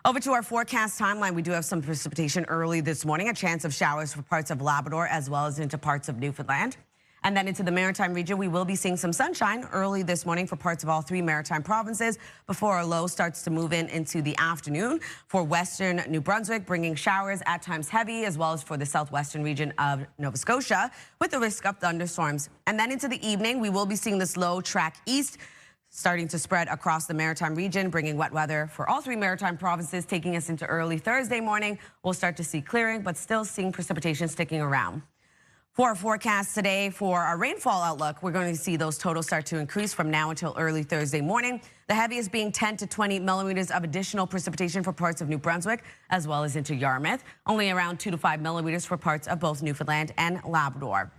[SPEAKER 3] Over to our forecast timeline, we do have some precipitation early this morning, a chance of showers for parts of Labrador as well as into parts of Newfoundland. And then into the Maritime region, we will be seeing some sunshine early this morning for parts of all 3 Maritime provinces before our low starts to move in into the afternoon. For Western New Brunswick, bringing showers at times heavy, as well as for the southwestern region of Nova Scotia with the risk of thunderstorms. And then into the evening, we will be seeing this low track east, starting to spread across the Maritime region, bringing wet weather for all 3 Maritime provinces, taking us into early Thursday morning. We'll start to see clearing, but still seeing precipitation sticking around. For our forecast today, for our rainfall outlook, we're going to see those totals start to increase from now until early Thursday morning. The heaviest being 10 to 20 millimeters of additional precipitation for parts of New Brunswick, as well as into Yarmouth. Only around 2 to 5 millimeters for parts of both Newfoundland and Labrador.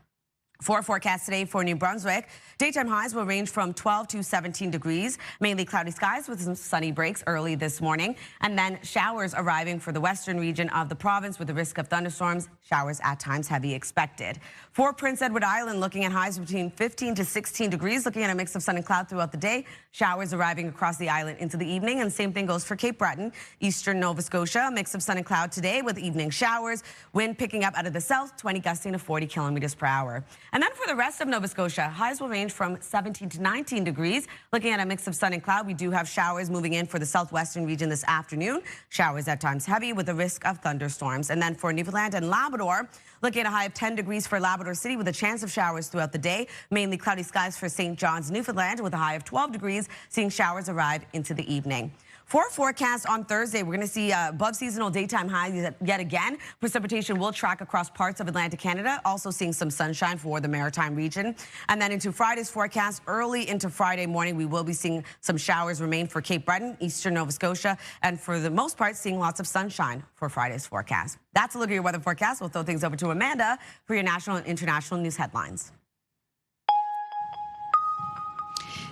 [SPEAKER 3] For our forecast today for New Brunswick, daytime highs will range from 12 to 17 degrees, mainly cloudy skies with some sunny breaks early this morning, and then showers arriving for the western region of the province with the risk of thunderstorms, showers at times heavy expected. For Prince Edward Island, looking at highs between 15 to 16 degrees, looking at a mix of sun and cloud throughout the day, showers arriving across the island into the evening, and same thing goes for Cape Breton, eastern Nova Scotia, a mix of sun and cloud today with evening showers, wind picking up out of the south, 20 gusting to 40 kilometers per hour. And then for the rest of Nova Scotia, highs will range from 17 to 19 degrees. Looking at a mix of sun and cloud, we do have showers moving in for the southwestern region this afternoon. Showers at times heavy with the risk of thunderstorms. And then for Newfoundland and Labrador, looking at a high of 10 degrees for Labrador City with a chance of showers throughout the day. Mainly cloudy skies for St. John's, Newfoundland with a high of 12 degrees, seeing showers arrive into the evening. For our forecast on Thursday, we're going to see above seasonal daytime highs yet again. Precipitation will track across parts of Atlantic Canada, also seeing some sunshine for the Maritime region. And then into Friday's forecast, early into Friday morning, we will be seeing some showers remain for Cape Breton, eastern Nova Scotia, and for the most part, seeing lots of sunshine for Friday's forecast. That's a look at your weather forecast. We'll throw things over to Amanda for your national and international news headlines.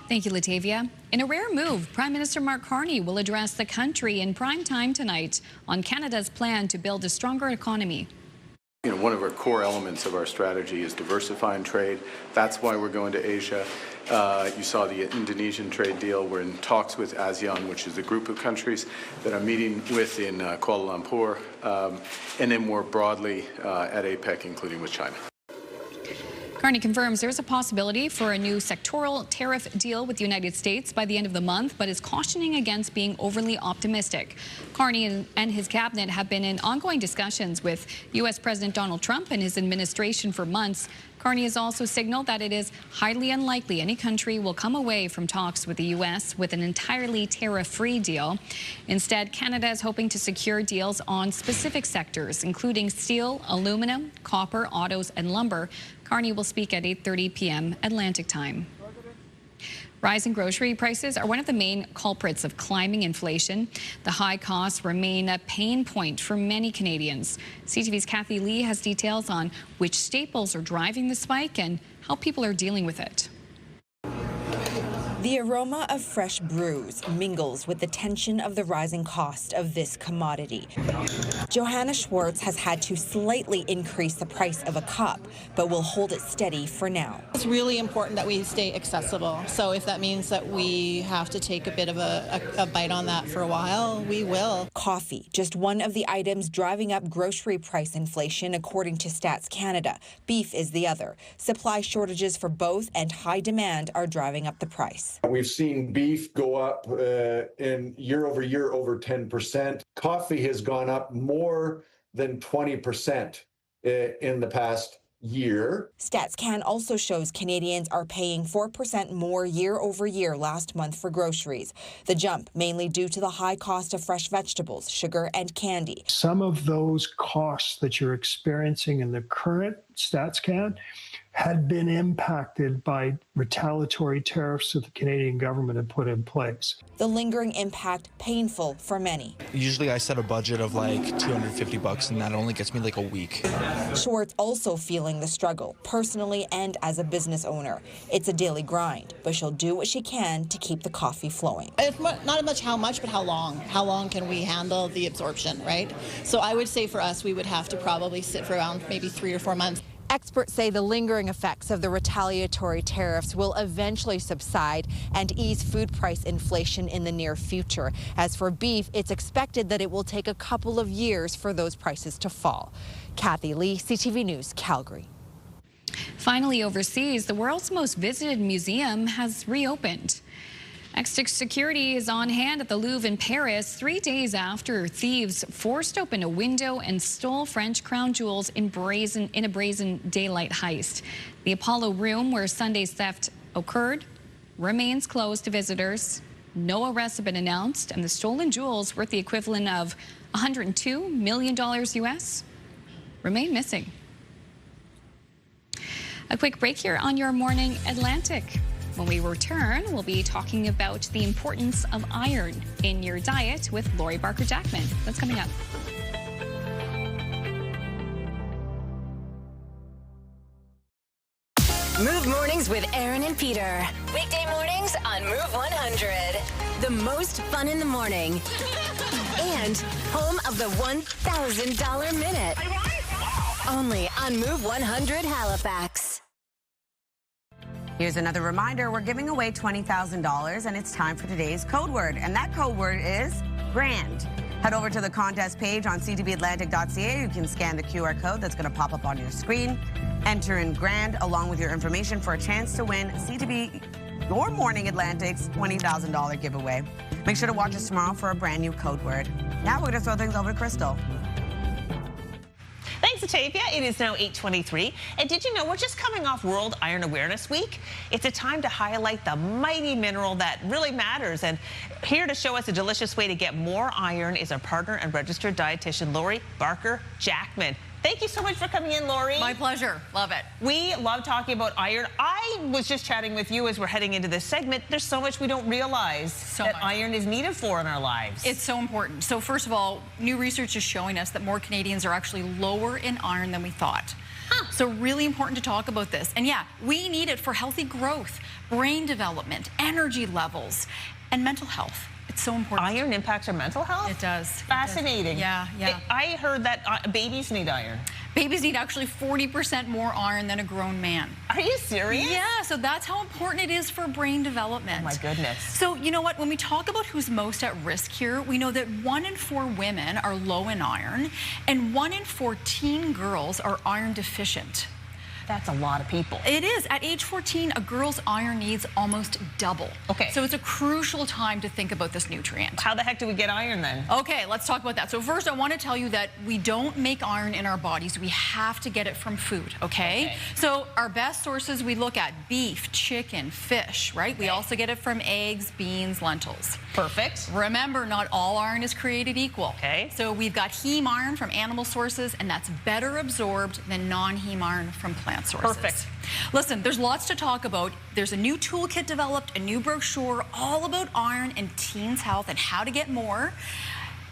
[SPEAKER 1] Thank you, Latavia. In a rare move, Prime Minister Mark Carney will address the country in prime time tonight on Canada's plan to build a stronger economy.
[SPEAKER 10] You know, one of our core elements of our strategy is diversifying trade. That's why we're going to Asia. You saw the Indonesian trade deal. We're in talks with ASEAN, which is a group of countries that I'm meeting with in Kuala Lumpur, and then more broadly at APEC, including with China.
[SPEAKER 1] Carney confirms there's a possibility for a new sectoral tariff deal with the United States by the end of the month, but is cautioning against being overly optimistic. Carney and his cabinet have been in ongoing discussions with U.S. President Donald Trump and his administration for months Carney has also signaled that it is highly unlikely any country will come away from talks with the U.S. with an entirely tariff-free deal. Instead, Canada is hoping to secure deals on specific sectors, including steel, aluminum, copper, autos, and lumber. Carney will speak at 8:30 p.m. Atlantic time. Rising grocery prices are one of the main culprits of climbing inflation. The high costs remain a pain point for many Canadians. CTV's Kathy Lee has details on which staples are driving the spike and how people are dealing with it.
[SPEAKER 11] The aroma of fresh brews mingles with the tension of the rising cost of this commodity. Johanna Schwartz has had to slightly increase the price of a cup, but will hold it steady for now.
[SPEAKER 15] It's really important that we stay accessible. So if that means that we have to take a bit of a bite on that for a while, we will.
[SPEAKER 11] Coffee, just one of the items driving up grocery price inflation, according to Stats Canada. Beef is the other. Supply shortages for both and high demand are driving up the price.
[SPEAKER 16] We've seen beef go up in year over year over 10%. Coffee has gone up more than 20% in the past year.
[SPEAKER 11] StatsCan also shows Canadians are paying 4% more year over year last month for groceries. The jump mainly due to the high cost of fresh vegetables, sugar, and candy.
[SPEAKER 17] Some of those costs that you're experiencing in the current StatsCan had been impacted by retaliatory tariffs that the Canadian government had put in place.
[SPEAKER 11] The lingering impact painful for many.
[SPEAKER 18] Usually I set a budget of like $250 and that only gets me like a week.
[SPEAKER 11] Schwartz also feeling the struggle, personally and as a business owner. It's a daily grind, but she'll do what she can to keep the coffee flowing.
[SPEAKER 15] It's not much how much, but how long. How long can we handle the absorption, right? So I would say for us, we would have to probably sit for around maybe 3 or 4 months.
[SPEAKER 11] Experts say the lingering effects of the retaliatory tariffs will eventually subside and ease food price inflation in the near future. As for beef, it's expected that it will take a couple of years for those prices to fall. Kathy Lee, CTV News, Calgary.
[SPEAKER 1] Finally, overseas, the world's most visited museum has reopened. Extra security is on hand at the Louvre in Paris 3 days after thieves forced open a window and stole French crown jewels in a brazen daylight heist. The Apollo room where Sunday's theft occurred remains closed to visitors. No arrests have been announced, and the stolen jewels, worth the equivalent of $102 million US, remain missing. A quick break here on your Morning Atlantic. When we return, we'll be talking about the importance of iron in your diet with Lori Barker-Jackman. That's coming up.
[SPEAKER 23] Move Mornings with Aaron and Peter. Weekday mornings on Move 100. The most fun in the morning. And home of the $1,000 minute. Only on Move 100 Halifax.
[SPEAKER 3] Here's another reminder. We're giving away $20,000, and it's time for today's code word. And that code word is grand. Head over to the contest page on ctvatlantic.ca. You can scan the QR code that's going to pop up on your screen. Enter in grand along with your information for a chance to win CTV Your Morning Atlantic's $20,000 giveaway. Make sure to watch us tomorrow for a brand new code word. Now we're going to throw things over to Crystal.
[SPEAKER 2] Thanks, Atavia. It is now 8:23. And did you know we're just coming off World Iron Awareness Week? It's a time to highlight the mighty mineral that really matters. And here to show us a delicious way to get more iron is our partner and registered dietitian, Lori Barker-Jackman. Thank you so much for coming in, Lori.
[SPEAKER 26] My pleasure. Love it.
[SPEAKER 2] We love talking about iron. I was just chatting with you as we're heading into this segment. There's so much we don't realize that iron is needed for in our lives.
[SPEAKER 26] It's so important. So first of all, new research is showing us that more Canadians are actually lower in iron than we thought. So really important to talk about this. And yeah, we need it for healthy growth, brain development, energy levels, and mental health. It's so important.
[SPEAKER 2] Iron impacts our mental health?
[SPEAKER 26] It does.
[SPEAKER 2] Fascinating.
[SPEAKER 26] Yeah.
[SPEAKER 2] I heard that babies need iron.
[SPEAKER 26] Babies need actually 40% more iron than a grown man.
[SPEAKER 2] Are you serious?
[SPEAKER 26] Yeah, so that's how important it is for brain development.
[SPEAKER 2] Oh my goodness.
[SPEAKER 26] So you know what, when we talk about who's most at risk here, we know that 1 in 4 women are low in iron and 1 in 14 girls are iron deficient.
[SPEAKER 2] That's a lot of people.
[SPEAKER 26] It is. At age 14, a girl's iron needs almost double.
[SPEAKER 2] Okay.
[SPEAKER 26] So it's a crucial time to think about this nutrient.
[SPEAKER 2] How the heck do we get iron then?
[SPEAKER 26] Okay, let's talk about that. So first, I want to tell you that we don't make iron in our bodies. We have to get it from food, okay? So our best sources we look at: beef, chicken, fish, right? We also get it from eggs, beans, lentils.
[SPEAKER 2] Perfect.
[SPEAKER 26] Remember, not all iron is created equal.
[SPEAKER 2] Okay.
[SPEAKER 26] So we've got heme iron from animal sources, and that's better absorbed than non-heme iron from plant sources.
[SPEAKER 2] Perfect.
[SPEAKER 26] Listen, there's lots to talk about. There's a new toolkit developed, a new brochure all about iron and teens' health and how to get more.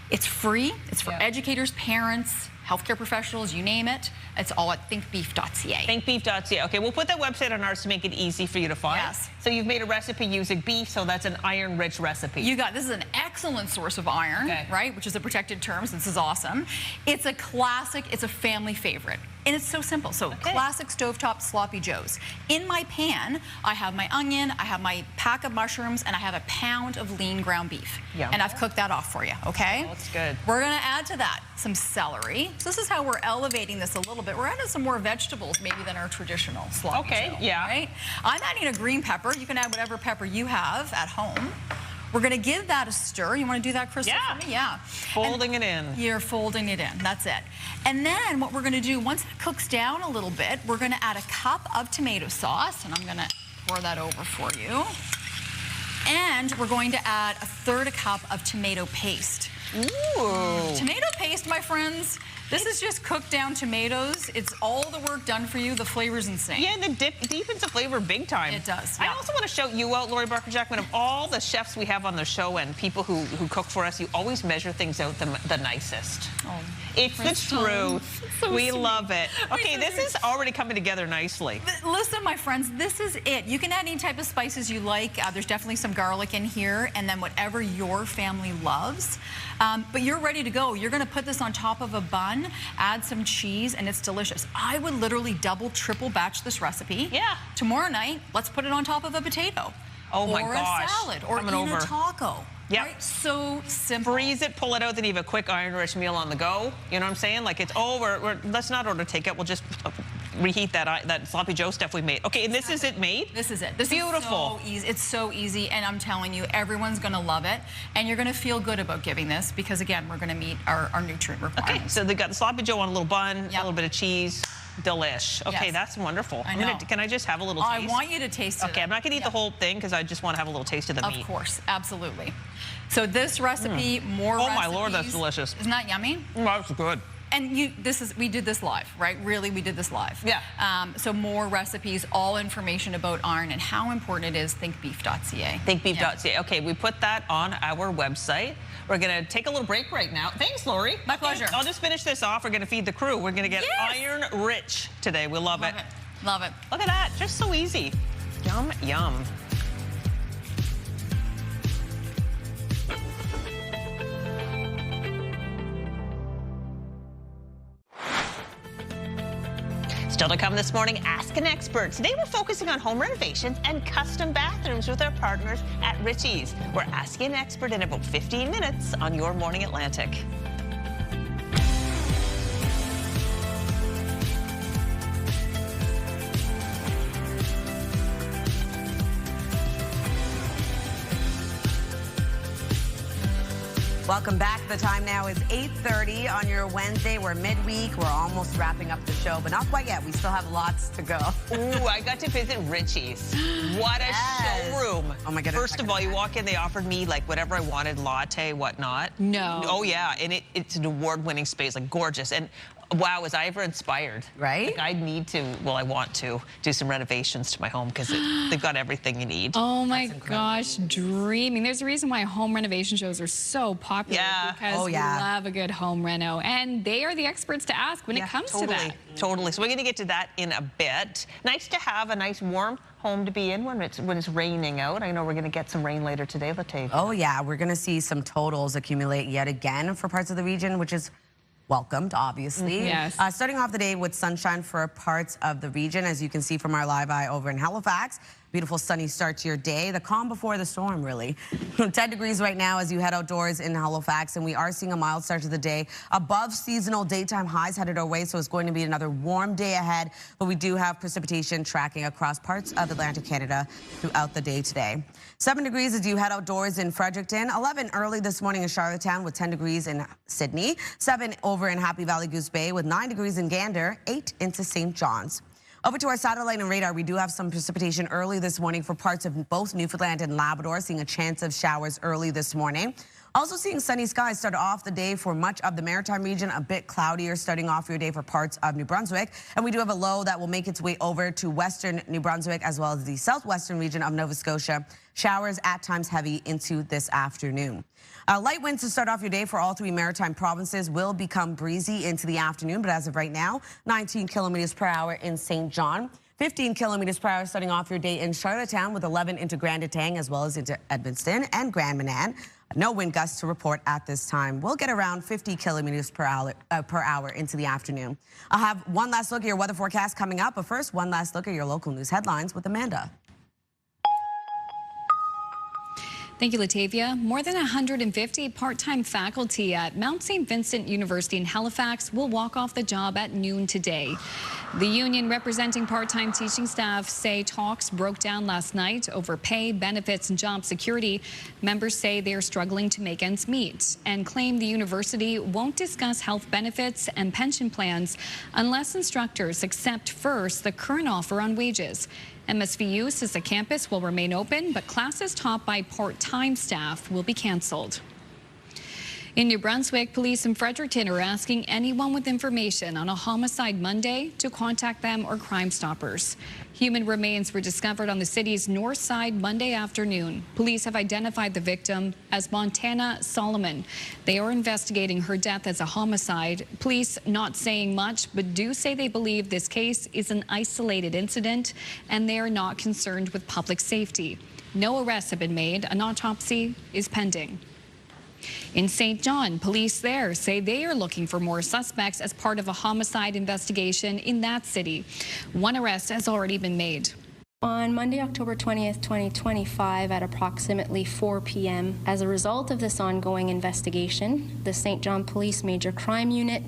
[SPEAKER 26] It's free. It's for educators, parents, healthcare professionals, you name it. It's all at thinkbeef.ca.
[SPEAKER 2] Thinkbeef.ca. Okay, we'll put that website on ours to make it easy for you to find.
[SPEAKER 26] Yes.
[SPEAKER 2] So you've made a recipe using beef, so that's an iron-rich recipe.
[SPEAKER 26] This is an excellent source of iron, right? Which is a protected term, so this is awesome. It's a classic, it's a family favorite. And it's so simple. So classic stovetop sloppy joes. In my pan, I have my onion, I have my pack of mushrooms, and I have a pound of lean ground beef.
[SPEAKER 2] Yum.
[SPEAKER 26] And I've cooked that off for you, okay?
[SPEAKER 2] Oh, that's good.
[SPEAKER 26] We're gonna add to that some celery. So this is how we're elevating this a little bit. We're adding some more vegetables maybe than our traditional sloppy joe, right? I'm adding a green pepper. You can add whatever pepper you have at home. We're gonna give that a stir. You wanna do that, Crystal, for me? Yeah.
[SPEAKER 2] Folding it in.
[SPEAKER 26] You're folding it in, that's it. And then what we're gonna do, once it cooks down a little bit, we're gonna add a cup of tomato sauce, and I'm gonna pour that over for you. And we're going to add a third a cup of tomato paste.
[SPEAKER 2] Ooh.
[SPEAKER 26] Tomato paste, my friends, this is just cooked down tomatoes. It's all the work done for you. The flavor's insane.
[SPEAKER 2] Yeah, and it deepens the flavor big time.
[SPEAKER 26] It does,
[SPEAKER 2] I also want to shout you out, Lori Barker-Jackman. Of all the chefs we have on the show and people who cook for us, you always measure things out the nicest.
[SPEAKER 26] Oh,
[SPEAKER 2] it's the truth.
[SPEAKER 26] So
[SPEAKER 2] we
[SPEAKER 26] sweet.
[SPEAKER 2] love it. Okay, this is already coming together nicely.
[SPEAKER 26] Listen, my friends, this is it. You can add any type of spices you like. There's definitely some garlic in here, and then whatever your family loves. But you're ready to go. You're gonna put this on top of a bun, add some cheese, and it's delicious. I would literally double, triple batch this recipe.
[SPEAKER 2] Yeah.
[SPEAKER 26] Tomorrow night, let's put it on top of a potato.
[SPEAKER 2] Oh my
[SPEAKER 26] gosh. Or a salad, or in a taco.
[SPEAKER 2] Yep.
[SPEAKER 26] Right? So simple.
[SPEAKER 2] Freeze it, pull it out, then you have a quick iron-rich meal on the go. You know what I'm saying? Like, it's over. Let's not order takeout. We'll just reheat that sloppy joe stuff we made. Okay, and this is it made?
[SPEAKER 26] This is it. This
[SPEAKER 2] beautiful.
[SPEAKER 26] Is so easy. It's so easy, and I'm telling you, everyone's going to love it, and you're going to feel good about giving this because, again, we're going to meet our nutrient requirements.
[SPEAKER 2] Okay, so they got the sloppy joe on a little bun, a little bit of cheese. Delish. Okay, that's wonderful.
[SPEAKER 26] I know.
[SPEAKER 2] Can I just have a little taste?
[SPEAKER 26] I want you to taste it.
[SPEAKER 2] Okay, I'm not going to eat the whole thing because I just want to have a little taste of the meat.
[SPEAKER 26] Of course, absolutely. So this recipe, more recipes.
[SPEAKER 2] Oh my Lord, that's delicious.
[SPEAKER 26] Isn't that yummy?
[SPEAKER 2] That's good.
[SPEAKER 26] And we did this live, right? Really, we did this live.
[SPEAKER 2] Yeah.
[SPEAKER 26] So more recipes, all information about iron and how important it is, thinkbeef.ca.
[SPEAKER 2] Thinkbeef.ca. Yeah. Okay, we put that on our website. We're going to take a little break right now. Thanks, Lori.
[SPEAKER 26] My pleasure.
[SPEAKER 2] I'll just finish this off. We're going to feed the crew. We're going to get iron-rich today. We love it.
[SPEAKER 26] Love it.
[SPEAKER 2] Look at that. Just so easy. Yum, yum. Still to come this morning, Ask an Expert. Today we're focusing on home renovations and custom bathrooms with our partners at Ritchie's. We're asking an expert in about 15 minutes on Your Morning Atlantic.
[SPEAKER 3] Welcome back. The time now is 8:30 on your Wednesday. We're midweek. We're almost wrapping up the show, but not quite yet. We still have lots to go.
[SPEAKER 2] Ooh, I got to visit Ritchie's. What a showroom.
[SPEAKER 3] Oh my goodness.
[SPEAKER 2] First of all, you walk in, they offered me like whatever I wanted, latte, whatnot.
[SPEAKER 26] No.
[SPEAKER 2] Oh yeah, and it's an award-winning space, like gorgeous. And wow, was I ever inspired?
[SPEAKER 3] Right?
[SPEAKER 2] Like, I need to, well, I want to do some renovations to my home because they've got everything you need.
[SPEAKER 1] Oh my gosh, dreaming. There's a reason why home renovation shows are so popular. Because we love a good home reno, and they are the experts to ask when it comes to that.
[SPEAKER 2] Totally. So we're going to get to that in a bit. Nice to have a nice warm home to be in when it's raining out. I know we're going to get some rain later today, Latave.
[SPEAKER 3] Oh yeah, we're going to see some totals accumulate yet again for parts of the region, which is welcomed, obviously.
[SPEAKER 1] Yes.
[SPEAKER 3] Starting off the day with sunshine for parts of the region, as you can see from our live eye over in Halifax. beautiful sunny start to your day. The calm before the storm, really. 10 degrees right now as you head outdoors in Halifax, and we are seeing a mild start to the day. Above seasonal daytime highs headed our way, so it's going to be another warm day ahead. But we do have precipitation tracking across parts of Atlantic Canada throughout the day today. 7 degrees as you head outdoors in Fredericton. 11 early this morning in Charlottetown with 10 degrees in Sydney. 7 over in Happy Valley Goose Bay with 9 degrees in Gander. 8 into St. John's. Over to our satellite and radar, we do have some precipitation early this morning for parts of both Newfoundland and Labrador, seeing a chance of showers early this morning. Also seeing sunny skies start off the day for much of the Maritime region, a bit cloudier starting off your day for parts of New Brunswick. And we do have a low that will make its way over to western New Brunswick as well as the southwestern region of Nova Scotia. Showers at times heavy into this afternoon. Light winds to start off your day for all 3 maritime provinces will become breezy into the afternoon, but as of right now, 19 kilometers per hour in St. John. 15 kilometers per hour starting off your day in Charlottetown with 11 into Grand Etang as well as into Edmundston and Grand Manan. No wind gusts to report at this time. We'll get around 50 kilometers per hour into the afternoon. I'll have one last look at your weather forecast coming up, but first, one last look at your local news headlines with Amanda.
[SPEAKER 1] Thank you, Latavia. More than 150 part-time faculty at Mount St. Vincent University in Halifax will walk off the job at noon today. The union representing part-time teaching staff say talks broke down last night over pay, benefits, and job security. Members say they are struggling to make ends meet and claim the university won't discuss health benefits and pension plans unless instructors accept first the current offer on wages. MSVU says the campus will remain open, but classes taught by part-time staff will be canceled. In New Brunswick, police in Fredericton are asking anyone with information on a homicide Monday to contact them or Crime Stoppers. Human remains were discovered on the city's north side Monday afternoon. Police have identified the victim as Montana Solomon. They are investigating her death as a homicide. Police not saying much, but do say they believe this case is an isolated incident and they are not concerned with public safety. No arrests have been made. An autopsy is pending. In St. John, police there say they are looking for more suspects as part of a homicide investigation in that city. One arrest has already been made.
[SPEAKER 4] On Monday, October 20th, 2025, at approximately 4 p.m., as a result of this ongoing investigation, the St. John Police Major Crime Unit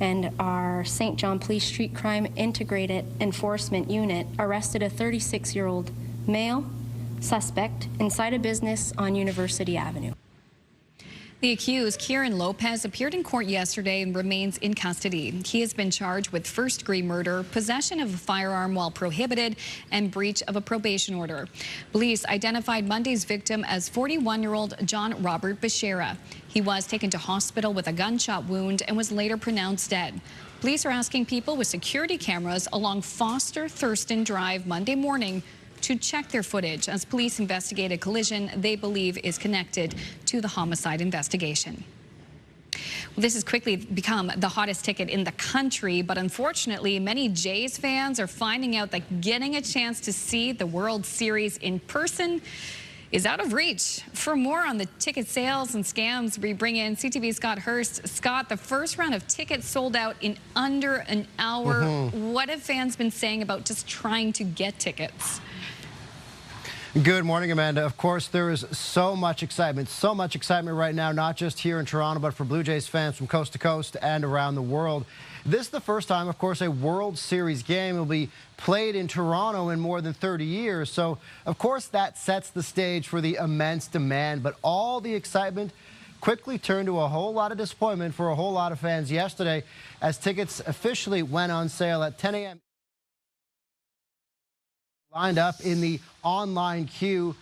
[SPEAKER 4] and our St. John Police Street Crime Integrated Enforcement Unit arrested a 36-year-old male suspect inside a business on University Avenue.
[SPEAKER 1] The accused, Kieran Lopez, appeared in court yesterday and remains in custody. He has been charged with first-degree murder, possession of a firearm while prohibited, and breach of a probation order. Police identified Monday's victim as 41-year-old John Robert Bashera. He was taken to hospital with a gunshot wound and was later pronounced dead. Police are asking people with security cameras along Foster Thurston Drive Monday morning to check their footage as police investigate a collision they believe is connected to the homicide investigation. Well, this has quickly become the hottest ticket in the country, but unfortunately, many Jays fans are finding out that getting a chance to see the World Series in person is out of reach. For more on the ticket sales and scams, we bring in CTV's Scott Hurst. Scott, the first round of tickets sold out in under an hour. What have fans been saying about just trying to get tickets?
[SPEAKER 13] Good morning, Amanda. Of course, there is so much excitement right now, not just here in Toronto, but for Blue Jays fans from coast to coast and around the world. This is the first time, of course, a World Series game will be played in Toronto in more than 30 years. So, of course, that sets the stage for the immense demand. But all the excitement quickly turned to a whole lot of disappointment for a whole lot of fans yesterday as tickets officially went on sale at 10 a.m. Lined up in the online queue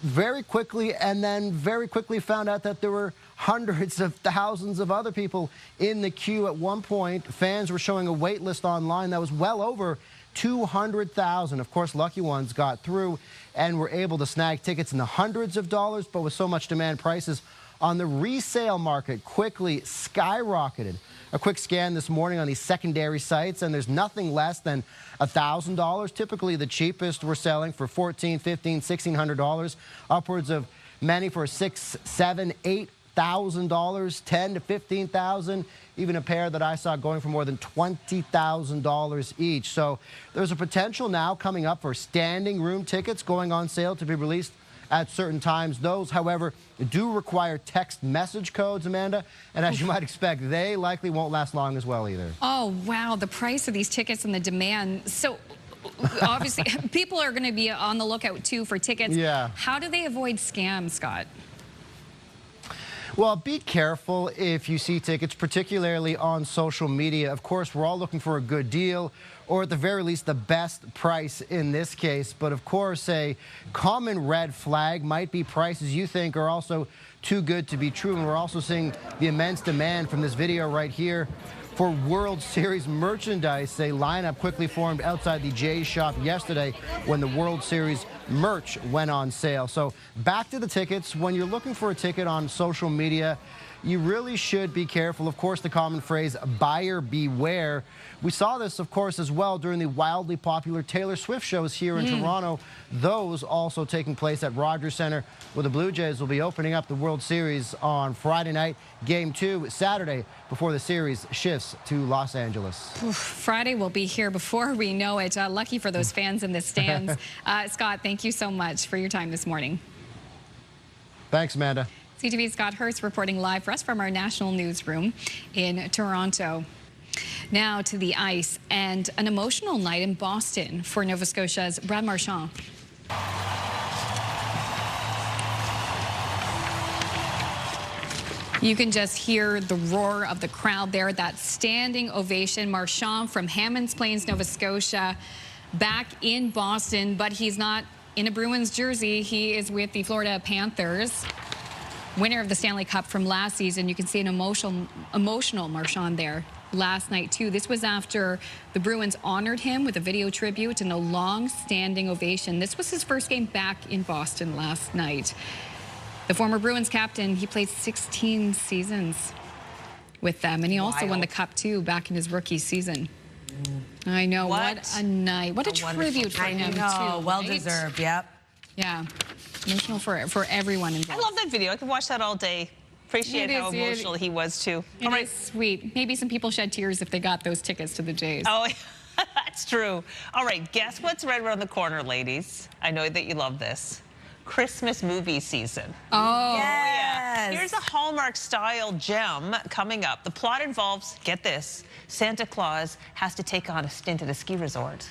[SPEAKER 13] very quickly, and then very quickly found out that there were hundreds of thousands of other people in the queue. At one point, fans were showing a wait list online that was well over 200,000. Of course, lucky ones got through and were able to snag tickets in the hundreds of dollars, but with so much demand, prices on the resale market quickly skyrocketed. A quick scan this morning on these secondary sites, and there's nothing less than $1,000. Typically, the cheapest we're selling for $1,400, $1,500, $1,600. Upwards of many for $6,000, $7,000, $8,000, $10,000 to $15,000. even a pair that I saw going for more than $20,000 each. So there's a potential now coming up for standing room tickets going on sale to be released at certain times. Those, however, do require text message codes, Amanda, and as you might expect, they likely won't last long as well either.
[SPEAKER 1] Oh, wow, the price of these tickets and the demand. So obviously, people are going to be on the lookout, too, for tickets.
[SPEAKER 13] Yeah.
[SPEAKER 1] How do they avoid scams, Scott?
[SPEAKER 13] Well, be careful if you see tickets, particularly on social media. Of course, we're all looking for a good deal, or at the very least, the best price in this case. But of course, a common red flag might be prices you think are also too good to be true. And we're also seeing the immense demand from this video right here for World Series merchandise. A lineup quickly formed outside the Jays shop yesterday when the World Series merch went on sale. So back to the tickets. When you're looking for a ticket on social media, you really should be careful. Of course, the common phrase, buyer beware. We saw this, of course, as well during the wildly popular Taylor Swift shows here in Toronto. Those also taking place at Rogers Centre, where the Blue Jays will be opening up the World Series on Friday night. Game 2 Saturday before the series shifts to Los Angeles.
[SPEAKER 1] Oof, Friday will be here before we know it. Lucky for those fans in the stands. Scott, thank you so much for your time this morning.
[SPEAKER 13] Thanks, Amanda.
[SPEAKER 1] CTV's Scott Hurst reporting live for us from our national newsroom in Toronto. Now to the ice and an emotional night in Boston for Nova Scotia's Brad Marchand. You can just hear the roar of the crowd there, that standing ovation. Marchand from Hammonds Plains, Nova Scotia, back in Boston, but he's not in a Bruins jersey. He is with the Florida Panthers, winner of the Stanley Cup from last season. You can see an emotional Marchand there last night, too. This was after the Bruins honored him with a video tribute and a long-standing ovation. This was his first game back in Boston last night. The former Bruins captain, he played 16 seasons with them, and he also won the Cup, too, back in his rookie season. I know, what a night. What a tribute for him, too.
[SPEAKER 3] Well
[SPEAKER 1] right?
[SPEAKER 3] deserved, yep.
[SPEAKER 1] Yeah, emotional for everyone involved.
[SPEAKER 2] I love that video. I could watch that all day. Appreciate how emotional he was, too.
[SPEAKER 1] All right, sweet. Maybe some people shed tears if they got those tickets to the Jays.
[SPEAKER 2] Oh, that's true. All right, guess what's right around the corner, ladies? I know that you love this. Christmas movie season.
[SPEAKER 1] Oh,
[SPEAKER 2] yeah. Here's a Hallmark-style gem coming up. The plot involves, get this, Santa Claus has to take on a stint at a ski resort.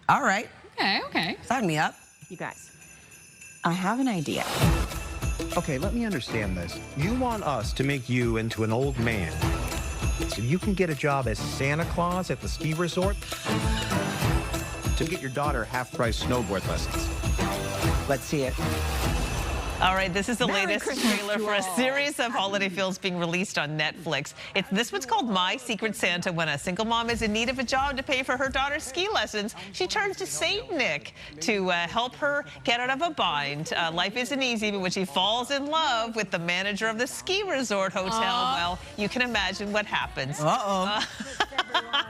[SPEAKER 3] All right.
[SPEAKER 1] Okay.
[SPEAKER 3] Sign me up.
[SPEAKER 19] You guys, I have an idea.
[SPEAKER 20] Okay, let me understand this. You want us to make you into an old man so you can get a job as Santa Claus at the ski resort to get your daughter half-price snowboard lessons.
[SPEAKER 19] Let's see it.
[SPEAKER 2] All right, this is the latest trailer for a series of holiday films being released on Netflix. This one's called My Secret Santa. When a single mom is in need of a job to pay for her daughter's ski lessons, she turns to Saint Nick to help her get out of a bind. Life isn't easy, but when she falls in love with the manager of the ski resort hotel, well, you can imagine what happens.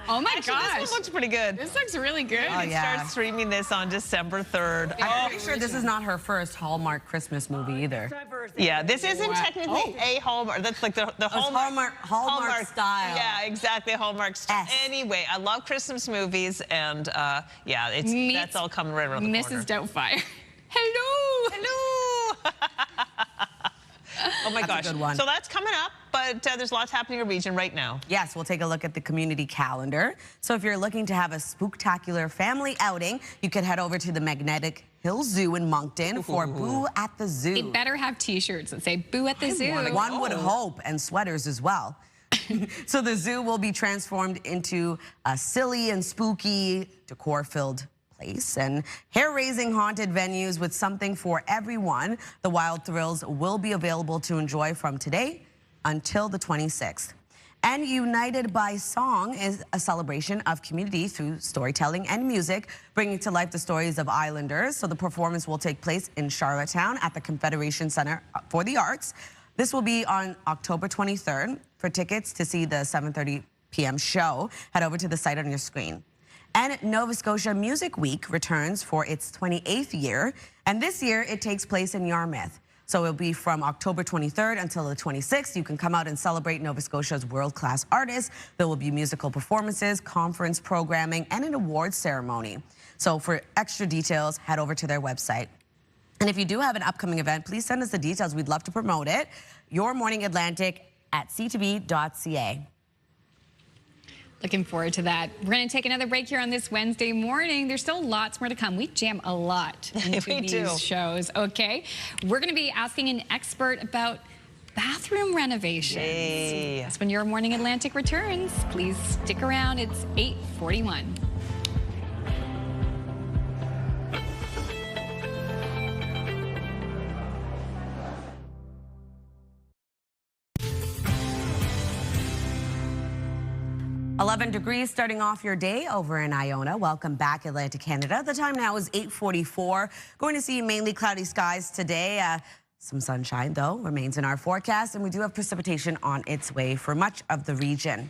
[SPEAKER 1] Oh my
[SPEAKER 2] Actually,
[SPEAKER 1] gosh.
[SPEAKER 2] this one looks pretty good.
[SPEAKER 1] This looks really good.
[SPEAKER 3] Oh,
[SPEAKER 2] It starts streaming this on December 3rd.
[SPEAKER 3] I'm pretty sure this is not her first Hallmark Christmas movie either.
[SPEAKER 2] Yeah, this isn't technically a Hallmark. That's like the
[SPEAKER 3] Hallmark style.
[SPEAKER 2] Yeah, exactly, Hallmark style. Anyway, I love Christmas movies, and yeah, that's all coming right around the corner.
[SPEAKER 1] Mrs. Doubtfire. Hello.
[SPEAKER 2] Hello. Oh my gosh.
[SPEAKER 3] That's a good one.
[SPEAKER 2] So that's coming up, but there's lots happening in the region right now.
[SPEAKER 3] Yes, we'll take a look at the community calendar. So if you're looking to have a spooktacular family outing, you could head over to the Magnetic Hill Zoo in Moncton for Boo at the Zoo.
[SPEAKER 1] They better have T-shirts that say Boo at the Zoo.
[SPEAKER 3] One would hope, and sweaters as well. So the zoo will be transformed into a silly and spooky, decor-filled place and hair-raising haunted venues with something for everyone. The wild thrills will be available to enjoy from today until the 26th. And United by Song is a celebration of community through storytelling and music, bringing to life the stories of islanders. So the performance will take place in Charlottetown at the Confederation Center for the Arts. This will be on October 23rd. For tickets to see the 7:30 p.m. show, head over to the site on your screen. And Nova Scotia Music Week returns for its 28th year, and this year it takes place in Yarmouth. So it'll be from October 23rd until the 26th. You can come out and celebrate Nova Scotia's world-class artists. There will be musical performances, conference programming, and an awards ceremony. So for extra details, head over to their website. And if you do have an upcoming event, please send us the details. We'd love to promote it. Your Morning Atlantic at ctv.ca.
[SPEAKER 1] Looking forward to that. We're going to take another break here on this Wednesday morning. There's still lots more to come. We jam a lot into these shows, okay? We're going to be asking an expert about bathroom renovations.
[SPEAKER 2] Yay.
[SPEAKER 1] That's when Your Morning Atlantic returns. Please stick around. It's 8:41.
[SPEAKER 3] .11 degrees starting off your day over in Iona. Welcome back, Atlantic Canada. The time now is 8:44. Going to see mainly cloudy skies today. Some sunshine, though, remains in our forecast, and we do have precipitation on its way for much of the region.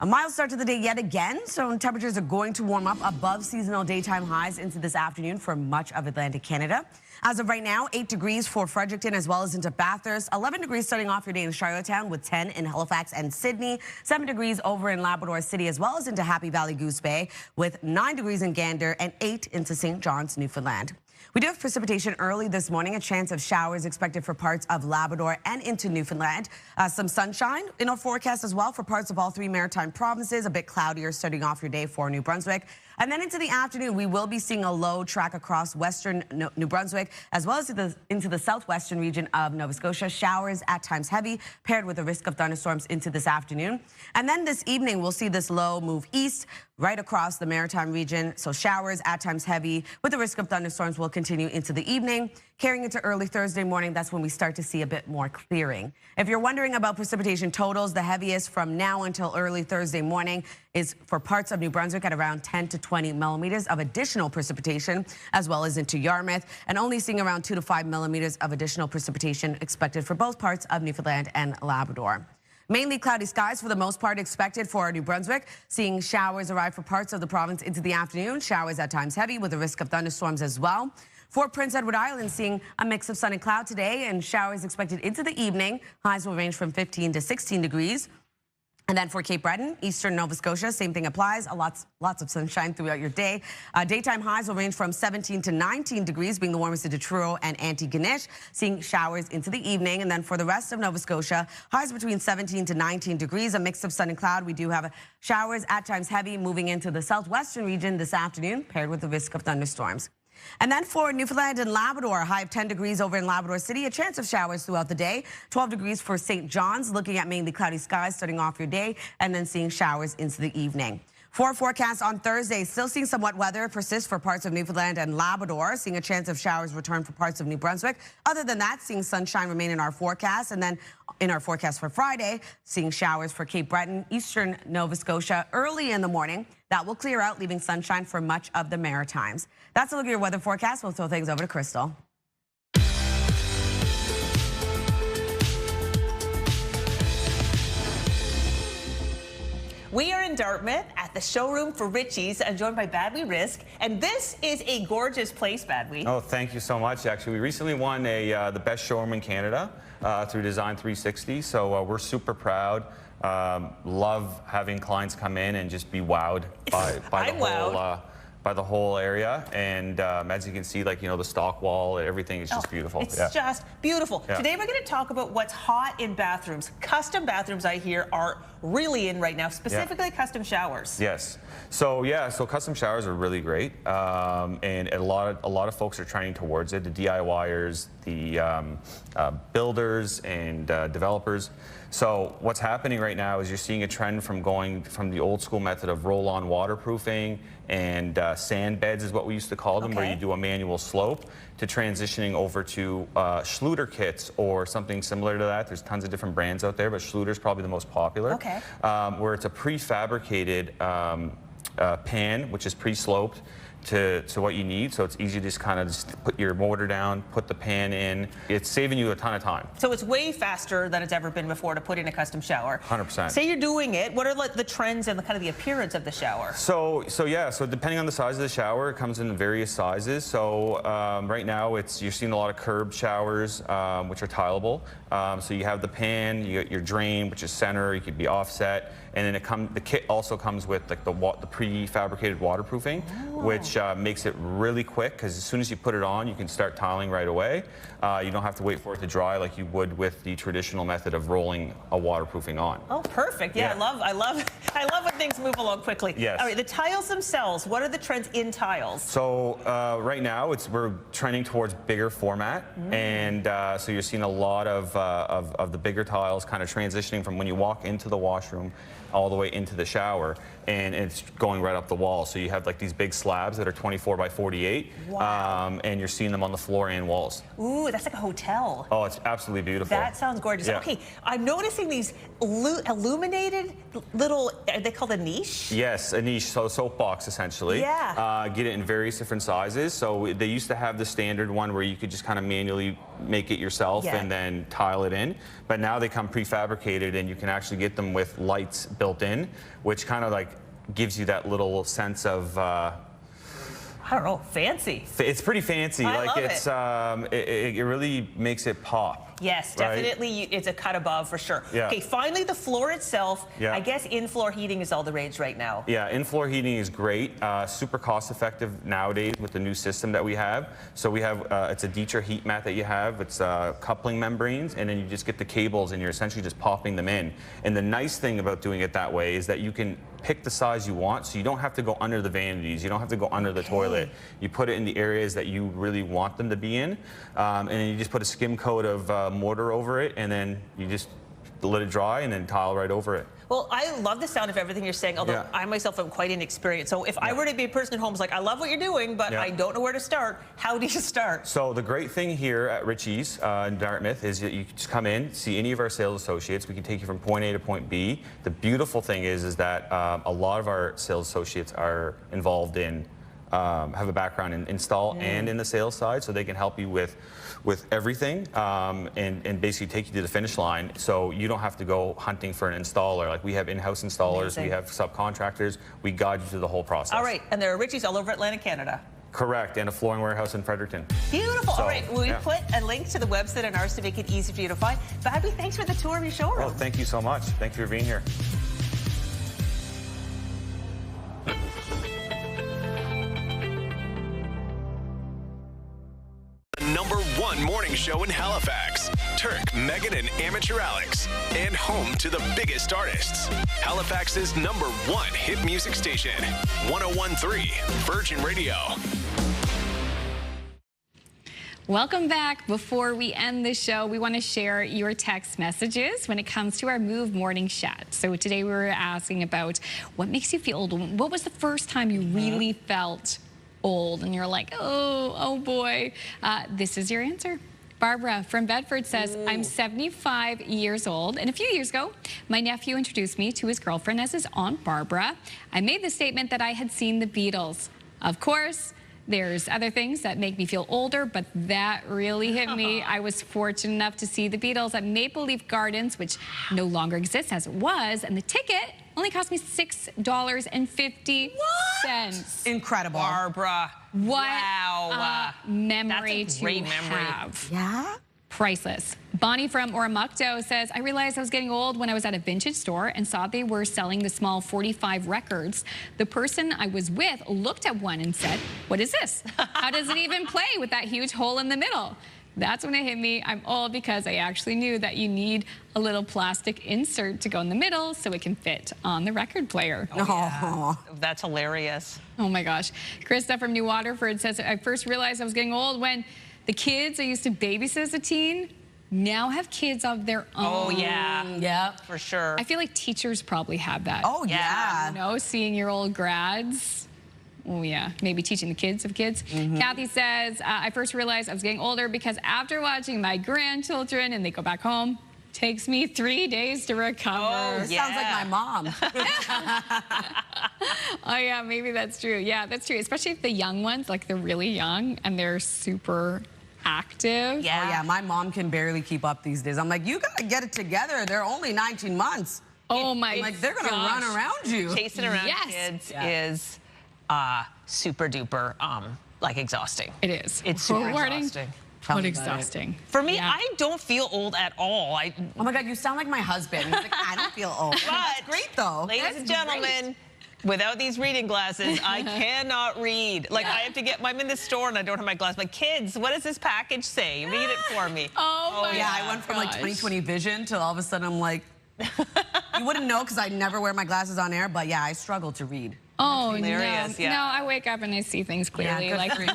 [SPEAKER 3] A mild start to the day yet again, so temperatures are going to warm up above seasonal daytime highs into this afternoon for much of Atlantic Canada. As of right now, 8 degrees for Fredericton as well as into Bathurst, 11 degrees starting off your day in Charlottetown with 10 in Halifax and Sydney, 7 degrees over in Labrador City as well as into Happy Valley Goose Bay with 9 degrees in Gander and 8 into St. John's, Newfoundland. We do have precipitation early this morning, a chance of showers expected for parts of Labrador and into Newfoundland. Some sunshine in our forecast as well for parts of all 3 maritime provinces, a bit cloudier starting off your day for New Brunswick. And then into the afternoon, we will be seeing a low track across western New Brunswick, as well as into the southwestern region of Nova Scotia. Showers at times heavy, paired with a risk of thunderstorms into this afternoon. And then this evening, we'll see this low move east, right across the maritime region. So showers at times heavy, with the risk of thunderstorms will continue into the evening. Carrying into early Thursday morning, that's when we start to see a bit more clearing. If you're wondering about precipitation totals, the heaviest from now until early Thursday morning is for parts of New Brunswick at around 10 to 20 millimeters of additional precipitation, as well as into Yarmouth, and only seeing around 2 to 5 millimeters of additional precipitation expected for both parts of Newfoundland and Labrador. Mainly cloudy skies for the most part expected for New Brunswick, seeing showers arrive for parts of the province into the afternoon. Showers at times heavy with the risk of thunderstorms as well. For Prince Edward Island, seeing a mix of sun and cloud today and showers expected into the evening. Highs will range from 15 to 16 degrees. And then for Cape Breton, eastern Nova Scotia, same thing applies. Lots of sunshine throughout your day. Daytime highs will range from 17 to 19 degrees, being the warmest in Truro and Antigonish, seeing showers into the evening. And then for the rest of Nova Scotia, highs between 17 to 19 degrees, a mix of sun and cloud. We do have showers at times heavy moving into the southwestern region this afternoon, paired with the risk of thunderstorms. And then for Newfoundland and Labrador, a high of 10 degrees over in Labrador City, a chance of showers throughout the day. 12 degrees for St. John's, looking at mainly cloudy skies starting off your day, and then seeing showers into the evening. For our forecast on Thursday, still seeing some wet weather persist for parts of Newfoundland and Labrador, seeing a chance of showers return for parts of New Brunswick. Other than that, seeing sunshine remain in our forecast. And then in our forecast for Friday, seeing showers for Cape Breton, eastern Nova Scotia early in the morning. That will clear out, leaving sunshine for much of the Maritimes. That's a look at your weather forecast. We'll throw things over to Crystal.
[SPEAKER 2] We are in Dartmouth at the showroom for Richie's and joined by Badwe Risk. And this is a gorgeous place, Badwe.
[SPEAKER 5] Oh, thank you so much. Actually, we recently won the best showroom in Canada through Design 360. So we're super proud. Love having clients come in and just be wowed by the whole area. And as you can see, like, you know, the stock wall, everything is just beautiful.
[SPEAKER 2] It's just beautiful. Yeah. Today we're going to talk about what's hot in bathrooms. Custom bathrooms, I hear, are really in right now, specifically custom showers.
[SPEAKER 5] Yes. So so custom showers are really great, and a lot of folks are trending towards it. The DIYers, the builders, and developers. So what's happening right now is you're seeing a trend from going from the old school method of roll-on waterproofing and sand beds is what we used to call them, where you do a manual slope, to transitioning over to Schluter kits or something similar to that. There's tons of different brands out there, but Schluter's probably the most popular. Where it's a prefabricated pan, which is pre-sloped, to what you need, so it's easy to just kind of just put your mortar down, put the pan in. It's saving you a ton of time.
[SPEAKER 2] So it's way faster than it's ever been before to put in a custom shower.
[SPEAKER 5] 100%.
[SPEAKER 2] Say you're doing it, what are like the trends and the kind of the appearance of the shower?
[SPEAKER 5] So depending on the size of the shower, it comes in various sizes. So right now you're seeing a lot of curb showers, which are tileable. So you have the pan, you got your drain, which is center, you could be offset, and then the kit also comes with like the prefabricated waterproofing, which makes it really quick, because as soon as you put it on, you can start tiling right away. You don't have to wait for it to dry like you would with the traditional method of rolling a waterproofing on.
[SPEAKER 2] Oh, perfect. Yeah, I love when things move along quickly.
[SPEAKER 5] Yes.
[SPEAKER 2] All right, the tiles themselves, what are the trends in tiles?
[SPEAKER 5] So right now we're trending towards bigger format, and so you're seeing a lot of the bigger tiles kind of transitioning from when you walk into the washroom all the way into the shower, and it's going right up the wall. So you have like these big slabs that are 24 by 48, and you're seeing them on the floor and walls.
[SPEAKER 2] Ooh, that's like a hotel.
[SPEAKER 5] Oh, it's absolutely beautiful.
[SPEAKER 2] That sounds gorgeous.
[SPEAKER 5] Yeah.
[SPEAKER 2] Okay, I'm noticing these illuminated little, are they called a niche?
[SPEAKER 5] Yes, a niche, so soapbox essentially.
[SPEAKER 2] Yeah.
[SPEAKER 5] Get it in various different sizes. So they used to have the standard one where you could just kind of manually make it yourself and then tile it in. But now they come prefabricated, and you can actually get them with lights built in, which kind of like gives you that little sense of
[SPEAKER 2] I don't know, fancy.
[SPEAKER 5] It's pretty fancy.
[SPEAKER 2] I love
[SPEAKER 5] it really makes it pop.
[SPEAKER 2] Yes,
[SPEAKER 5] right?
[SPEAKER 2] definitely. It's a cut above for sure.
[SPEAKER 5] Yeah.
[SPEAKER 2] Okay, finally, the floor itself.
[SPEAKER 5] Yeah.
[SPEAKER 2] I guess in-floor heating is all the rage right now.
[SPEAKER 5] Yeah, in-floor heating is great. Super cost-effective nowadays with the new system that we have. So we have, it's a Dieter heat mat that you have. It's coupling membranes, and then you just get the cables, and you're essentially just popping them in. And the nice thing about doing it that way is that you can pick the size you want, so you don't have to go under the vanities. You don't have to go under the toilet. You put it in the areas that you really want them to be in, and then you just put a skim coat of mortar over it, and then you just let it dry and then tile right over it.
[SPEAKER 2] Well, I love the sound of everything you're saying, although I myself am quite inexperienced. So if I were to be a person at home who's like, I love what you're doing, but I don't know where to start, how do you start?
[SPEAKER 5] So the great thing here at Ritchie's in Dartmouth is that you can just come in, see any of our sales associates. We can take you from point A to point B. The beautiful thing is that a lot of our sales associates are involved in have a background in install and in the sales side, so they can help you with everything and basically take you to the finish line, so you don't have to go hunting for an installer. Like, we have in-house installers, we have subcontractors, we guide you through the whole process.
[SPEAKER 2] All right, and there are Ritchie's all over Atlantic Canada.
[SPEAKER 5] Correct, and a flooring warehouse in Fredericton.
[SPEAKER 2] Beautiful.
[SPEAKER 5] So,
[SPEAKER 2] all right, well, we put a link to the website on ours to make it easy for you to find. Babby, thanks for the tour of your showroom.
[SPEAKER 5] Oh, thank you so much. Thank you for being here.
[SPEAKER 6] #1 morning show in Halifax. Turk, Megan, and Amateur Alex. And home to the biggest artists. Halifax's #1 hit music station. 101.3 Virgin Radio.
[SPEAKER 1] Welcome back. Before we end the show, we want to share your text messages when it comes to our Move Morning Chat. So today we were asking about what makes you feel old. What was the first time you really felt old and you're like, oh boy? This is your answer. Barbara from Bedford says, I'm 75 years old, and a few years ago, my nephew introduced me to his girlfriend as his Aunt Barbara. I made the statement that I had seen the Beatles. Of course, there's other things that make me feel older, but that really hit me. I was fortunate enough to see the Beatles at Maple Leaf Gardens, which no longer exists as it was, and the ticket only cost me $6.50.
[SPEAKER 3] Incredible.
[SPEAKER 2] Barbara.
[SPEAKER 1] What memory
[SPEAKER 2] That's a great memory.
[SPEAKER 1] have.
[SPEAKER 3] Yeah?
[SPEAKER 1] Priceless. Bonnie from Oromocto says, I realized I was getting old when I was at a vintage store and saw they were selling the small 45 records. The person I was with looked at one and said, what is this? How does it even play with that huge hole in the middle? That's when it hit me. I'm old because I actually knew that you need a little plastic insert to go in the middle so it can fit on the record player.
[SPEAKER 2] Oh, yeah. That's hilarious.
[SPEAKER 1] Oh my gosh. Krista from New Waterford says, I first realized I was getting old when the kids I used to babysit as a teen now have kids of their own.
[SPEAKER 2] Oh, yeah. Yeah, for sure.
[SPEAKER 1] I feel like teachers probably have that.
[SPEAKER 3] Oh, yeah.
[SPEAKER 1] You know, seeing your old grads. Oh, yeah. Maybe teaching the kids of kids. Kathy says, I first realized I was getting older because after watching my grandchildren and they go back home, Takes me 3 days to recover.
[SPEAKER 3] Oh,
[SPEAKER 2] yeah.
[SPEAKER 3] sounds like my mom.
[SPEAKER 1] Oh, yeah, maybe that's true. Yeah, that's true. Especially if the young ones, like they're really young and they're super active.
[SPEAKER 3] Yeah. Oh, yeah, my mom can barely keep up these days. I'm like, you got to get it together. They're only 19 months.
[SPEAKER 1] Oh, my
[SPEAKER 3] Like, they're going to run around you.
[SPEAKER 2] Chasing around kids is super duper, like, exhausting.
[SPEAKER 1] It is.
[SPEAKER 2] It's super
[SPEAKER 1] rewarding,
[SPEAKER 2] exhausting.
[SPEAKER 1] but exhausting.
[SPEAKER 2] For me, I don't feel old at all.
[SPEAKER 3] Oh my God, you sound like my husband. He's like, I don't feel old.
[SPEAKER 2] But,
[SPEAKER 3] that's great though.
[SPEAKER 2] Ladies and gentlemen, without these reading glasses, I cannot read. Like, I have to get, I'm in the store and I don't have my glasses. Like, kids, what does this package say? Read it for me.
[SPEAKER 1] Oh my
[SPEAKER 3] yeah, I went from like 20/20 vision to all of a sudden I'm like, you wouldn't know because I never wear my glasses on air, but yeah, I struggle to read.
[SPEAKER 1] Oh,
[SPEAKER 2] hilarious,
[SPEAKER 1] no.
[SPEAKER 2] yeah.
[SPEAKER 1] No, I wake up and I see things clearly.
[SPEAKER 3] good
[SPEAKER 1] Like,
[SPEAKER 3] for you.
[SPEAKER 1] no,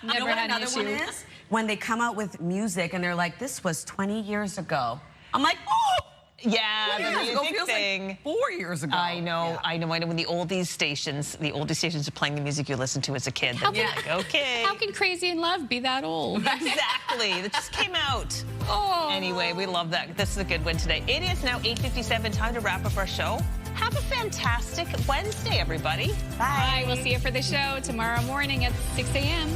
[SPEAKER 3] You know
[SPEAKER 1] never
[SPEAKER 3] what
[SPEAKER 1] had an
[SPEAKER 3] another
[SPEAKER 1] issue.
[SPEAKER 3] one is? When they come out with music and they're like, this was 20 years ago. I'm like, oh!
[SPEAKER 2] Yeah, the music
[SPEAKER 3] feels
[SPEAKER 2] thing.
[SPEAKER 3] like 4 years ago.
[SPEAKER 2] I know. When the oldies stations are playing the music you listened to as a kid. Then you're like, okay.
[SPEAKER 1] How can Crazy in Love be that old?
[SPEAKER 2] Exactly. That just came out.
[SPEAKER 1] Oh.
[SPEAKER 2] Anyway, we love that. This is a good one today. It is now 8:57. Time to wrap up our show. Have a fantastic Wednesday, everybody.
[SPEAKER 1] Bye. We'll see you for the show tomorrow morning at 6 a.m.